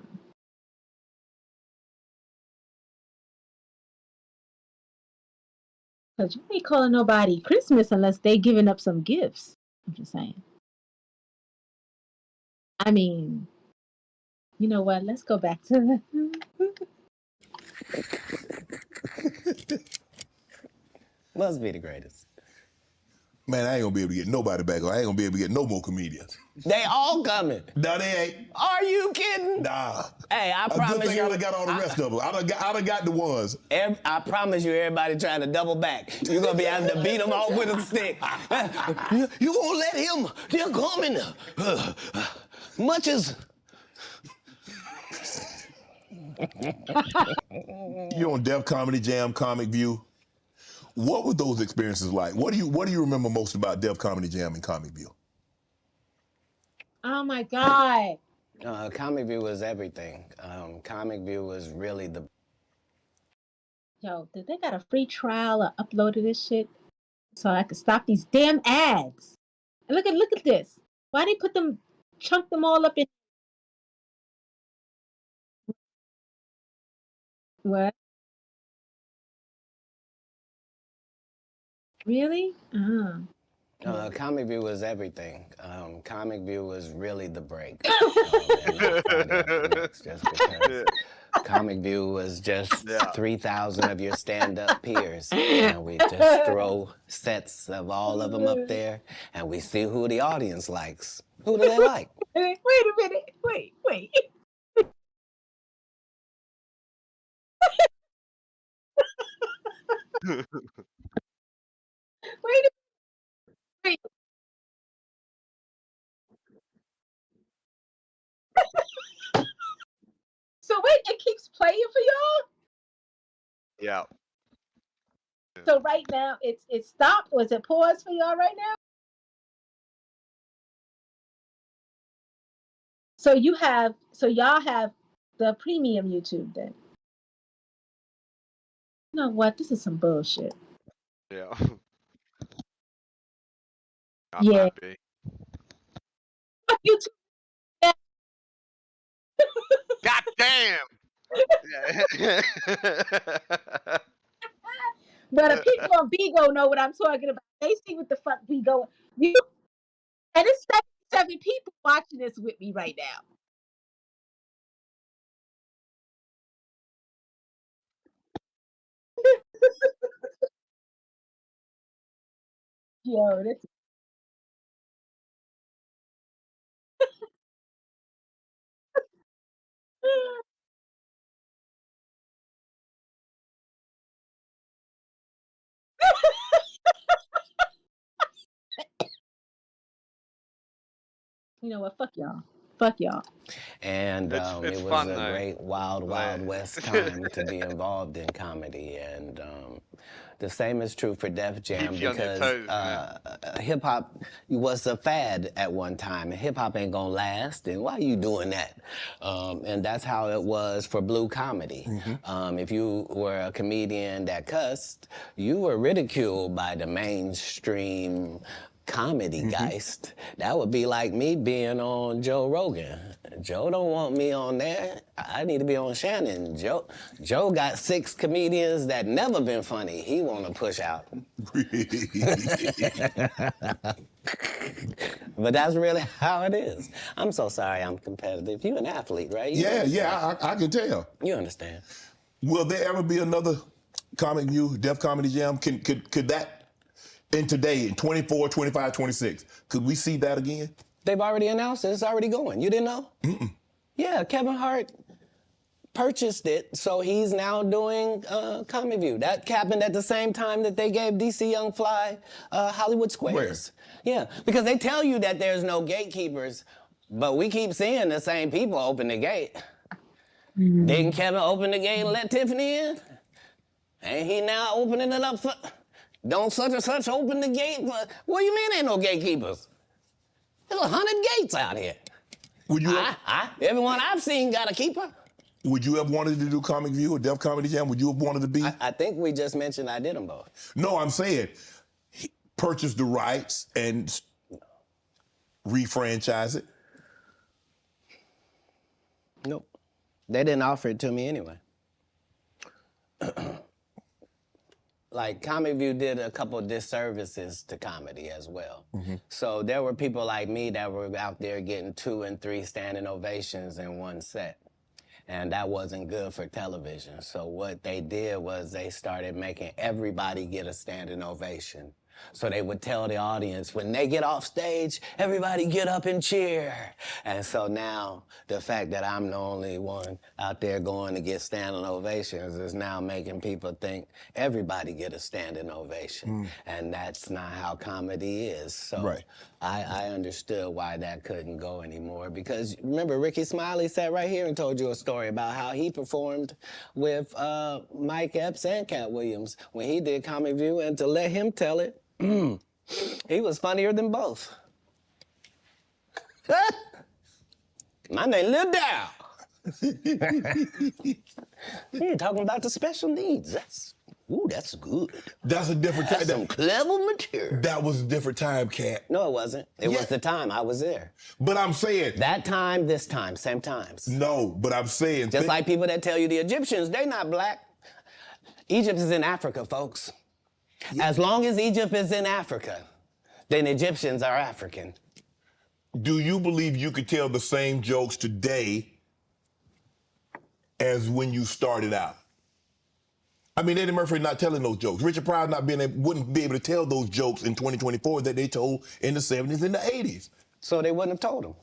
Because you ain't calling nobody Christmas unless they giving up some gifts. I'm just saying. I mean, you know what? Let's go back to Must be the greatest. Man, I ain't gonna be able to get nobody back on. I ain't gonna be able to get no more comedians. They all coming. No, they ain't. Are you kidding? Nah. Hey, I A good promise thing you. I done got all the rest of them. I done got the ones. I promise you, everybody trying to double back. You're gonna be having to beat them off with a stick. You won't let him. They're coming. Much as. You're on Def Comedy Jam, Comic View. What were those experiences like? What do you remember most about Def Comedy Jam and Comic View? oh my God. Comic View was everything. Comic View was really the. Yo, did they got a free trial or uploaded this shit so I could stop these damn ads? And look at this. Why they put them, chunk them all up in what? Really? Comic View was everything. Comic View was really the break. And not Friday After Next, just because Comic View was just 3,000 of your stand-up peers. And we just throw sets of all of them up there, and we see who the audience likes. Who do they like? Wait a minute. Wait. Wait a minute. So wait, it keeps playing for y'all? Yeah. So right now it's stopped or is it paused for y'all right now? So y'all have the premium YouTube then. You know what? This is some bullshit. Yeah. I Yeah. might be. YouTube. God damn. Yeah. But the people on Bigo know what I'm talking about. They see what the fuck Bigo. You and it's 77 people watching this with me right now. Yo, this. You know what? Fuck y'all. Fuck y'all. And It's it was fun a though. great wild Like, west time to be involved in comedy. And the same is true for Def Jam keeps you on your because toes, man. hip hop was a fad at one time, and hip hop ain't gonna last. And why are you doing that? And that's how it was for blue comedy. If you were a comedian that cussed, you were ridiculed by the mainstream comedy geist. That would be like me being on Joe Rogan. Joe don't want me on there. I need to be on Shannon. Joe got 6 comedians that never been funny. He want to push out. But that's really how it is. I'm so sorry I'm competitive. You an athlete, right? You Yeah, I can tell. You understand. Will there ever be another Comic View, Def Comedy Jam? Could that, in today, in 24, 25, 26, could we see that again? They've already announced it. It's already going. You didn't know? Yeah, Kevin Hart purchased it, so he's now doing Comic View. That happened at the same time that they gave DC Young Fly Hollywood Squares. Yeah, because they tell you that there's no gatekeepers, but we keep seeing the same people open the gate. Didn't Kevin open the gate and let Tiffany in? Ain't he now opening it up for... Don't such and such open the gate? What do you mean ain't no gatekeepers? There's 100 gates out here. Would you Everyone I've seen got a keeper. Would you have wanted to do Comic View or Def Comedy Jam? Would you have wanted to be? I think we just mentioned I did them both. No, I'm saying purchase the rights and refranchise it. Nope. They didn't offer it to me anyway. Like, Comic View did a couple of disservices to comedy as well. So there were people like me that were out there getting 2 and 3 standing ovations in one set. And that wasn't good for television. So what they did was they started making everybody get a standing ovation. So they would tell the audience, when they get off stage, everybody get up and cheer. And so now the fact that I'm the only one out there going to get standing ovations is now making people think everybody get a standing ovation. And that's not how comedy is. So I understood why that couldn't go anymore. Because remember, Ricky Smiley sat right here and told you a story about how he performed with Mike Epps and Katt Williams when he did Comic View, and to let him tell it, he was funnier than both. My name Lil Dow. You're talking about the special needs. That's good. That's a different time. That's some clever material. That was a different time, Cat. No, it wasn't. It was the time I was there. But I'm saying... That time, this time, same times. No, but I'm saying... Just like people that tell you the Egyptians, they not black. Egypt is in Africa, folks. As long as Egypt is in Africa, then Egyptians are African. Do you believe you could tell the same jokes today as when you started out? I mean, Eddie Murphy not telling those jokes. Richard Pryor wouldn't be able to tell those jokes in 2024 that they told in the 70s and the 80s. So they wouldn't have told them.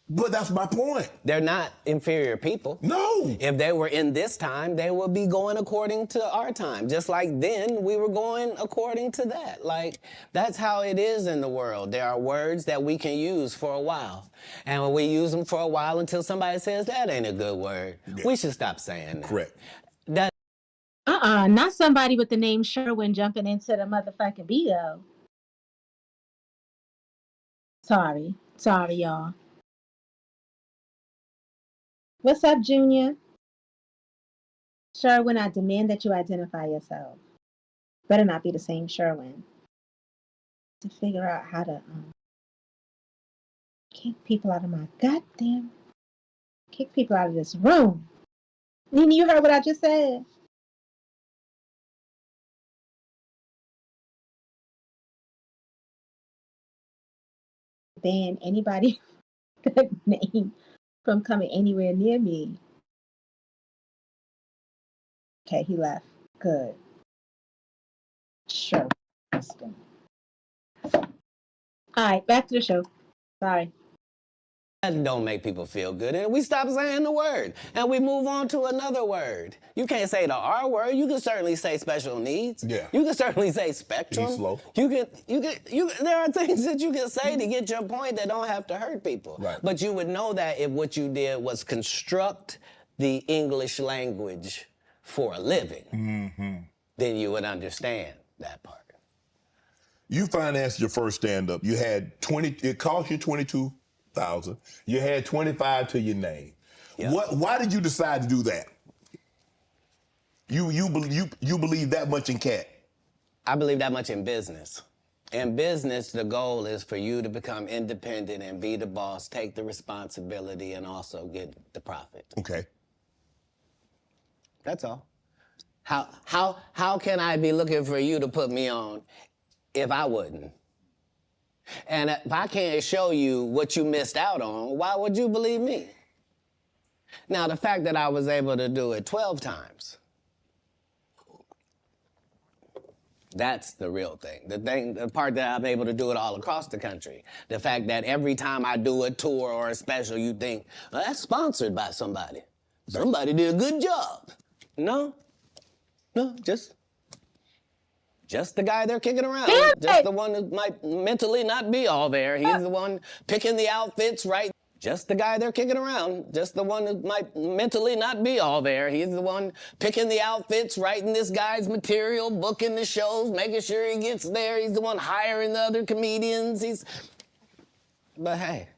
But that's my point. They're not inferior people. No. If they were in this time, they would be going according to our time. Just like then, we were going according to that. Like, that's how it is in the world. There are words that we can use for a while. And when we use them for a while until somebody says, that ain't a good word, we should stop saying that. Correct. Not somebody with the name Sherwin jumping into the motherfucking Beto. Sorry, y'all. What's up, Junior? Sherwin, I demand that you identify yourself. Better not be the same Sherwin. To figure out how to kick people out of my kick people out of this room. Nene, you heard what I just said? Ban anybody that name from coming anywhere near me. Okay, he left. Good. Sure. All right, back to the show. Sorry. That don't make people feel good, and we stop saying the word, and we move on to another word. You can't say the R word. You can certainly say special needs. Yeah. You can certainly say spectrum. Be slow. There are things that you can say to get your point that don't have to hurt people. Right. But you would know that if what you did was construct the English language for a living, then you would understand that part. You financed your first stand-up. You had 20. It cost you 22,000. You had 25 to your name. Yeah. Why did you decide to do that? You believe that much in Katt? I believe that much in business. In business, the goal is for you to become independent and be the boss, take the responsibility, and also get the profit. Okay. That's all. How can I be looking for you to put me on if I wouldn't? And if I can't show you what you missed out on, why would you believe me? Now, the fact that I was able to do it 12 times, that's the real thing. The part that I'm able to do it all across the country. The fact that every time I do a tour or a special, you think, well, that's sponsored by somebody. Somebody did a good job. No, just the guy there kicking around. Just the one that might mentally not be all there. He's the one picking the outfits right. Just the guy there kicking around. Just the one that might mentally not be all there. He's the one picking the outfits, writing this guy's material, booking the shows, making sure he gets there. He's the one hiring the other comedians. But hey,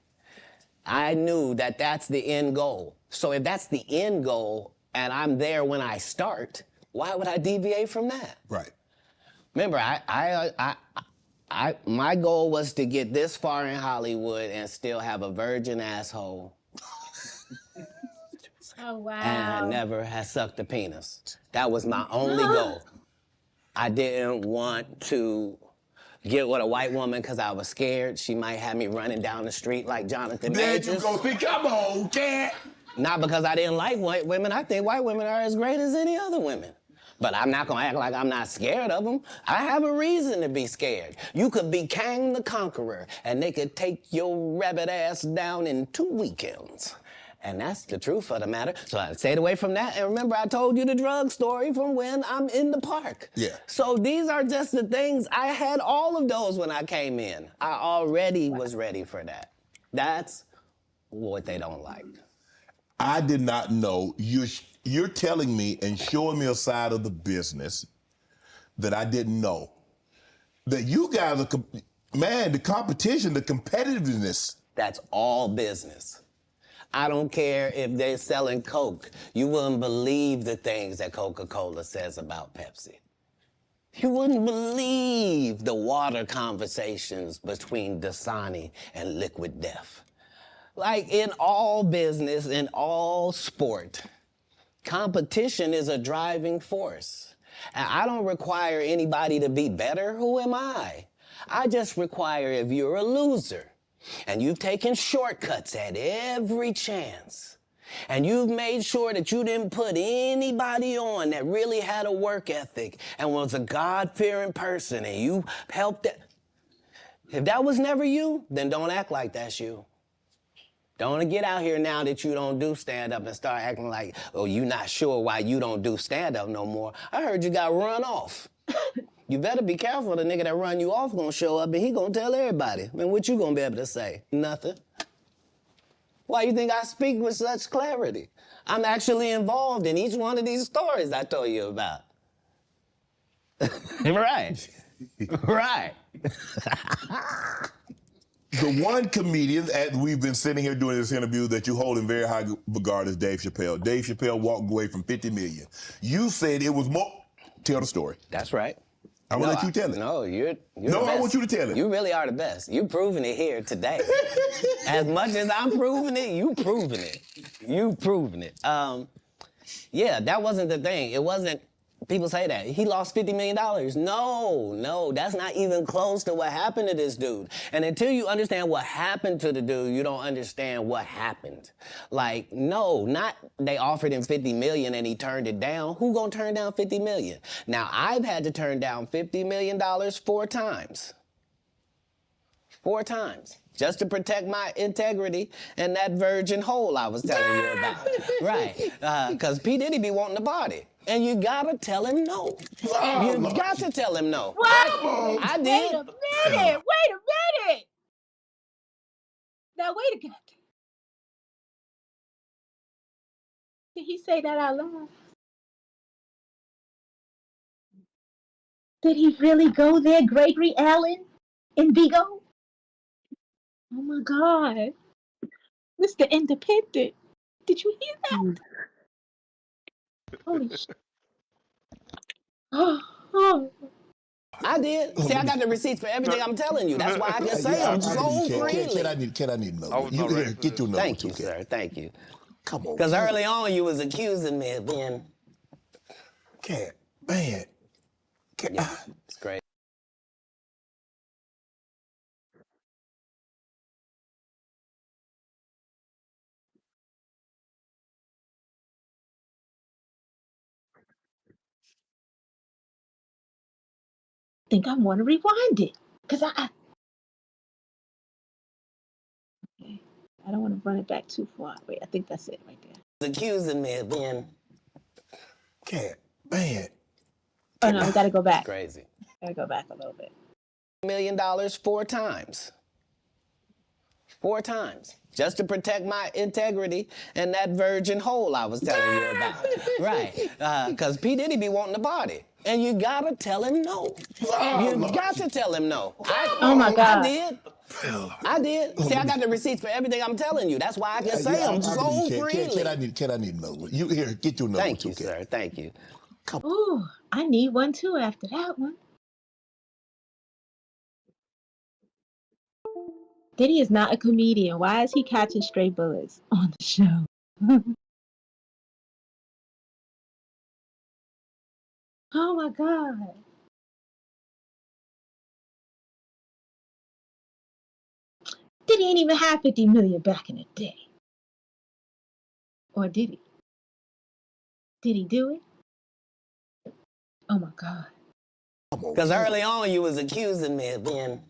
I knew that that's the end goal. So if that's the end goal and I'm there when I start, why would I deviate from that? Right. Remember, my goal was to get this far in Hollywood and still have a virgin asshole. Oh, wow. And I never had sucked a penis. That was my only goal. I didn't want to get with a white woman because I was scared she might have me running down the street like Jonathan Majors. There you go. See, come on, Katt. Not because I didn't like white women. I think white women are as great as any other women. But I'm not gonna act like I'm not scared of them. I have a reason to be scared. You could be Kang the Conqueror, and they could take your rabbit ass down in 2 weekends. And that's the truth of the matter. So I stayed away from that. And remember, I told you the drug story from when I'm in the park. Yeah. So these are just the things. I had all of those when I came in. I already was ready for that. That's what they don't like. I did not know. You're telling me and showing me a side of the business that I didn't know. That you guys are, man, the competition, the competitiveness. That's all business. I don't care if they're selling Coke. You wouldn't believe the things that Coca-Cola says about Pepsi. You wouldn't believe the water conversations between Dasani and Liquid Death. Like in all business, in all sport, competition is a driving force. And I don't require anybody to be better. Who am I? I just require if you're a loser and you've taken shortcuts at every chance and you've made sure that you didn't put anybody on that really had a work ethic and was a God-fearing person and you helped it. If that was never you, then don't act like that's you. Don't get out here now that you don't do stand-up and start acting like, oh, you not sure why you don't do stand-up no more. I heard you got run off. You better be careful. The nigga that run you off gonna show up and he gonna tell everybody. Man, what you gonna be able to say? Nothing. Why you think I speak with such clarity? I'm actually involved in each one of these stories I told you about. Right. Right. The one comedian, as we've been sitting here doing this interview, that you hold in very high regard is Dave Chappelle. Dave Chappelle walked away from $50 million. You said it was more. Tell the story. That's right. I'm gonna let you tell it. No, you're No, the I best. want you to tell it. You really are the best. You've proven it here today. As much as I'm proving it, you proving it. You proving it. Yeah, that wasn't the thing. It wasn't. People say that. He lost $50 million. No, that's not even close to what happened to this dude. And until you understand what happened to the dude, you don't understand what happened. Like, no, not they offered him $50 million and he turned it down. Who gonna turn down $50 million? Now, I've had to turn down $50 million 4 times. 4 times. just to protect my integrity and that virgin hole I was telling you about. Right. Because P. Diddy be wanting to party. And you gotta tell him no. You got to tell him no. What? I did. Wait a minute. Wait a minute. Now, wait a minute. Did he say that out loud? Did he really go there, Gregory Allen in Vigo? Oh my God. Mr. Independent. Did you hear that? Holy shit. Oh. I did. See, I got the receipts for everything I'm telling you. That's why I can say them so freely. Kid, I need to know. Get your number. Thank you, sir. Thank you. Come on. Because early on you was accusing me of being... Katt, man. Katt. Yeah, it's great. I think I want to rewind it. Because I don't want to run it back too far. Wait, I think that's it right there. Accusing me of being... Katt, man. Oh no, we gotta go back. Crazy. Gotta go back a little bit. $1 million 4 times. 4 times. Just to protect my integrity and that virgin hole I was telling you about. Right. Because P. Diddy be wanting to party. And you gotta tell him no. You got to tell him no. Oh my God. I did. See, I got the receipts for everything I'm telling you. That's why I can say them so freely. Katt, I need to know. You here? Get your number. Thank you, sir. Thank you. Ooh, I need one too after that one. Diddy is not a comedian. Why is he catching stray bullets on the show? Oh my God. Diddy ain't even have 50 million back in the day. Or did he? Did he do it? Oh my God. Because early on you was accusing me of being...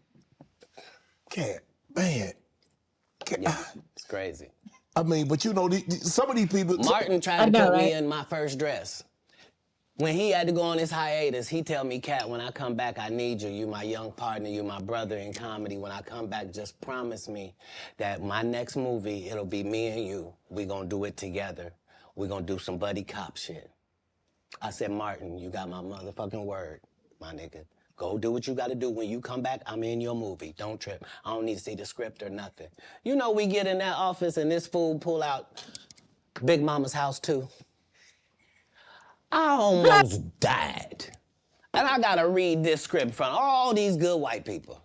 Katt, man. Katt. Yeah, it's crazy. I mean, but you know, some of these people... Martin tried to put me in my first dress. When he had to go on his hiatus, he tell me, Katt, when I come back, I need you. You my young partner, you my brother in comedy. When I come back, just promise me that my next movie, it'll be me and you. We gonna do it together. We gonna do some buddy cop shit. I said, Martin, you got my motherfucking word, my nigga. Go do what you gotta do. When you come back, I'm in your movie. Don't trip. I don't need to see the script or nothing. You know, we get in that office and this fool pull out Big Mama's House 2. I almost died. And I gotta read this script in front of all these good white people.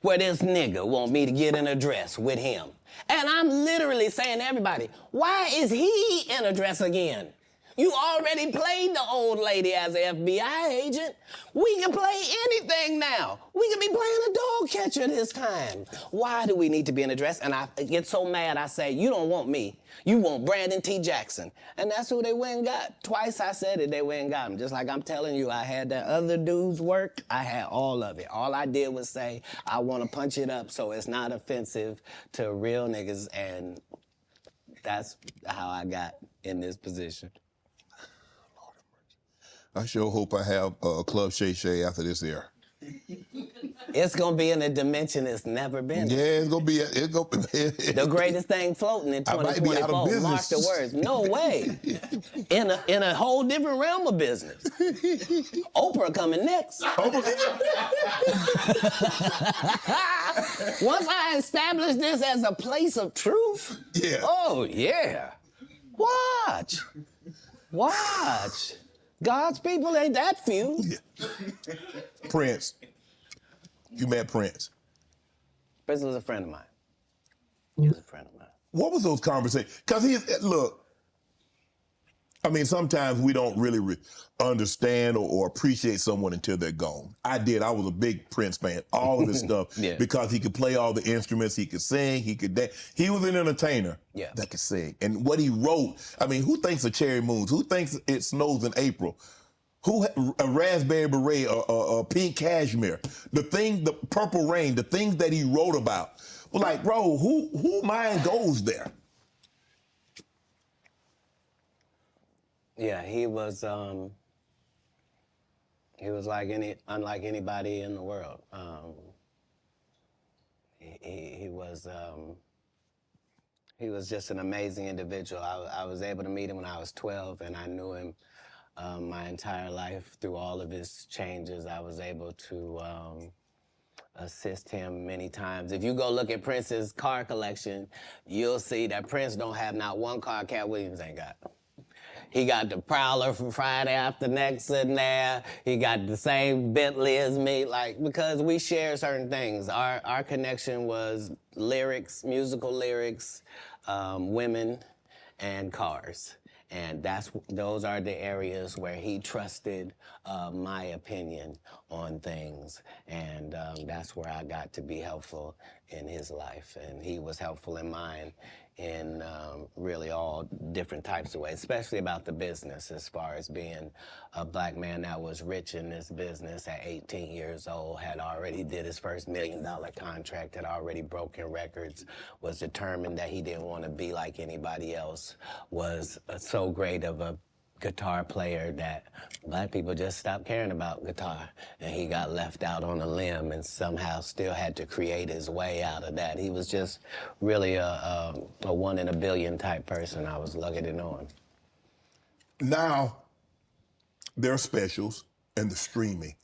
Where this nigga want me to get in a dress with him. And I'm literally saying to everybody, why is he in a dress again? You already played the old lady as an FBI agent. We can play anything now. We can be playing a dog catcher this time. Why do we need to be in a dress? And I get so mad, I say, you don't want me. You want Brandon T. Jackson. And that's who they went and got. Twice I said it, they went and got him. Just like I'm telling you, I had that other dude's work. I had all of it. All I did was say, I want to punch it up so it's not offensive to real niggas. And that's how I got in this position. I sure hope I have Club Shay Shay after this air. It's gonna be in a dimension it's never been. Yeah, it's gonna be. The greatest thing floating in 2024. I might be out of business. Mark the words. No way. In a whole different realm of business. Oprah coming next. Once I establish this as a place of truth. Yeah. Oh yeah. Watch. God's people ain't that few. Yeah. Prince. You met Prince. Prince was a friend of mine. He was a friend of mine. What was those conversations? Because look, I mean, sometimes we don't really understand or appreciate someone until they're gone. I did. I was a big Prince fan, all of his stuff, Yeah. because he could play all the instruments, he could sing, he could dance. He was an entertainer that could sing. And what he wrote, I mean, who thinks of Cherry Moons? Who thinks it snows in April? a raspberry beret or pink cashmere, the purple rain, the things that he wrote about. Well, like, bro, who mind goes there? Yeah, he was unlike anybody in the world. He was just an amazing individual. I was able to meet him when I was 12, and I knew him my entire life through all of his changes. I was able to assist him many times. If you go look at Prince's car collection, you'll see that Prince don't have not one car Katt Williams ain't got. He got the Prowler from Friday After Next in there. He got the same Bentley as me, like, because we share certain things. Our connection was lyrics, musical lyrics, women, and cars. And those are the areas where he trusted my opinion on things. And that's where I got to be helpful in his life. And he was helpful in mine in really all different types of ways, especially about the business, as far as being a black man that was rich in this business at 18 years old, had already did his first $1 million contract, had already broken records, was determined that he didn't want to be like anybody else, was so great of a guitar player that black people just stopped caring about guitar, and he got left out on a limb and somehow still had to create his way out of that. He was just really a one in a billion type person. I was lucky to know him. Now, there are specials and the streaming.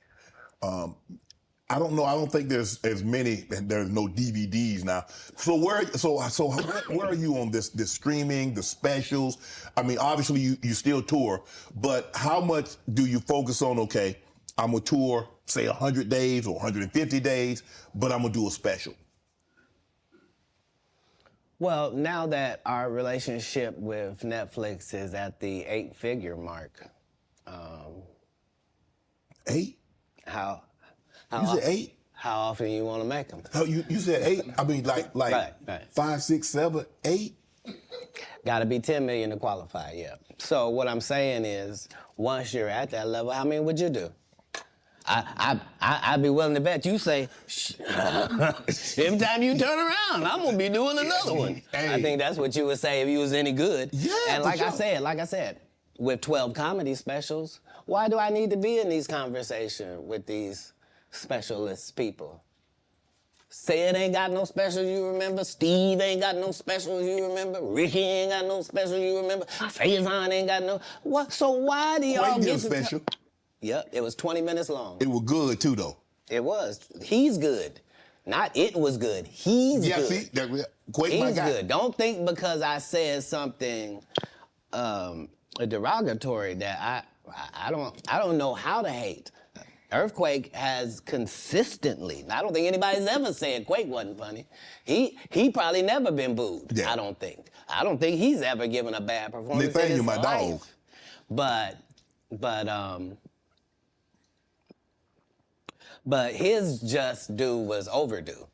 I don't know. I don't think there's as many, and there's no DVDs now. So where are you on this streaming, the specials? I mean, obviously you still tour, but how much do you focus on? Okay, I'm gonna tour, say 100 days or 150 days, but I'm gonna do a special. Well, now that our relationship with Netflix is at the 8-figure mark, 8? How You said 8? How often you want to make them? Oh, you said 8? I mean, like Right. 5, 6, 7, 8? Got to be 10 million to qualify, yeah. So what I'm saying is, once you're at that level, how many would you do? I'd be willing to bet you say, every time you turn around, I'm gonna be doing another one. Hey. I think that's what you would say if you was any good. Yeah, and for like sure. I said, with 12 comedy specials, why do I need to be in these conversations with these specialist people? Sid ain't got no specials you remember. Steve ain't got no specials you remember. Ricky ain't got no specials you remember. Faison ain't got no. What? So why do y'all Quake did get a special. Yep, it was 20 minutes long. It was good too, though. It was. He's good. Not it was good. He's Yeah, good. see, Quake my He's guy. good. Don't think because I said something derogatory that I don't know how to hate. Earthquake has consistently, I don't think anybody's ever said Quake wasn't funny. He probably never been booed. Yeah. I don't think. I don't think he's ever given a bad performance in Nathaniel, his my life. dog. But his just due was overdue.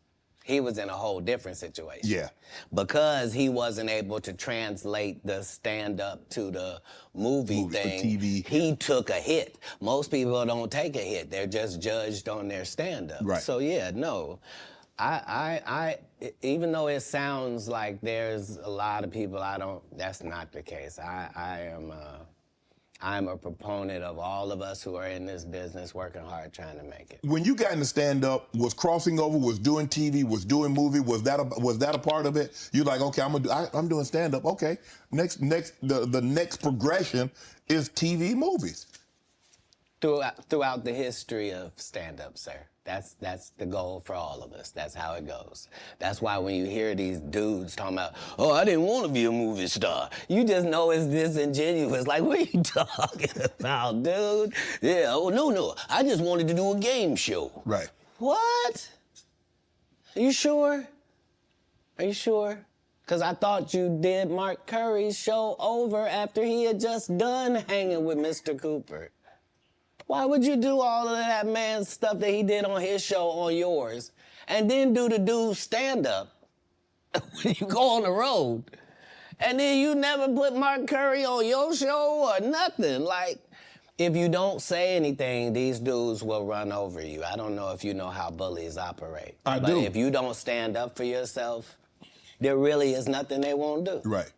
He was in a whole different situation. Yeah. Because he wasn't able to translate the stand-up to the movie Movie, thing, TV. he took a hit. Most people don't take a hit. They're just judged on their stand-up. Right. So yeah, no. I even though it sounds like there's a lot of people that's not the case. I'm a proponent of all of us who are in this business working hard trying to make it. When you got into stand-up, was crossing over, was doing TV, was doing movie, was that a part of it? You're like, okay, I'm doing stand-up. Okay, the next progression is TV movies. Throughout the history of stand-up, sir. That's the goal for all of us. That's how it goes. That's why when you hear these dudes talking about, oh, I didn't want to be a movie star, you just know it's disingenuous. Like, what are you talking about, dude? Yeah, oh, no, I just wanted to do a game show. Right. What? Are you sure? Are you sure? Because I thought you did Mark Curry's show over after he had just done hanging with Mr. Cooper. Why would you do all of that man's stuff that he did on his show on yours and then do the dude's stand-up when you go on the road? And then you never put Mark Curry on your show or nothing. Like, if you don't say anything, these dudes will run over you. I don't know if you know how bullies operate. I but do. If you don't stand up for yourself, there really is nothing they won't do. Right.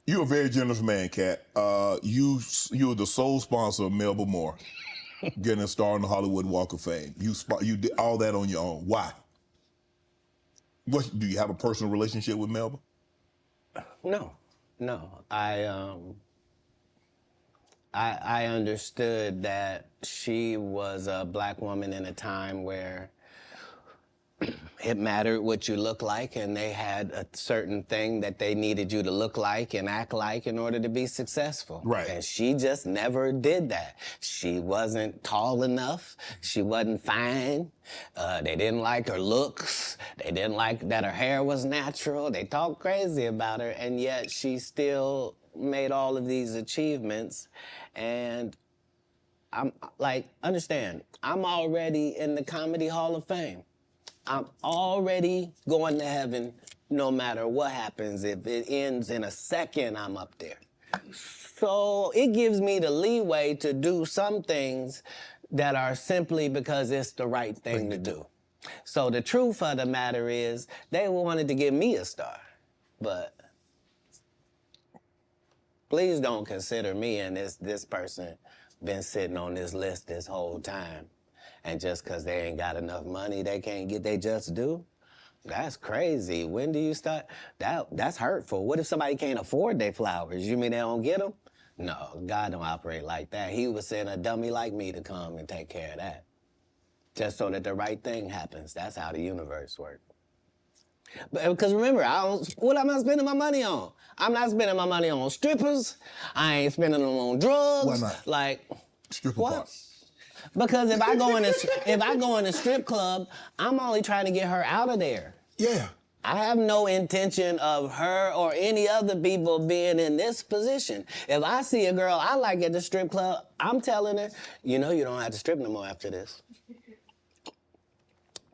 You're a very generous man, Katt. You're the sole sponsor of Melba Moore getting a star on the Hollywood Walk of Fame. You did all that on your own. Why? Do you have a personal relationship with Melba? No. I understood that she was a black woman in a time where it mattered what you look like, and they had a certain thing that they needed you to look like and act like in order to be successful. Right. And she just never did that. She wasn't tall enough. She wasn't fine. They didn't like her looks. They didn't like that her hair was natural. They talked crazy about her, and yet she still made all of these achievements. And I'm like, understand, I'm already in the Comedy Hall of Fame. I'm already going to heaven no matter what happens. If it ends in a second, I'm up there. So it gives me the leeway to do some things that are simply because it's the right thing to do. So the truth of the matter is, they wanted to give me a star, but please don't consider me and this person been sitting on this list this whole time. And just because they ain't got enough money, they can't get they just due? That's crazy. When do you start? That's hurtful. What if somebody can't afford their flowers? You mean they don't get them? No, God don't operate like that. He would send a dummy like me to come and take care of that. Just so that the right thing happens. That's how the universe works. Because remember, what am I spending my money on? I'm not spending my money on strippers. I ain't spending them on drugs. Why not? Like, Stripper what? part. Because if I go in a strip club, I'm only trying to get her out of there. Yeah. I have no intention of her or any other people being in this position. If I see a girl I like at the strip club, I'm telling her, you know you don't have to strip no more after this.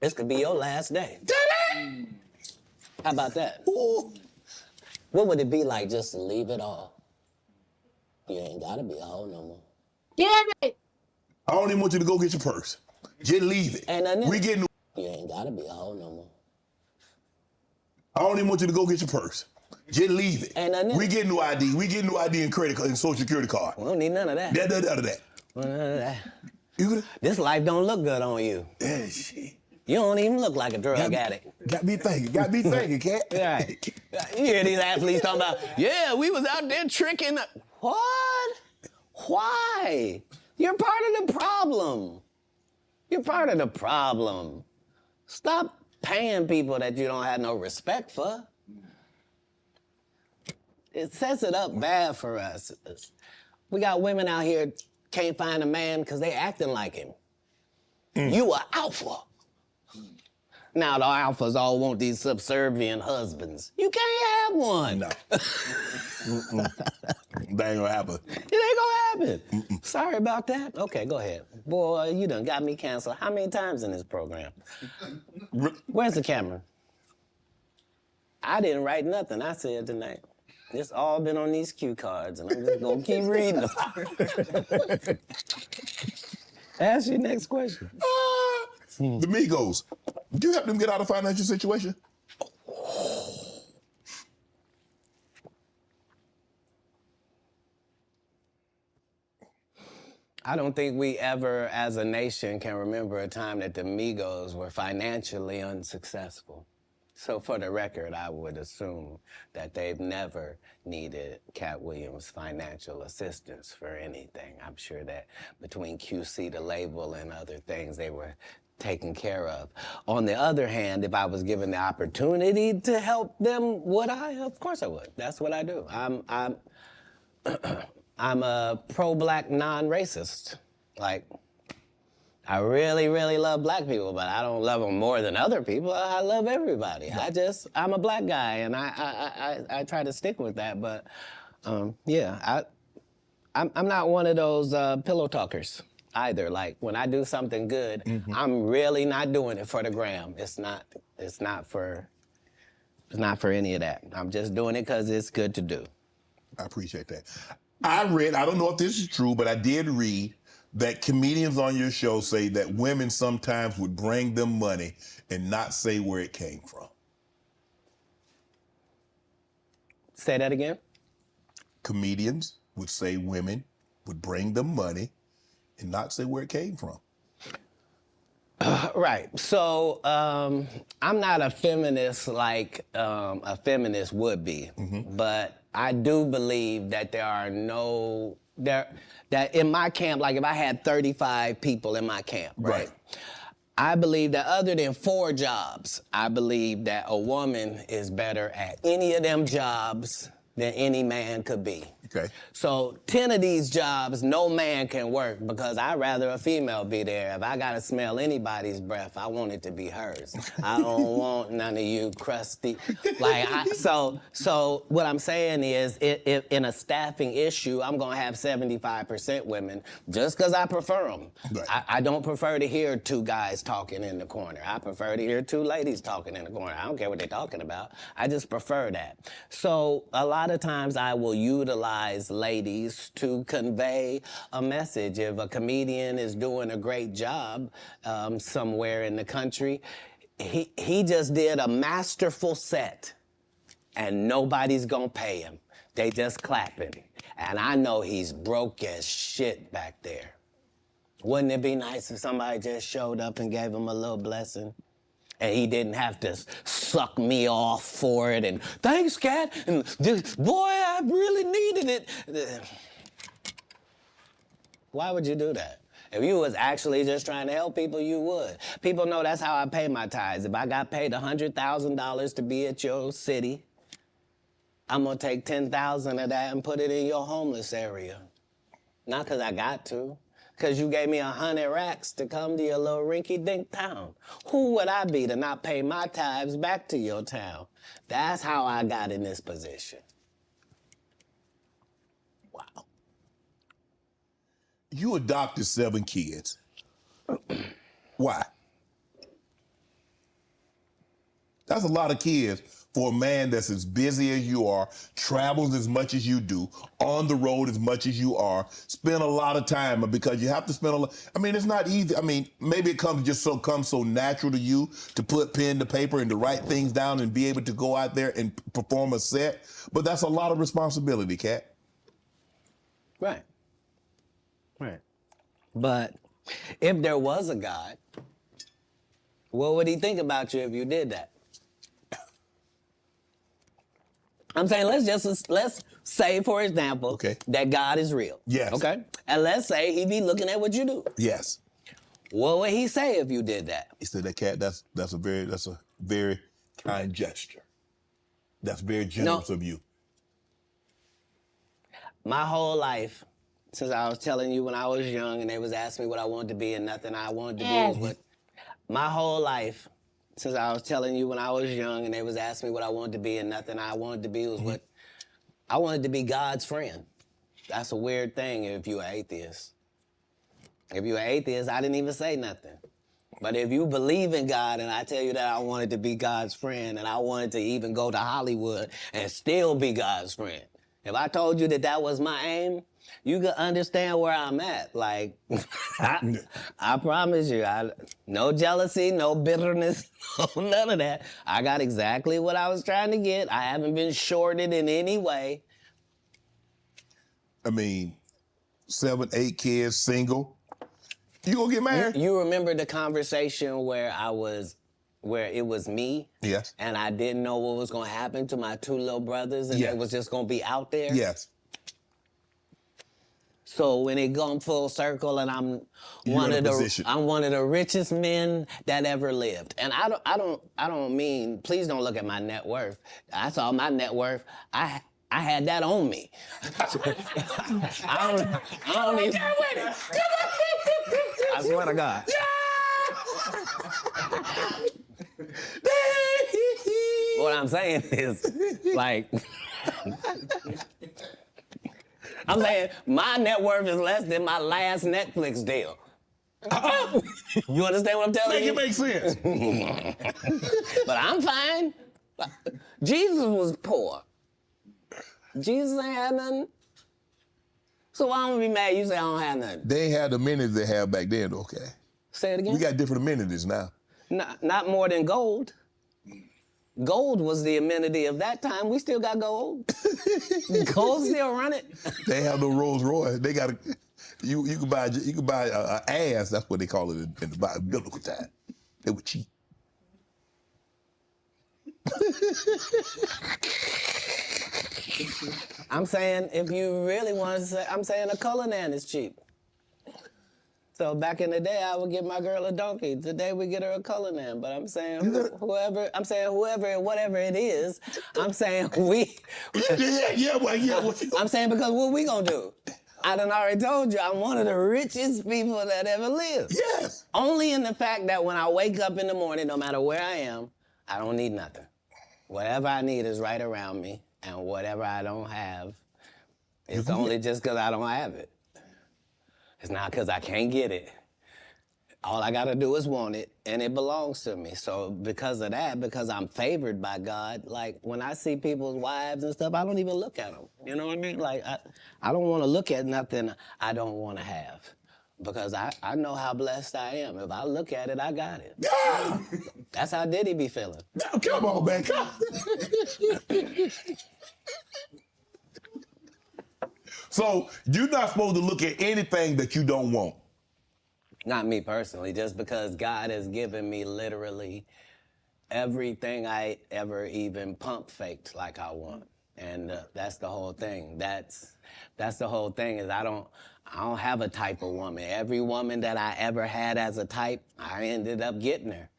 This could be your last day. How about that? Ooh. What would it be like just to leave it all? You ain't gotta be a hoe no more. Yeah, right. I don't even want you to go get your purse. Just leave it. Ain't nothing in We it. getting. You ain't gotta be a hoe no more. I don't even want you to go get your purse. Just leave it. Ain't nothing in We it. get new ID. We get new ID and credit card and social security card. We don't need none of that. That. None of that. You gonna? This life don't look good on you. Yeah, shit. You don't even look like a drug addict. Got me thinking, Kat. Right. You hear these athletes talking about, yeah, we was out there tricking. What? Why? You're part of the problem. You're part of the problem. Stop paying people that you don't have no respect for. It sets it up bad for us. We got women out here can't find a man because they acting like him. You are alpha. Now the alphas all want these subservient husbands. You can't have one. No. That ain't gonna happen. It ain't gonna happen. Sorry about that. Okay, go ahead. Boy, you done got me canceled how many times in this program? Where's the camera? I didn't write nothing I said tonight. It's all been on these cue cards, and I'm just gonna keep reading them. Ask your next question. The Migos. Do you help them get out of financial situation? I don't think we ever, as a nation, can remember a time that the Migos were financially unsuccessful. So for the record, I would assume that they've never needed Katt Williams' financial assistance for anything. I'm sure that between QC, the label, and other things, they were taken care of. On the other hand, if I was given the opportunity to help them, would I? Of course I would. That's what I do. I'm a pro-black non-racist. Like, I really, really love black people, but I don't love them more than other people. I love everybody. I'm a black guy, and I try to stick with that. But yeah, I'm not one of those pillow talkers either. Like when I do something good, I'm really not doing it for the gram. It's not for any of that. I'm just doing it because it's good to do. I appreciate that. I don't know if this is true, but I did read that comedians on your show say that women sometimes would bring them money and not say where it came from. Say that again. Comedians would say women would bring them money and not say where it came from. Right. So I'm not a feminist like a feminist would be, but I do believe that that in my camp, like if I had 35 people in my camp, right? I believe that other than 4 jobs, I believe that a woman is better at any of them jobs than any man could be. Okay. So 10 of these jobs, no man can work because I'd rather a female be there. If I gotta smell anybody's breath, I want it to be hers. I don't want none of you crusty. So what I'm saying is, if in a staffing issue, I'm gonna have 75% women just because I prefer them. Right. I don't prefer to hear 2 guys talking in the corner. I prefer to hear 2 ladies talking in the corner. I don't care what they're talking about. I just prefer that. So a lot of times I will utilize ladies to convey a message. If a comedian is doing a great job somewhere in the country, he just did a masterful set and nobody's gonna pay him. They just clapping. And I know he's broke as shit back there. Wouldn't it be nice if somebody just showed up and gave him a little blessing? And he didn't have to suck me off for it and thanks, Katt, and boy, I really needed it. Why would you do that? If you was actually just trying to help people, you would. People know that's how I pay my tithes. If I got paid $100,000 to be at your city, I'm gonna take 10,000 of that and put it in your homeless area. Not because I got to. Because you gave me 100 racks to come to your little rinky-dink town. Who would I be to not pay my tithes back to your town? That's how I got in this position. Wow. You adopted 7 kids. Why? That's a lot of kids for a man that's as busy as you are, travels as much as you do, on the road as much as you are, spend a lot of time, because you have to spend a lot. I mean, it's not easy. I mean, maybe it comes so natural to you to put pen to paper and to write things down and be able to go out there and perform a set, but that's a lot of responsibility, Katt. Right. Right. But if there was a God, what would he think about you if you did that? I'm saying let's say, for example, that God is real. Yes. Okay? And let's say he be looking at what you do. Yes. What would he say if you did that? He said, that Katt, that's a very kind gesture. That's very generous of you. My whole life, since I was telling you when I was young and they was asking me what I wanted to be and nothing I wanted to be was what, my whole life, since I was telling you when I was young and they was asking me what I wanted to be and nothing I wanted to be was what, I wanted to be God's friend. That's a weird thing if you're an atheist. If you're an atheist, I didn't even say nothing. But if you believe in God and I tell you that I wanted to be God's friend and I wanted to even go to Hollywood and still be God's friend, if I told you that that was my aim, you could understand where I'm at. Like, I promise you, no jealousy, no bitterness, none of that. I got exactly what I was trying to get. I haven't been shorted in any way. I mean, 7, 8 kids, single. You gonna get married? You remember the conversation where it was me? Yes. And I didn't know what was gonna happen to my 2 little brothers and yes. they was just gonna be out there? Yes. So when it gone full circle and I'm one of the richest men that ever lived. And I don't mean, please don't look at my net worth. I saw my net worth. I had that on me. I don't even. I swear to God. What I'm saying is, like, I'm saying my net worth is less than my last Netflix deal. You understand what I'm telling you? Make it make sense. But I'm fine. Jesus was poor. Jesus ain't had nothing. So why don't we be mad? You say I don't have nothing. They ain't had the amenities they had back then, okay? Say it again. We got different amenities now. Not more than gold. Gold was the amenity of that time. We still got gold. Gold still running. They have no Rolls Royce. They got you can buy a ass. That's what they call it in the biblical time. They were cheap. I'm saying if you really want to say, I'm saying a Cullinan is cheap. So back in the day, I would give my girl a donkey. Today we get her a Cullinan. But I'm saying whoever, whatever it is, I'm saying we. yeah. I'm saying because what we gonna do? I done already told you I'm one of the richest people that ever lived. Yes. Only in the fact that when I wake up in the morning, no matter where I am, I don't need nothing. Whatever I need is right around me, and whatever I don't have, it's only just because I don't have it. It's not because I can't get it. All I gotta do is want it, and it belongs to me. So because of that, because I'm favored by God, like when I see people's wives and stuff, I don't even look at them. You know what I mean? Like I don't want to look at nothing I don't want to have, because I know how blessed I am. If I look at it, I got it. Yeah. That's how Diddy be feeling. Now, come on, man. Come. So you're not supposed to look at anything that you don't want. Not me personally, just because God has given me literally everything I ever even pump faked like I want. And that's the whole thing. That's the whole thing is I don't have a type of woman. Every woman that I ever had as a type, I ended up getting her.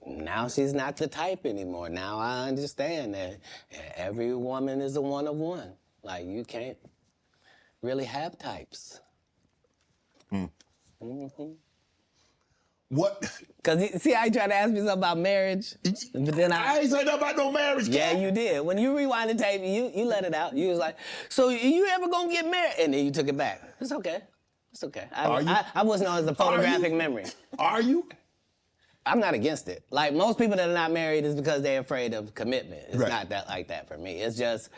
Now she's not the type anymore. Now I understand that every woman is a one of one. Like you can't really have types. Mm-hmm. What? Because, see how you tried to ask me something about marriage? But then I ain't say nothing about no marriage. Yeah, you did. When you rewind the tape, you let it out. You was like, so you ever gonna get married? And then you took it back. It's okay. It's okay. I was known as a photographic memory. Are you? I'm not against it. Like, most people that are not married is because they're afraid of commitment. It's not that like that for me. It's just,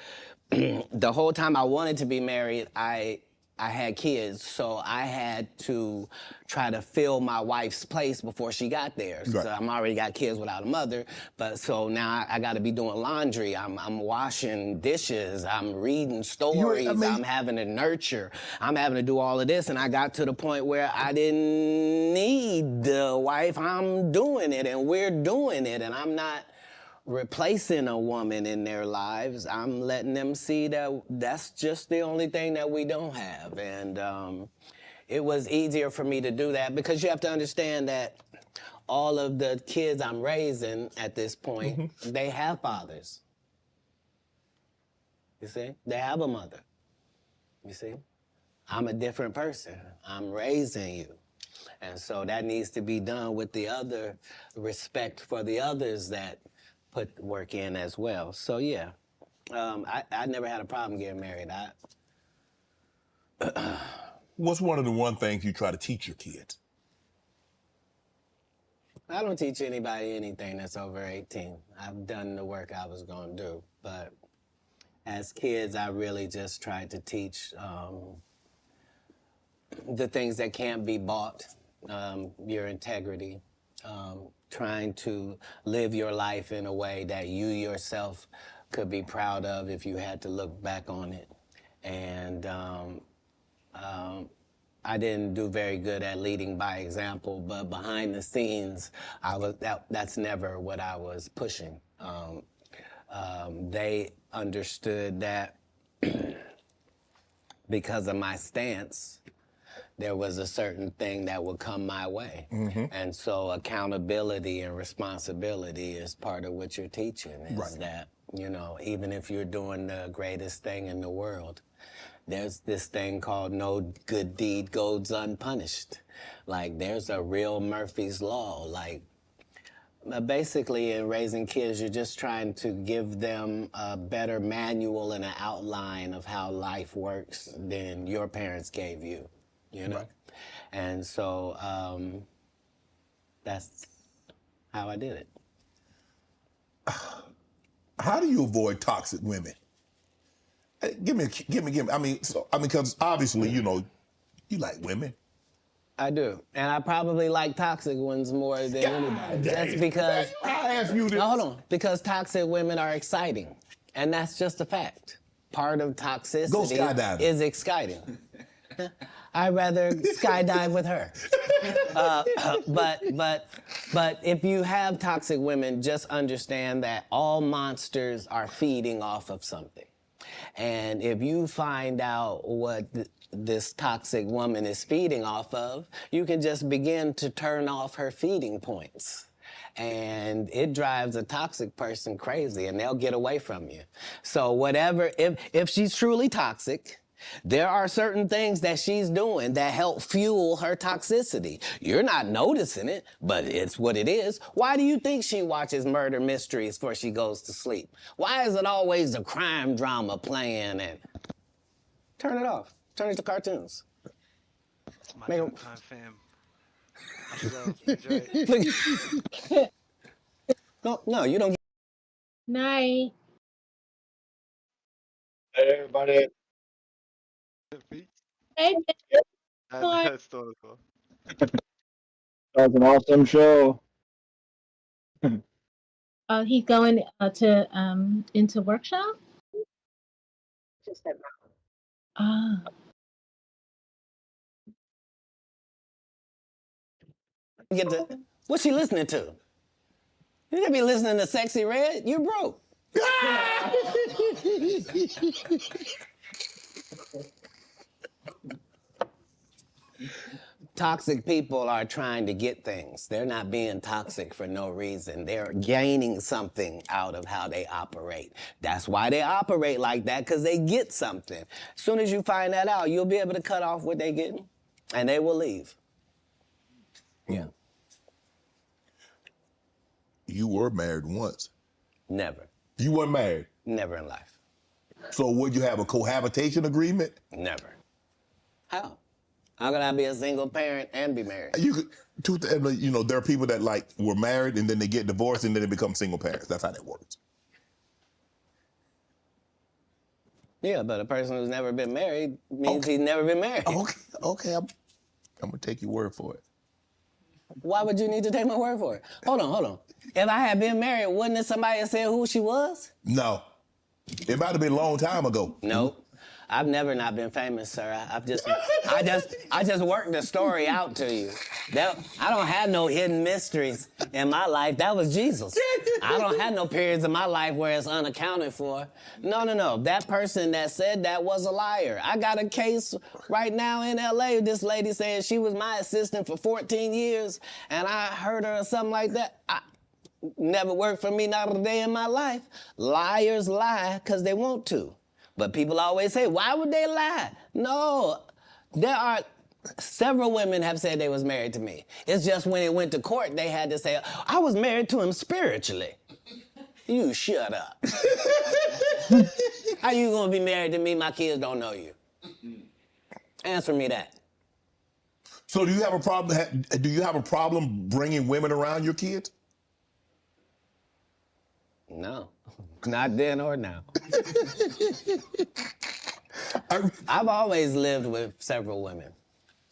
the whole time I wanted to be married, I had kids, so I had to try to fill my wife's place before she got there. So I'm already got kids without a mother, but so now I got to be doing laundry. I'm washing dishes. I'm reading stories. I'm having to nurture. I'm having to do all of this, and I got to the point where I didn't need the wife. I'm doing it, and we're doing it, and I'm not replacing a woman in their lives. I'm letting them see that that's just the only thing that we don't have. And it was easier for me to do that because you have to understand that all of the kids I'm raising at this point, they have fathers. You see? They have a mother. You see? I'm a different person. I'm raising you. And so that needs to be done with the other respect for the others that put work in as well. So yeah, I never had a problem getting married. What's one of the one things you try to teach your kids? I don't teach anybody anything that's over 18. I've done the work I was gonna do. But as kids, I really just tried to teach the things that can't be bought, your integrity, trying to live your life in a way that you yourself could be proud of if you had to look back on it. And I didn't do very good at leading by example, but behind the scenes, that's never what I was pushing. They understood that because of my stance, there was a certain thing that would come my way. And so accountability and responsibility is part of what you're teaching, is that, you know, even if you're doing the greatest thing in the world, there's this thing called no good deed goes unpunished. Like, there's a real Murphy's Law. Like, basically in raising kids, you're just trying to give them a better manual and an outline of how life works than your parents gave you. You know? And so that's how I did it. How do you avoid toxic women? Give me. I mean, because obviously, you know, you like women. I do. And I probably like toxic ones more than anybody. That's because... I asked you this. No, hold on. Because toxic women are exciting. And that's just a fact. Part of toxicity is exciting. I'd rather skydive with her. But if you have toxic women, just understand that all monsters are feeding off of something. And if you find out what this toxic woman is feeding off of, you can just begin to turn off her feeding points. And it drives a toxic person crazy, and they'll get away from you. So whatever, if she's truly toxic, there are certain things that she's doing that help fuel her toxicity. You're not noticing it, but it's what it is. Why do you think she watches murder mysteries before she goes to sleep? Why is it always a crime drama playing? And turn it off. Turn it to cartoons. It's my time, fam. Enjoy. No, you don't. Night. Hey, everybody. Hey, That's cool. That was an awesome show. he's going to into workshop. Just that. Ah. What's she listening to? You should be listening to Sexy Red. You're broke. Toxic people are trying to get things. They're not being toxic for no reason. They're gaining something out of how they operate. That's why they operate like that, because they get something. As soon as you find that out, you'll be able to cut off what they're getting, and they will leave. Yeah. You were married once. Never. You weren't married? Never in life. So would you have a cohabitation agreement? Never. How? How could I be a single parent and be married? You could, you know, there are people that like were married and then they get divorced and then they become single parents. That's how that works. Yeah, but a person who's never been married means he's never been married. Okay, I'm gonna take your word for it. Why would you need to take my word for it? Hold on. If I had been married, wouldn't have somebody have said who she was? No. It might have been a long time ago. Nope. I've never not been famous, sir. I just worked the story out to you. I don't have no hidden mysteries in my life. That was Jesus. I don't have no periods in my life where it's unaccounted for. No. That person that said that was a liar. I got a case right now in LA. This lady said she was my assistant for 14 years, and I heard her or something like that. Never worked for me, not a day in my life. Liars lie because they want to. But people always say, why would they lie? No, there are several women have said they was married to me. It's just when it went to court, they had to say, I was married to him spiritually. You shut up. How you gonna be married to me? My kids don't know you. Answer me that. So do you have a problem? Do you have a problem bringing women around your kids? No, not then or now. I've always lived with several women.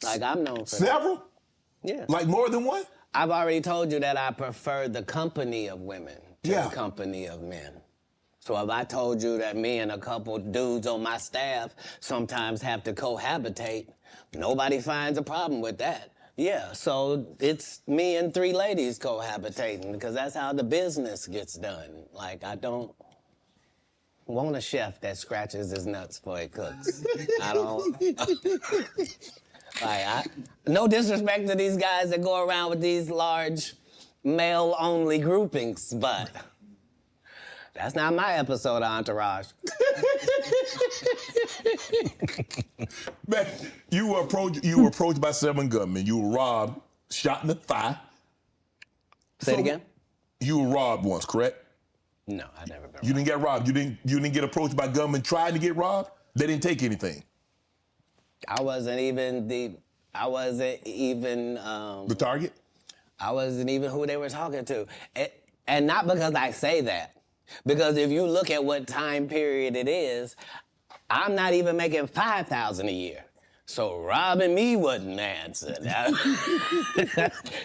Like, I'm known for several? That. Yeah. Like more than one? I've already told you that I prefer the company of women to the company of men. So if I told you that me and a couple dudes on my staff sometimes have to cohabitate, nobody finds a problem with that. Yeah, so it's me and 3 ladies cohabitating because that's how the business gets done. Like, I don't want a chef that scratches his nuts before he cooks. I don't. No disrespect to these guys that go around with these large male-only groupings, but that's not my episode of Entourage. Man, you were approached by 7 gunmen. You were robbed, shot in the thigh. Say it again? You were robbed once, correct? No, I never been robbed. You didn't get robbed. You didn't get approached by gunmen trying to get robbed? They didn't take anything. I wasn't even the target? I wasn't even who they were talking to. And not because I say that. Because if you look at what time period it is, I'm not even making $5,000 a year. So robbing me wasn't the answer.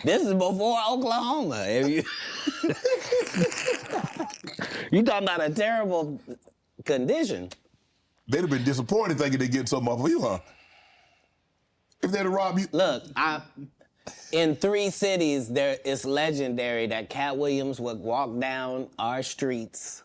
This is before Oklahoma. You talking about a terrible condition. They'd have been disappointed thinking they'd get something off of you, huh? If they'd have robbed you. Look, in 3 cities, it's legendary that Katt Williams would walk down our streets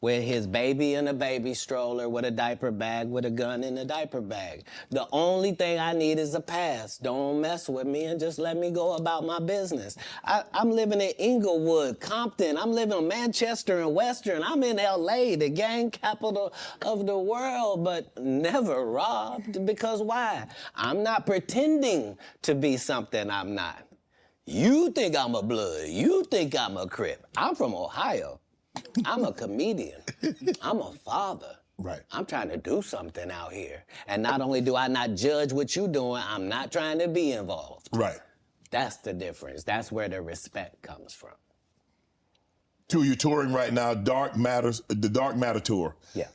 with his baby in a baby stroller, with a diaper bag, with a gun in a diaper bag. The only thing I need is a pass. Don't mess with me and just let me go about my business. I'm living in Inglewood, Compton. I'm living in Manchester and Western. I'm in LA, the gang capital of the world, but never robbed. Because why? I'm not pretending to be something I'm not. You think I'm a blood. You think I'm a Crip. I'm from Ohio. I'm a comedian. I'm a father. Right. I'm trying to do something out here. And not only do I not judge what you're doing, I'm not trying to be involved. Right. That's the difference. That's where the respect comes from. You're touring right now, the Dark Matter tour. Yeah.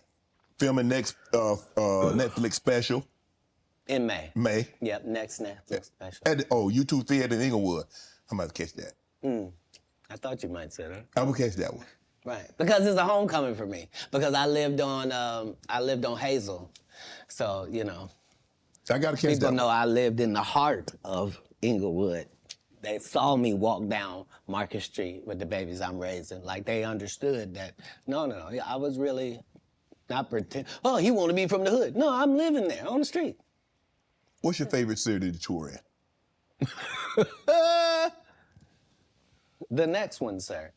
Filming next Netflix special. In May. May. Yep, next Netflix special. At YouTube Theater in Inglewood. I'm about to catch that. I thought you might say that. I will catch that one. Right, because it's a homecoming for me. Because I lived on Hazel, so you know. I gotta catch that. People know I lived in the heart of Inglewood. They saw me walk down Market Street with the babies I'm raising. Like they understood that. No, I was really not pretend. Oh, he want to be from the hood. No, I'm living there on the street. What's your favorite city to tour in? The next one, sir.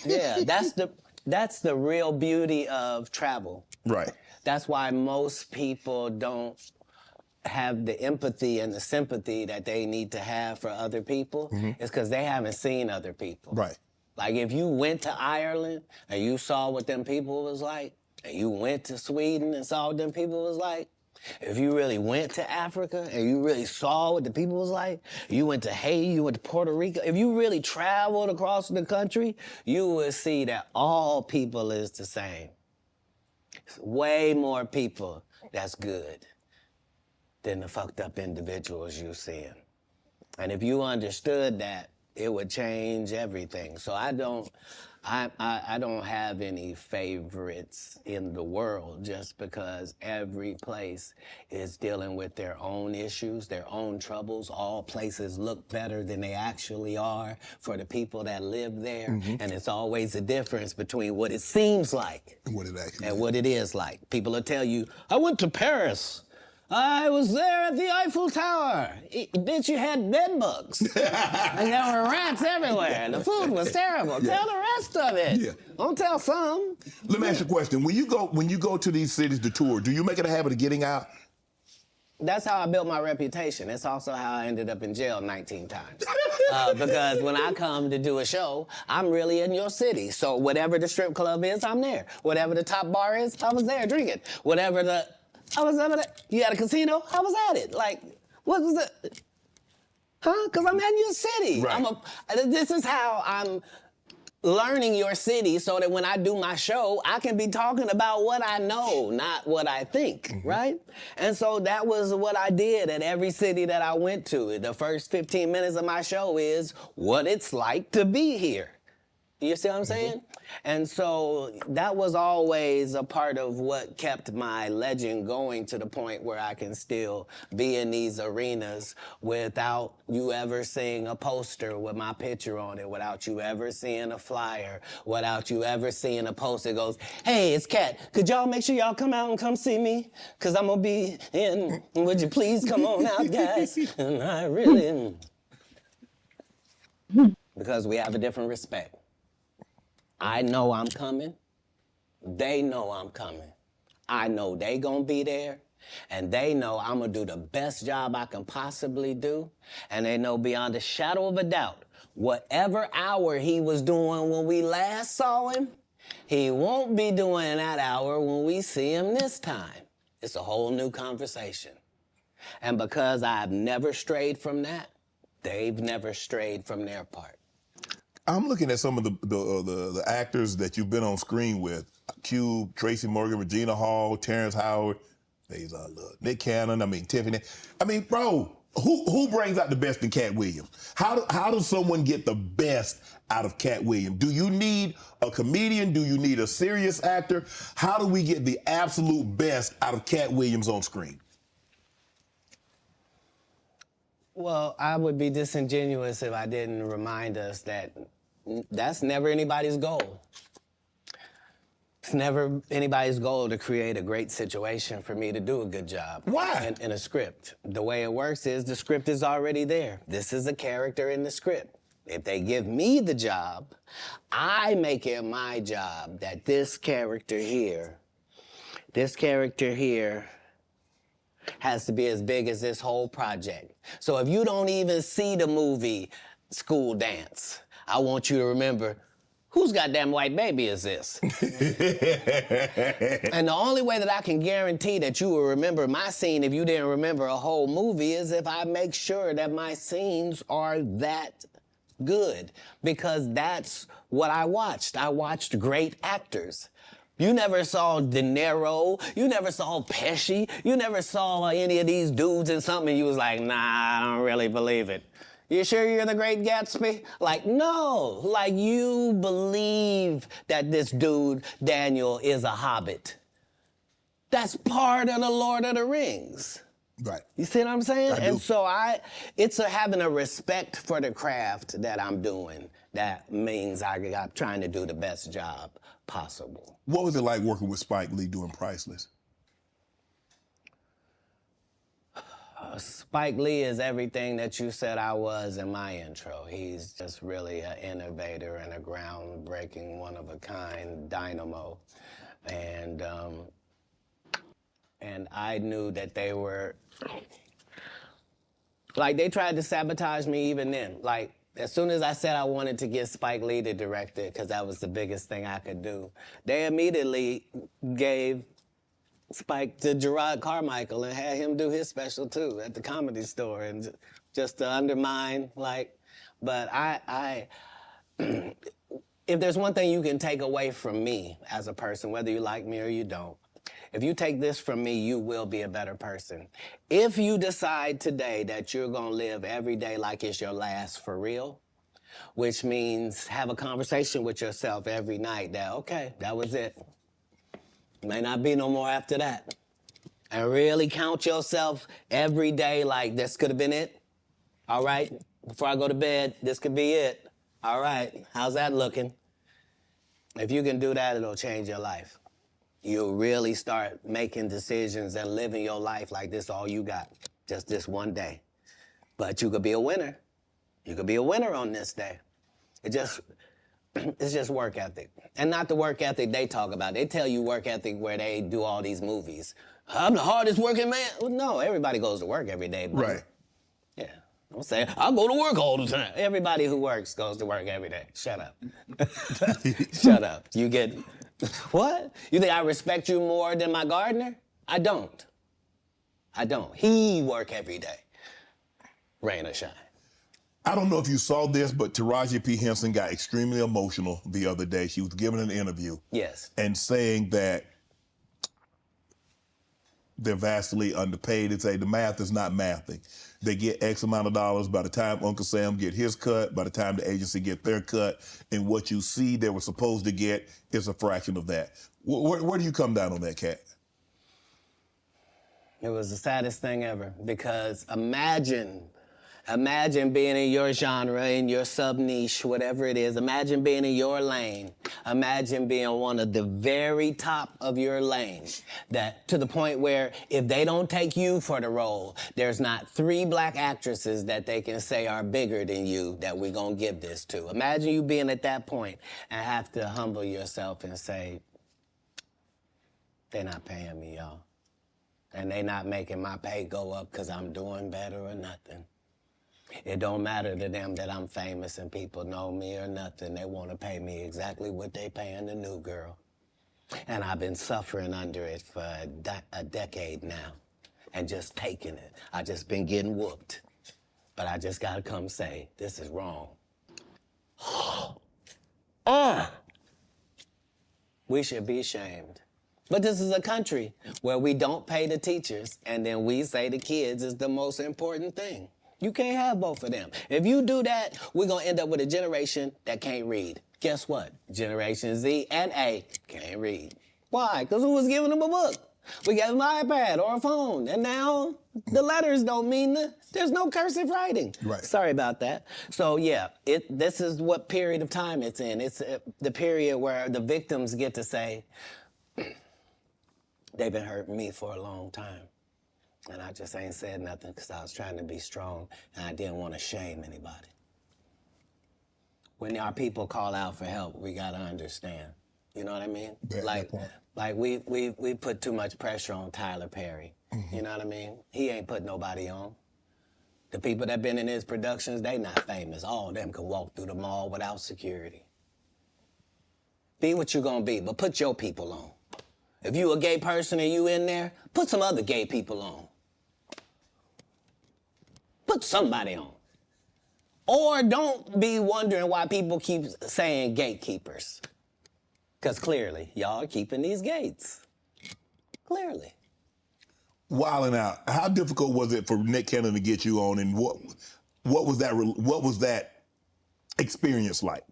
Yeah, that's the real beauty of travel. Right. That's why most people don't have the empathy and the sympathy that they need to have for other people. It's because they haven't seen other people. Right. Like if you went to Ireland and you saw what them people was like, and you went to Sweden and saw what them people was like, if you really went to Africa and you really saw what the people was like, you went to Haiti, you went to Puerto Rico, if you really traveled across the country, you would see that all people is the same. It's way more people that's good than the fucked up individuals you're seeing. And if you understood that, it would change everything. So I don't have any favorites in the world just because every place is dealing with their own issues, their own troubles. All places look better than they actually are for the people that live there. And it's always a difference between what it seems like And what it actually and what it is like. People will tell you, I went to Paris. I was there at the Eiffel Tower. Bitch, you had bed bugs. And there were rats everywhere. The food was terrible. Yeah. Tell the rest of it. Yeah. Don't tell some. Let me ask you a question. When you go to these cities to tour, do you make it a habit of getting out? That's how I built my reputation. It's also how I ended up in jail 19 times. Because when I come to do a show, I'm really in your city. So whatever the strip club is, I'm there. Whatever the top bar is, I was there drinking. Whatever I was over there. You had a casino? I was at it. Like, what was it? Huh? Because I'm in your city. Right. This is how I'm learning your city so that when I do my show, I can be talking about what I know, not what I think, right? And so that was what I did at every city that I went to. The first 15 minutes of my show is what it's like to be here. You see what I'm saying? And so that was always a part of what kept my legend going to the point where I can still be in these arenas without you ever seeing a poster with my picture on it, without you ever seeing a flyer, without you ever seeing a poster that goes, hey, it's Katt. Could y'all make sure y'all come out and come see me? Because I'm going to be in. Would you please come on out, guys? And I really... Because we have a different respect. I know I'm coming. They know I'm coming. I know they gonna be there. And they know I'm gonna do the best job I can possibly do. And they know beyond a shadow of a doubt, whatever hour he was doing when we last saw him, he won't be doing that hour when we see him this time. It's a whole new conversation. And because I've never strayed from that, they've never strayed from their part. I'm looking at some of the actors that you've been on screen with: Cube, Tracy Morgan, Regina Hall, Terrence Howard, Nick Cannon. I mean Tiffany. I mean, bro, who brings out the best in Katt Williams? How does someone get the best out of Katt Williams? Do you need a comedian? Do you need a serious actor? How do we get the absolute best out of Katt Williams on screen? Well, I would be disingenuous if I didn't remind us that that's never anybody's goal. It's never anybody's goal to create a great situation for me to do a good job. Why? In a script. The way it works is the script is already there. This is a character in the script. If they give me the job, I make it my job that this character here has to be as big as this whole project. So if you don't even see the movie School Dance, I want you to remember, whose goddamn white baby is this? And the only way that I can guarantee that you will remember my scene if you didn't remember a whole movie is if I make sure that my scenes are that good, because that's what I watched. I watched great actors. You never saw De Niro, you never saw Pesci, you never saw any of these dudes in something and you was like, nah, I don't really believe it. You sure you're the Great Gatsby? Like, no, like you believe that this dude, Daniel, is a hobbit. That's part of the Lord of the Rings. Right. You see what I'm saying? I do. And so it's having a respect for the craft that I'm doing. That means I'm trying to do the best job possible. What was it like working with Spike Lee doing Priceless? Spike Lee is everything that you said I was in my intro. He's just really an innovator and a groundbreaking, one-of-a-kind dynamo. And I knew that they were, like, they tried to sabotage me even then. Like, as soon as I said I wanted to get Spike Lee to direct it, because that was the biggest thing I could do, they immediately gave Spike to Gerard Carmichael and had him do his special too at the Comedy Store, and just to undermine, like, but if there's one thing you can take away from me as a person, whether you like me or you don't, if you take this from me, you will be a better person. If you decide today that you're gonna live every day like it's your last for real, which means have a conversation with yourself every night that, okay, that was it. May not be no more after that. And really count yourself every day like this could have been it. All right, before I go to bed, this could be it. All right, how's that looking? If you can do that, it'll change your life. You'll really start making decisions and living your life like this all you got, just this one day. But you could be a winner. You could be a winner on this day. It's just work ethic. And not the work ethic they talk about. They tell you work ethic where they do all these movies. I'm the hardest working man. Well, no, everybody goes to work every day. But Right. yeah. Don't say, I go to work all the time. Everybody who works goes to work every day. Shut up. Shut up. You get, what? You think I respect you more than my gardener? I don't. I don't. He work every day. Rain or shine. I don't know if you saw this, but Taraji P. Henson got extremely emotional the other day. She was giving an interview. Yes. And saying that they're vastly underpaid and say the math is not mathing. They get X amount of dollars by the time Uncle Sam get his cut, by the time the agency get their cut, and what you see they were supposed to get is a fraction of that. Where do you come down on that, Katt? It was the saddest thing ever, because imagine being in your genre, in your sub-niche, whatever it is. Imagine being in your lane. Imagine being one of the very top of your lane. That to the point where if they don't take you for the role, there's not 3 black actresses that they can say are bigger than you that we're gonna give this to. Imagine you being at that point and have to humble yourself and say, they're not paying me, y'all. And they not making my pay go up because I'm doing better or nothing. It don't matter to them that I'm famous and people know me or nothing. They want to pay me exactly what they paying the new girl. And I've been suffering under it for a decade now and just taking it. I just been getting whooped. But I just got to come say, this is wrong. We should be ashamed. But this is a country where we don't pay the teachers, and then we say the kids is the most important thing. You can't have both of them. If you do that, we're going to end up with a generation that can't read. Guess what? Generation Z and A can't read. Why? Because who was giving them a book? We gave them an iPad or a phone, and now the letters don't mean there's no cursive writing. Right. Sorry about that. So yeah, this is what period of time it's in. It's the period where the victims get to say, they've been hurting me for a long time. And I just ain't said nothing because I was trying to be strong and I didn't want to shame anybody. When our people call out for help, we got to understand. You know what I mean? Like we put too much pressure on Tyler Perry. You know what I mean? He ain't put nobody on. The people that been in his productions, they not famous. All of them can walk through the mall without security. Be what you gonna be, but put your people on. If you a gay person and you in there, put some other gay people on. Put somebody on. Or don't be wondering why people keep saying gatekeepers. Because clearly, y'all are keeping these gates. Clearly. Wilding Out. How difficult was it for Nick Cannon to get you on, and what was that experience like?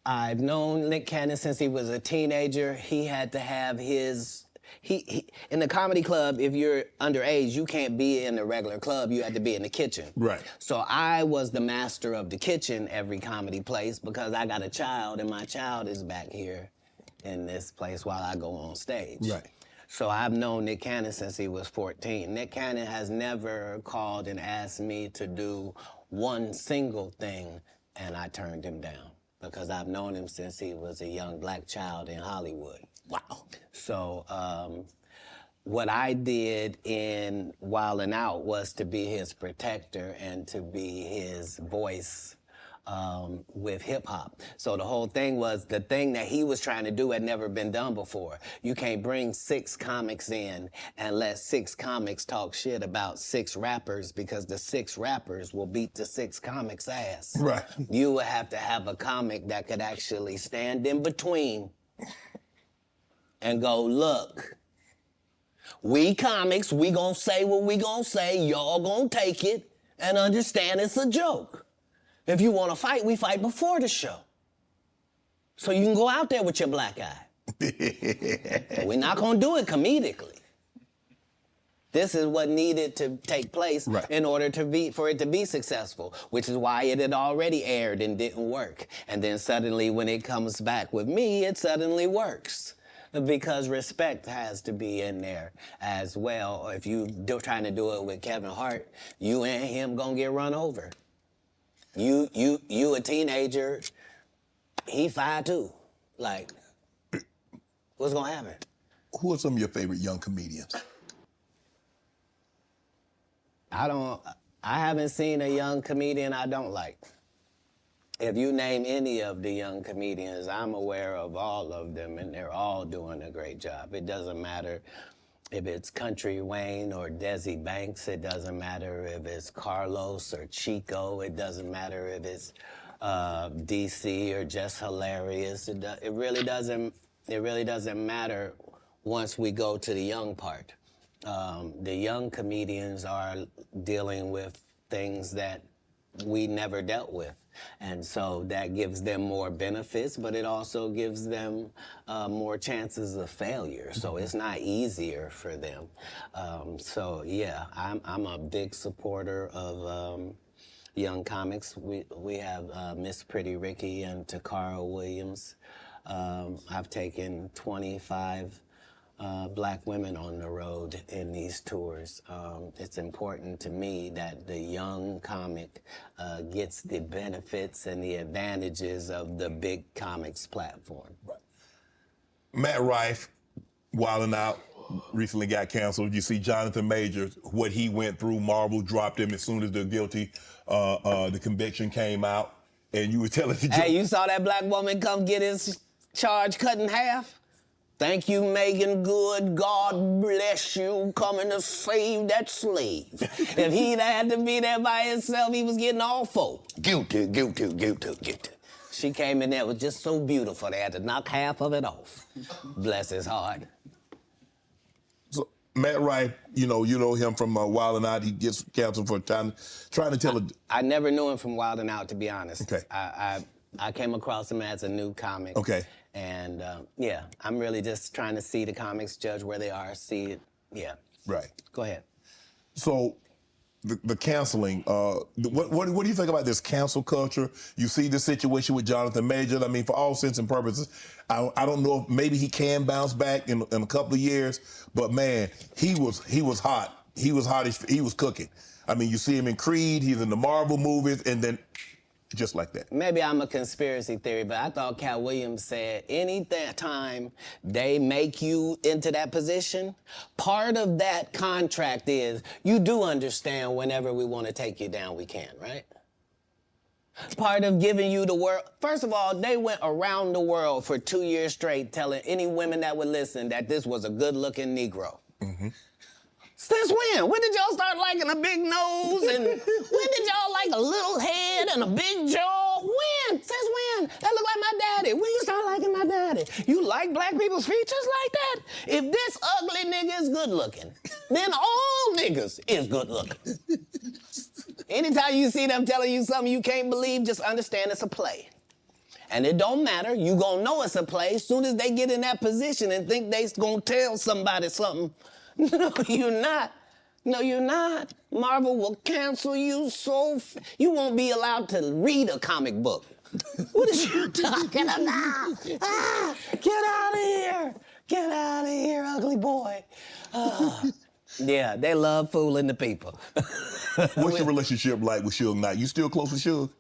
I've known Nick Cannon since he was a teenager. He had to have his... He in the comedy club, if you're underage, you can't be in the regular club. You had to be in the kitchen. Right. So I was the master of the kitchen every comedy place because I got a child, and my child is back here in this place while I go on stage. Right. So I've known Nick Cannon since he was 14. Nick Cannon has never called and asked me to do one single thing, and I turned him down because I've known him since he was a young black child in Hollywood. Wow. So what I did in Wildin' Out was to be his protector and to be his voice with hip hop. So the whole thing was the thing that he was trying to do had never been done before. You can't bring 6 comics in and let 6 comics talk shit about 6 rappers because the 6 rappers will beat the 6 comics' ass. Right. You would have to have a comic that could actually stand in between and go, look, we comics, we gonna say what we gonna say, y'all gonna take it and understand it's a joke. If you wanna fight, we fight before the show. So you can go out there with your black eye. We're not gonna do it comedically. This is what needed to take place in order for it to be successful, which is why it had already aired and didn't work. And then suddenly when it comes back with me, it suddenly works. Because respect has to be in there as well. If you trying to do it with Kevin Hart, you and him gonna get run over. You a teenager, he 5'2". Like, what's gonna happen? Who are some of your favorite young comedians? I haven't seen a young comedian I don't like. If you name any of the young comedians, I'm aware of all of them, and they're all doing a great job. It doesn't matter if it's Country Wayne or Desi Banks. It doesn't matter if it's Carlos or Chico. It doesn't matter if it's DC or Just Hilarious. It really doesn't matter once we go to the young part. The young comedians are dealing with things that we never dealt with. And so that gives them more benefits, but it also gives them more chances of failure. So it's not easier for them. So yeah, I'm a big supporter of young comics. We have Miss Pretty Ricky and Takara Williams. I've taken 25 black women on the road in these tours. It's important to me that the young comic gets the benefits and the advantages of the big comics platform. Matt Rife, Wildin' Out, recently got canceled. You see Jonathan Majors, what he went through. Marvel dropped him as soon as the conviction came out. And you were telling the Hey, you saw that black woman come get his charge cut in half? Thank you, Megan Good. God bless you, coming to save that slave. If he'd had to be there by himself, he was getting all 4. Guilty, guilty, guilty, guilty. She came in there, it was just so beautiful. They had to knock half of it off. Bless his heart. So Matt Rife, you know him from Wild 'N Out. He gets canceled for trying to tell a. I never knew him from Wild 'N Out, to be honest. Okay. I came across him as a new comic. Okay. And yeah, I'm really just trying to see the comics, judge where they are, see it. Yeah. Right. Go ahead. So, the canceling. What do you think about this cancel culture? You see the situation with Jonathan Majors. I mean, for all intents and purposes, I don't know if maybe he can bounce back in a couple of years. But man, he was hot. He was hot. He was cooking. I mean, you see him in Creed. He's in the Marvel movies, and then just like that. Maybe I'm a conspiracy theory, but I thought Katt Williams said any time they make you into that position, part of that contract is you do understand whenever we want to take you down, we can, right? Part of giving you the world. First of all, they went around the world for 2 years straight telling any women that would listen that this was a good-looking Negro. Mm-hmm. Since when? When did y'all start liking a big nose? And when did y'all like a little head and a big jaw? When? Since when? That look like my daddy. When you start liking my daddy? You like black people's features like that? If this ugly nigga is good looking, then all niggas is good looking. Anytime you see them telling you something you can't believe, just understand it's a play. And it don't matter. You gonna know it's a play as soon as they get in that position and think they gonna tell somebody something. No, you're not. No, you're not. Marvel will cancel you you won't be allowed to read a comic book. What is you talking about? Ah, get out of here. Get out of here, ugly boy. Yeah, they love fooling the people. What's your relationship like with Suge Knight? You still close with Suge?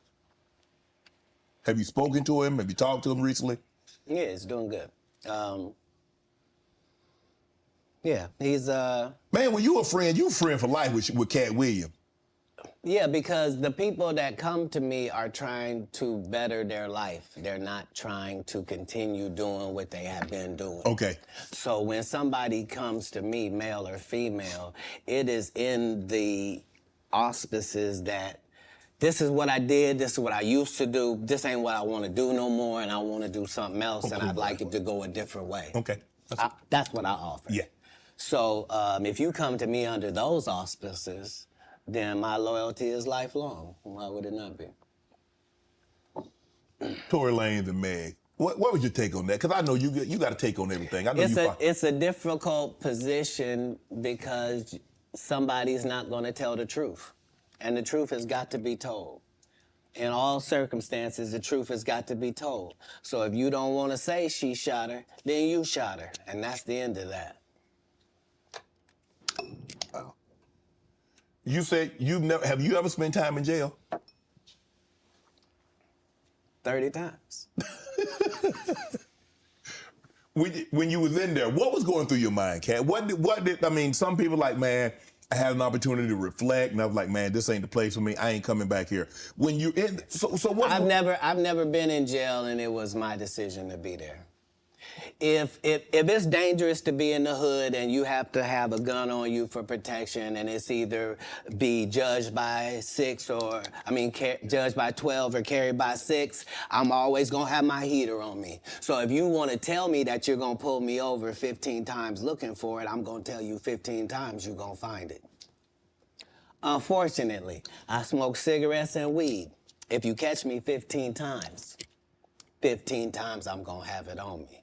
Have you spoken to him? Have you talked to him recently? Yeah, he's doing good. Yeah, he's Man, when you a friend for life with Katt Williams. Yeah, because the people that come to me are trying to better their life. They're not trying to continue doing what they have been doing. Okay. So when somebody comes to me, male or female, it is in the auspices that this is what I did, this is what I used to do, this ain't what I want to do no more, and I want to do something else, and I'd like it to go a different way. Okay. That's what I offer. Yeah. So if you come to me under those auspices, then my loyalty is lifelong. Why would it not be? Tory Lanez and Meg. What was your take on that? Because I know you got a take on everything. I know it's a difficult position because somebody's not going to tell the truth. And the truth has got to be told. In all circumstances, the truth has got to be told. So if you don't want to say she shot her, then you shot her. And that's the end of that. Wow. You said have you ever spent time in jail? 30 times. When you was in there, what was going through your mind, Katt? I mean, some people like, man, I had an opportunity to reflect, and I was like, man, this ain't the place for me. I ain't coming back here. When you in, so what? I've never been in jail, and it was my decision to be there. If it's dangerous to be in the hood and you have to have a gun on you for protection, and it's either be judged by judged by 12 or carried by 6, I'm always gonna have my heater on me. So if you want to tell me that you're gonna pull me over 15 times looking for it, I'm gonna tell you 15 times you're gonna find it. Unfortunately, I smoke cigarettes and weed. If you catch me 15 times I'm gonna have it on me.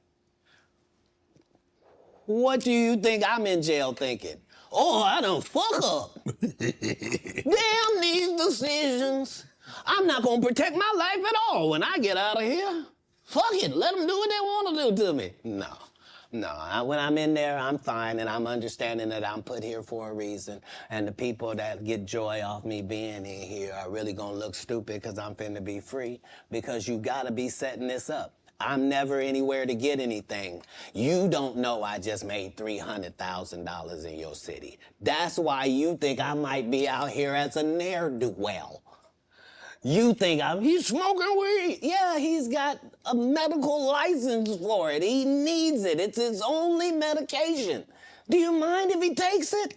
What do you think I'm in jail thinking? Oh, I done fuck up. Damn these decisions. I'm not gonna protect my life at all when I get out of here. Fuck it, let them do what they wanna do to me. No, when I'm in there, I'm fine, and I'm understanding that I'm put here for a reason, and the people that get joy off me being in here are really gonna look stupid because I'm finna be free, because you gotta be setting this up. I'm never anywhere to get anything. You don't know I just made $300,000 in your city. That's why you think I might be out here as a ne'er-do-well. You think he's smoking weed. Yeah, he's got a medical license for it. He needs it. It's his only medication. Do you mind if he takes it?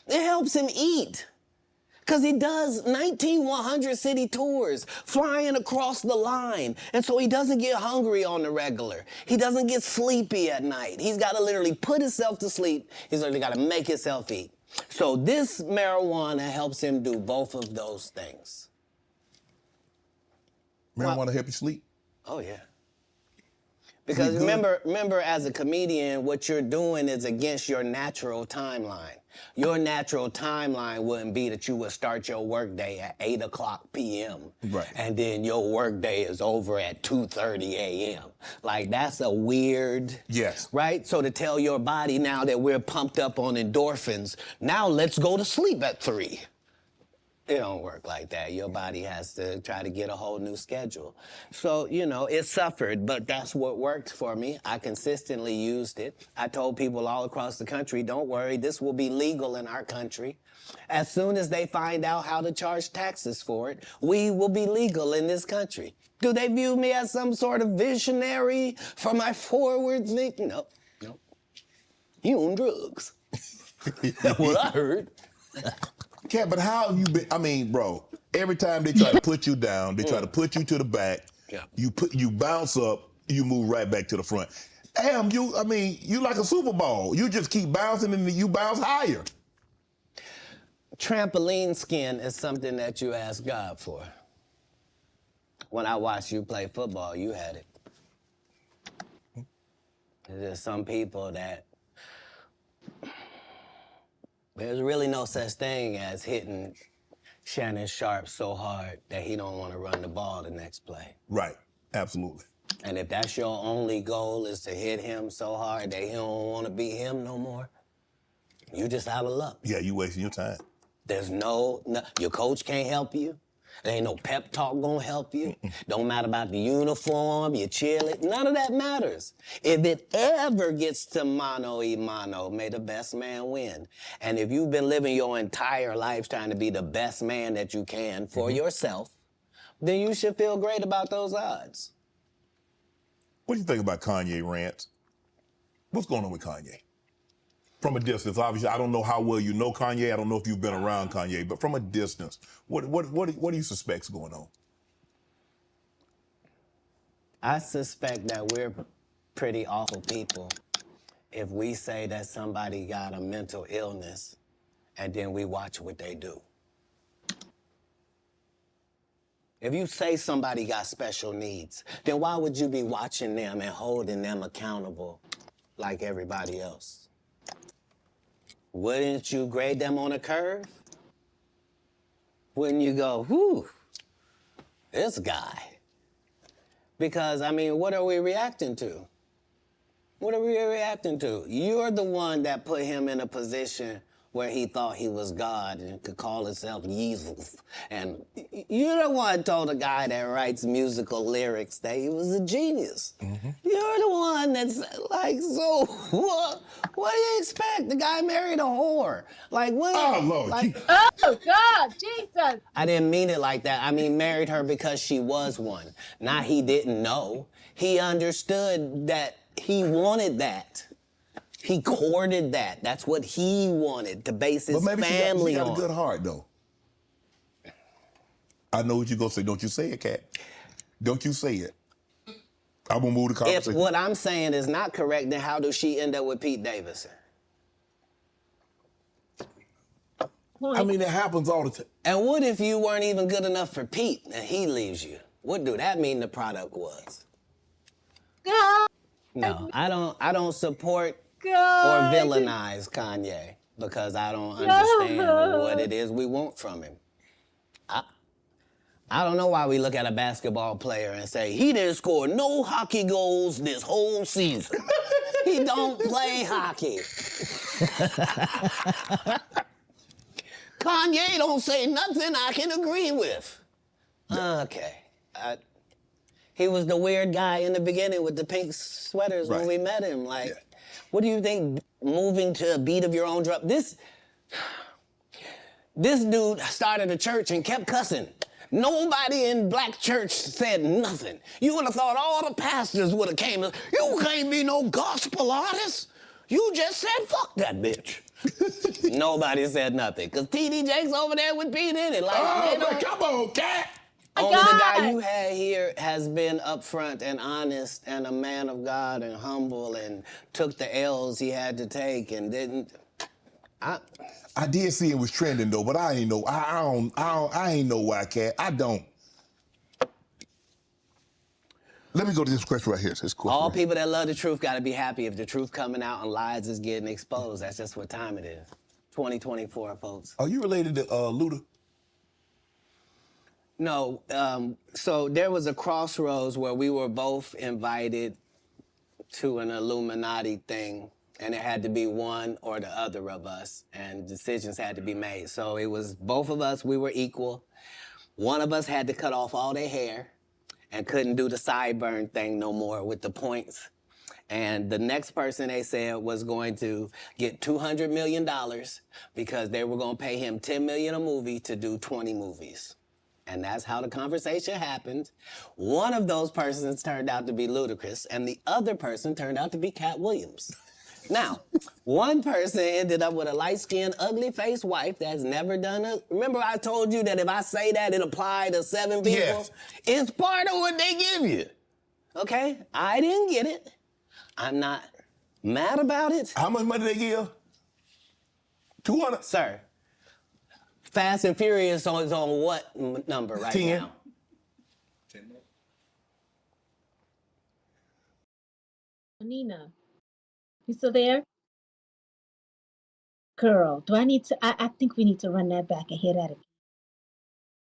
It helps him eat. Because he does 19 100-city tours, flying across the line. And so he doesn't get hungry on the regular. He doesn't get sleepy at night. He's got to literally put himself to sleep. He's literally got to make himself eat. So this marijuana helps him do both of those things. Marijuana help you sleep? Oh, yeah. Because remember, as a comedian, what you're doing is against your natural timeline. Your natural timeline wouldn't be that you would start your workday at 8 o'clock p.m. Right. And then your workday is over at 2:30 a.m. Like, that's a weird... Yes. Right? So to tell your body now that we're pumped up on endorphins, now let's go to sleep at 3. It don't work like that. Your body has to try to get a whole new schedule. So, you know, it suffered, but that's what worked for me. I consistently used it. I told people all across the country, don't worry, this will be legal in our country. As soon as they find out how to charge taxes for it, we will be legal in this country. Do they view me as some sort of visionary for my forward thinking? No. You on drugs. That's what I heard. Katt, but how have you been? I mean, bro, every time they try to put you down, they try to put you to the back. Yeah. You bounce up, you move right back to the front. Damn, you like a Super Bowl. You just keep bouncing and you bounce higher. Trampoline skin is something that you ask God for. When I watched you play football, you had it. There's some people that there's really no such thing as hitting Shannon Sharp so hard that he don't want to run the ball the next play. Right, absolutely. And if that's your only goal is to hit him so hard that he don't want to be him no more, you just out of luck. Yeah, you wasting your time. There's no, your coach can't help you. There ain't no pep talk gonna help you. Don't matter about the uniform, your cheerleader, none of that matters. If it ever gets to mano-a-mano, may the best man win. And if you've been living your entire life trying to be the best man that you can for yourself, then you should feel great about those odds. What do you think about Kanye rants? What's going on with Kanye? From a distance, obviously, I don't know how well you know Kanye. I don't know if you've been around Kanye, but from a distance, what do you suspect's going on? I suspect that we're pretty awful people if we say that somebody got a mental illness and then we watch what they do. If you say somebody got special needs, then why would you be watching them and holding them accountable like everybody else? Wouldn't you grade them on a curve? Wouldn't you go, whew, this guy? Because, I mean, what are we reacting to? What are we reacting to? You're the one that put him in a position where he thought he was God and could call himself Jesus. And you're the one told a guy that writes musical lyrics that he was a genius. Mm-hmm. You're the one that's like, so what do you expect? The guy married a whore. Like, what? Oh, Lord. Like, Oh, God, Jesus. I didn't mean it like that. I mean, married her because she was one. Not he didn't know. He understood that he wanted that. He courted that. That's what he wanted, to base his family on. She got a good heart, though. I know what you're going to say. Don't you say it, Katt. Don't you say it. I'm going to move the conversation. If what I'm saying is not correct, then how does she end up with Pete Davidson? I mean, it happens all the time. And what if you weren't even good enough for Pete and he leaves you? What do that mean the product was? God. No, I don't support God. or villainize Kanye because I don't understand what it is we want from him. I don't know why we look at a basketball player and say, he didn't score no hockey goals this whole season. He don't play hockey. Kanye don't say nothing I can agree with. Okay. He was the weird guy in the beginning with the pink sweaters when we met him. Like, what do you think moving to a beat of your own drum? This dude started a church and kept cussing. Nobody in black church said nothing. You would have thought all the pastors would have came. You can't be no gospel artist. You just said, fuck that bitch. Nobody said nothing. Because TD Jakes over there with P. Diddy. Like, Oh, they but don't... come on, Katt. Only the guy you had here has been upfront and honest and a man of God and humble and took the L's he had to take and didn't... I did see it was trending though, but I ain't know. I ain't know why, Katt. I don't. Let me go to this question right here. This question. All right people that love the truth got to be happy if the truth coming out and lies is getting exposed. That's just what time it is. 2024, folks. Are you related to Luda? No, so there was a crossroads where we were both invited to an Illuminati thing, and it had to be one or the other of us, and decisions had to be made. So it was both of us, we were equal. One of us had to cut off all their hair and couldn't do the sideburn thing no more with the points. And the next person they said was going to get $200 million because they were going to pay him $10 million a movie to do 20 movies. And that's how the conversation happened. One of those persons turned out to be Ludacris, and the other person turned out to be Katt Williams. Now, one person ended up with a light-skinned, ugly-faced wife that's never done a... Remember I told you that if I say that, it applied to 7 people? Yes. It's part of what they give you. Okay? I didn't get it. I'm not mad about it. How much money they give? 200. Sir, Fast and Furious is on what number right 10. now? 10 minutes. Nina, you still there? Girl, do I need to? I think we need to run that back and hear that again.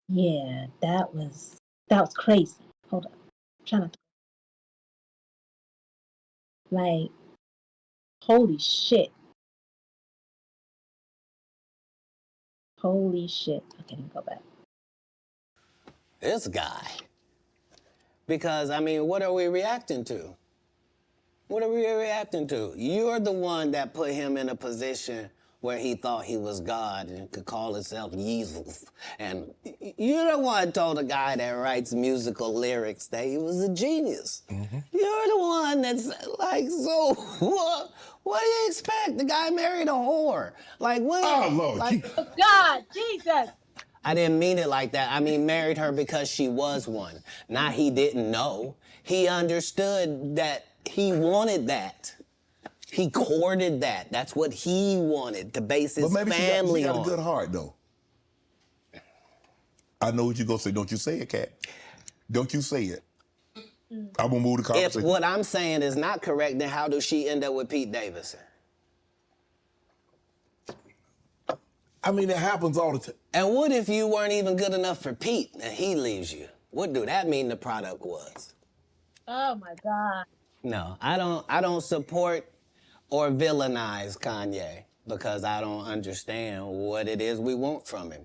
Yeah, that was crazy. Hold up, I'm trying not to. Like, holy shit. Holy shit. Okay, let me go back. This guy. Because, I mean, what are we reacting to? What are we reacting to? You're the one that put him in a position where he thought he was God and could call himself Jesus. And you're the one told a guy that writes musical lyrics that he was a genius. Mm-hmm. You're the one that's like, so what do you expect? The guy married a whore. Like, what? Oh, Lord. Like, Oh, God, Jesus. I didn't mean it like that. I mean, married her because she was one. Not he didn't know. He understood that he wanted that. He courted that. That's what he wanted, to base his family she got on. a good heart, though. I know what you're going to say. Don't you say it, Katt. Don't you say it. I'm going to move the conversation. If what I'm saying is not correct, then how does she end up with Pete Davidson? I mean, it happens all the time. And what if you weren't even good enough for Pete and he leaves you? What do that mean the product was? Oh, my God. No, I don't support or villainize Kanye because I don't understand what it is we want from him.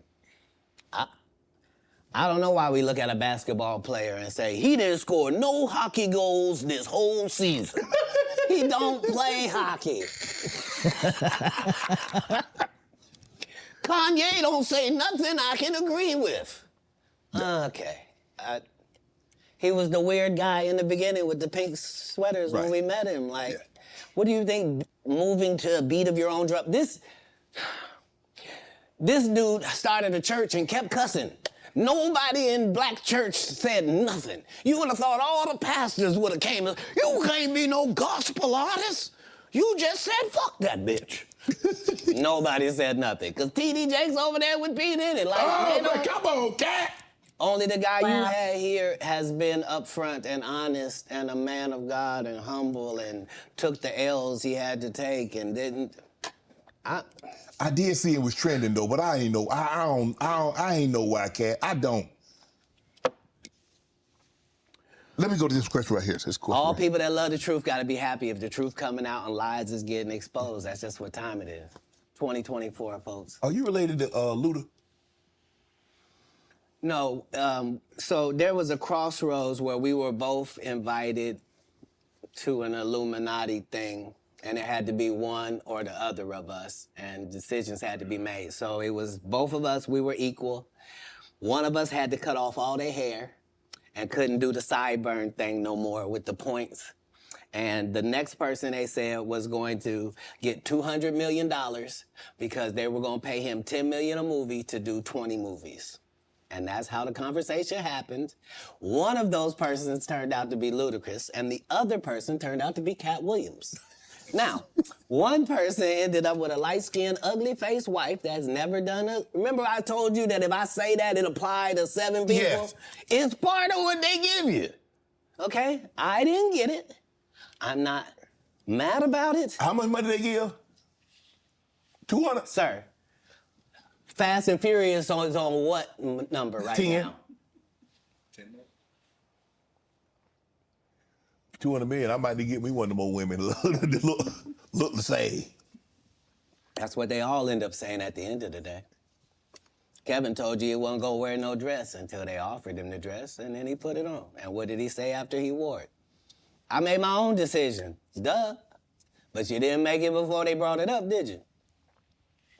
I don't know why we look at a basketball player and say, he didn't score no hockey goals this whole season. He don't play hockey. Kanye don't say nothing I can agree with. Okay. He was the weird guy in the beginning with the pink sweaters when we met him. Like, what do you think moving to a beat of your own drum? This dude started a church and kept cussing. Nobody in black church said nothing. You would have thought all the pastors would have came. You can't be no gospel artist. You just said, fuck that bitch. Nobody said nothing. Because TD Jakes over there with P. Diddy. Like, Oh, but come on, Katt. Only the guy you had here has been upfront and honest and a man of God and humble and took the L's he had to take and didn't... I did see it was trending though, but I ain't know. I ain't know why, Katt. I don't. Let me go to this question right here. This question. All people that love the truth got to be happy if the truth coming out and lies is getting exposed. That's just what time it is. 2024, folks. Are you related to Luda? No, so there was a crossroads where we were both invited to an Illuminati thing, and it had to be one or the other of us, and decisions had to be made. So it was both of us, we were equal. One of us had to cut off all their hair and couldn't do the sideburn thing no more with the points. And the next person they said was going to get $200 million because they were going to pay him $10 million a movie to do 20 movies. And that's how the conversation happened. One of those persons turned out to be Ludacris, and the other person turned out to be Katt Williams. Now, one person ended up with a light-skinned, ugly-faced wife that's never done a... Remember I told you that if I say that, it applied to 7 people? Yes. It's part of what they give you. Okay? I didn't get it. I'm not mad about it. How much money they give? 200? Sir, Fast and Furious is on what number right 10. now? 200 million. I might need to get me one of them old women look the same. That's what they all end up saying at the end of the day. Kevin told you he wasn't gonna wear no dress until they offered him the dress, and then he put it on. And what did he say after he wore it? I made my own decision. Duh. But you didn't make it before they brought it up, did you?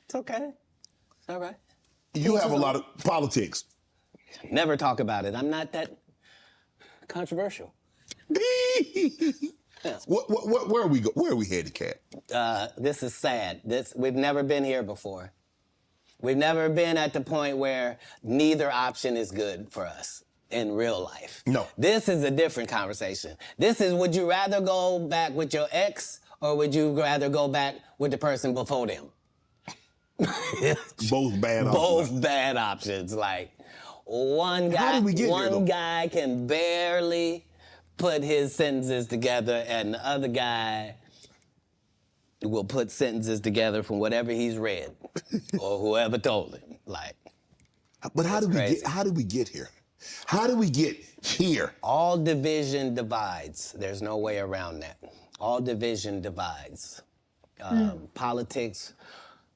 It's okay. It's all right. You have a lot of politics. Never talk about it. I'm not that controversial. Where are we go? Where are we headed, Katt? This is sad. We've never been here before. We've never been at the point where neither option is good for us in real life. No. This is a different conversation. This is, would you rather go back with your ex or would you rather go back with the person before them? Both bad options. Both bad options. Like, one How did we get here, though? guy can barely put his sentences together and the other guy will put sentences together from whatever he's read or whoever told him. Like, but how did we crazy. get? How did we get here? How did we get here? all division divides. There's no way around that. All division divides. Politics,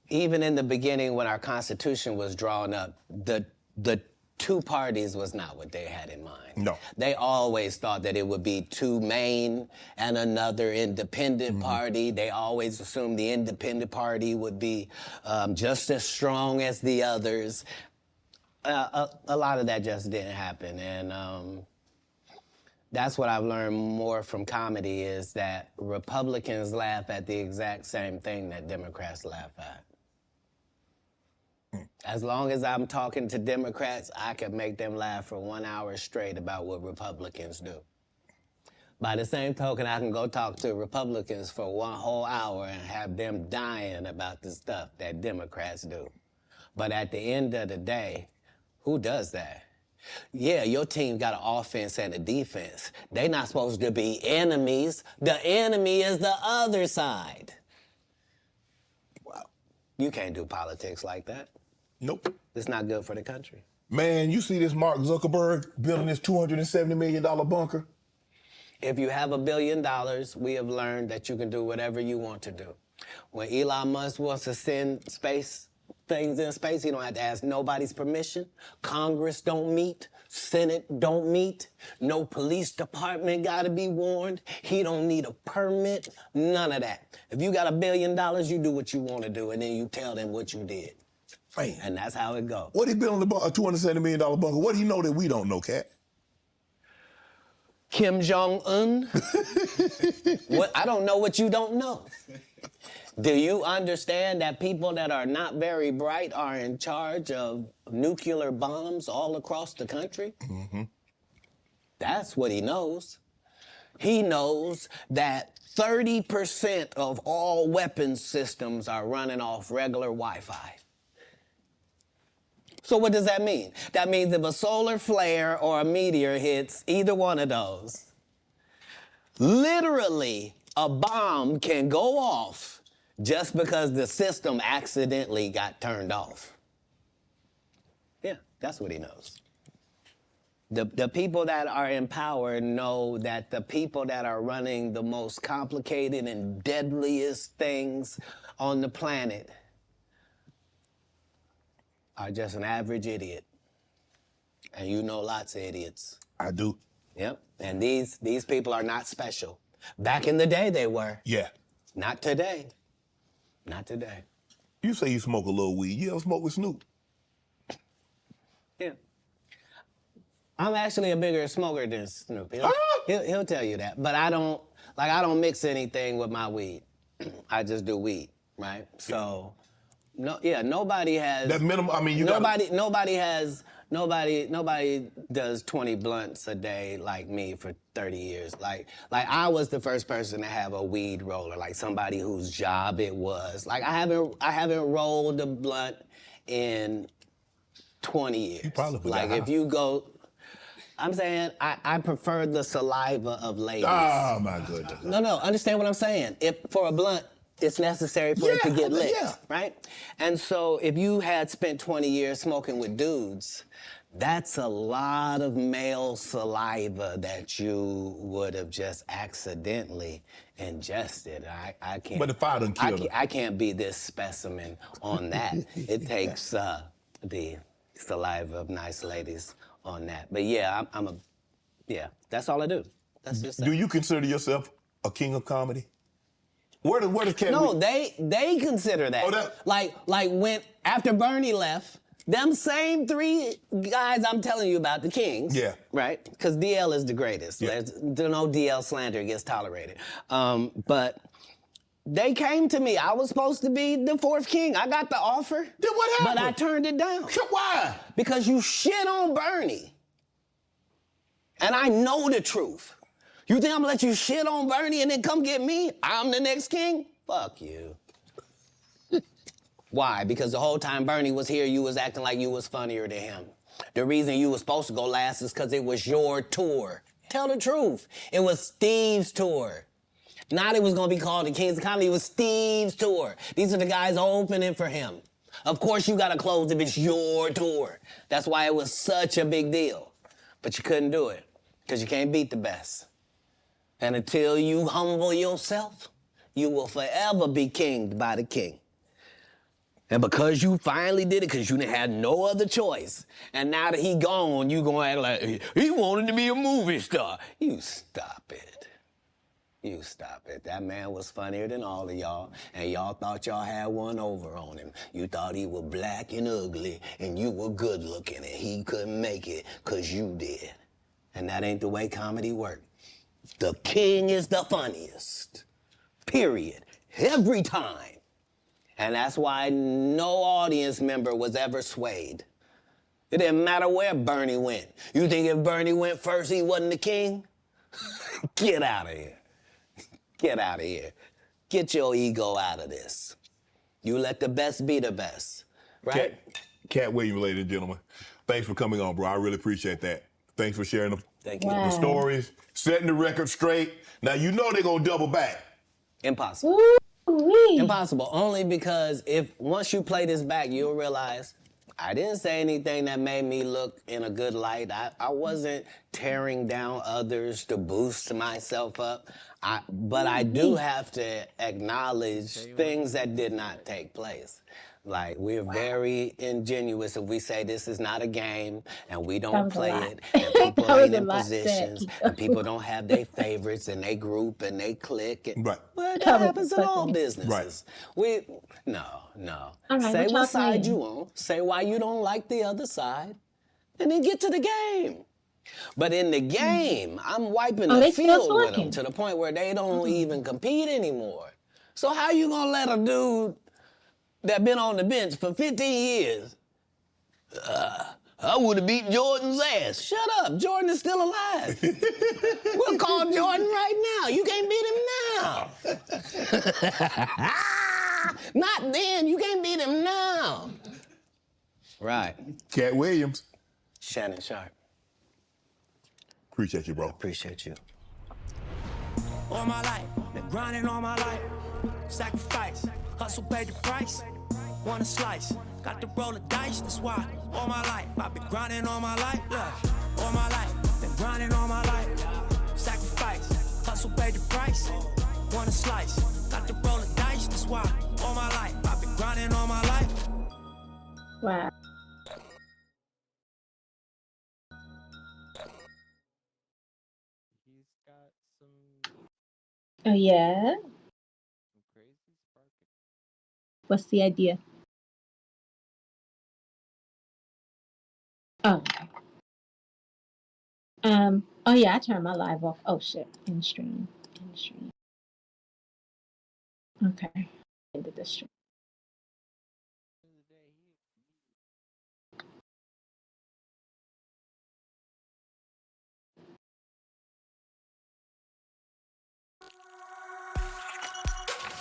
even in the beginning when our Constitution was drawn up, the two parties was not what they had in mind. No. They always thought that it would be two main and another independent party. They always assumed the independent party would be just as strong as the others. A lot of that just didn't happen. And that's what I've learned more from comedy is that Republicans laugh at the exact same thing that Democrats laugh at. As long as I'm talking to Democrats, I can make them laugh for 1 hour straight about what Republicans do. By the same token, I can go talk to Republicans for 1 whole hour and have them dying about the stuff that Democrats do. But at the end of the day, who does that? Yeah, your team got an offense and a defense. They're not supposed to be enemies. The enemy is the other side. Wow. You can't do politics like that. Nope. It's not good for the country. Man, you see this Mark Zuckerberg building this $270 million bunker? If you have $1 billion, we have learned that you can do whatever you want to do. When Elon Musk wants to send things in space, he don't have to ask nobody's permission. Congress don't meet. Senate don't meet. No police department gotta be warned. He don't need a permit. None of that. If you got $1 billion, you do what you want to do, and then you tell them what you did. Man. And that's how it goes. What he building a $270 million bunker? What do you know that we don't know, Katt? Kim Jong-un? What? I don't know what you don't know. Do you understand that people that are not very bright are in charge of nuclear bombs all across the country? Mm-hmm. That's what he knows. He knows that 30% of all weapons systems are running off regular Wi-Fi. So what does that mean? That means if a solar flare or a meteor hits either one of those, literally a bomb can go off just because the system accidentally got turned off. Yeah, that's what he knows. The people that are in power know that the people that are running the most complicated and deadliest things on the planet are just an average idiot. And you know lots of idiots. I do. Yep. And these people are not special. Back in the day they were. Yeah. Not today. Not today. You say you smoke a little weed. You ever smoke with Snoop? Yeah. I'm actually a bigger smoker than Snoop. He'll tell you that. But I don't Like I don't mix anything with my weed. I just do weed, right? So, nobody has That minimum. I mean, you nobody does 20 blunts a day like me for 30 years. Like I was the first person to have a weed roller, like somebody whose job it was. Like I haven't rolled a blunt in 20 years. You probably forgot like how. if you go, I'm saying I prefer the saliva of ladies. Oh my goodness. No, understand what I'm saying. If for a blunt, it's necessary for it to get lit, right? And so if you had spent 20 years smoking with dudes, that's a lot of male saliva that you would have just accidentally ingested. I can't. But the fire done killed her. I can't be this specimen on that. It takes the saliva of nice ladies on that. But yeah, that's all I do. That's just Do you consider yourself a king of comedy? Where does Katt? No, they consider that. Oh, like when after Bernie left, them same 3 guys I'm telling you about, the Kings. Yeah. Right? Because DL is the greatest. Yeah. There's no DL slander gets tolerated. But they came to me. I was supposed to be the 4th king. I got the offer. Then what happened? But I turned it down. Why? Because you shit on Bernie. And I know the truth. You think I'm gonna let you shit on Bernie and then come get me? I'm the next king? Fuck you. Why? Because the whole time Bernie was here, you was acting like you was funnier than him. The reason you was supposed to go last is because it was your tour. Tell the truth. It was Steve's tour. Not it was gonna be called the Kings of Comedy, it was Steve's tour. These are the guys opening for him. Of course you gotta close if it's your tour. That's why it was such a big deal. But you couldn't do it, because you can't beat the best. And until you humble yourself, you will forever be kinged by the king. And because you finally did it, because you had no other choice, and now that he gone, you gonna act like he wanted to be a movie star. You stop it. You stop it. That man was funnier than all of y'all, and y'all thought y'all had one over on him. You thought he was black and ugly, and you were good looking, and he couldn't make it because you did. And that ain't the way comedy works. The king is the funniest, period, every time. And that's why no audience member was ever swayed. It didn't matter where Bernie went. You think if Bernie went first, he wasn't the king? Get out of here. Get out of here. Get your ego out of this. You let the best be the best, right? Katt Williams, ladies and gentlemen, thanks for coming on, bro. I really appreciate that. Thanks for sharing the stories, setting the record straight. Now, you know they're going to double back. Impossible. Ooh-wee. Impossible. Only because once you play this back, you'll realize I didn't say anything that made me look in a good light. I wasn't tearing down others to boost myself up. But I do have to acknowledge things that did not take place. Like, we're very ingenuous if we say this is not a game and we don't play it, and people ain't in positions, and people don't have their favorites, and they group and they click. And, Right. Well, that happens in all businesses. Right. No. All right, Say what y'all what side playing? you on. Say why you don't like the other side, and then get to the game. But in the game, I'm wiping the they still field with them talking. to the point where they don't even compete anymore. So how you gonna let a dude that been on the bench for 15 years, I would have beat Jordan's ass. Shut up, Jordan is still alive. We'll call Jordan right now. You can't beat him now. Not then, you can't beat him now. Right. Katt Williams, Shannon Sharp, appreciate you, bro. appreciate you. All my life, been grinding all my life. Sacrifice, hustle paid the price. Want a slice, got to roll the dice, that's why. All my life, I've been grinding all my life. Look, all my life, been grinding all my life. Sacrifice, hustle paid the price. Want a slice, got to roll the dice, that's why. All my life, I've been grinding all my life. Wow. He's got some Oh yeah. crazy sparking. What's the idea? Oh. Oh yeah, I turned my live off. Oh shit, in stream. Okay. Ended the stream.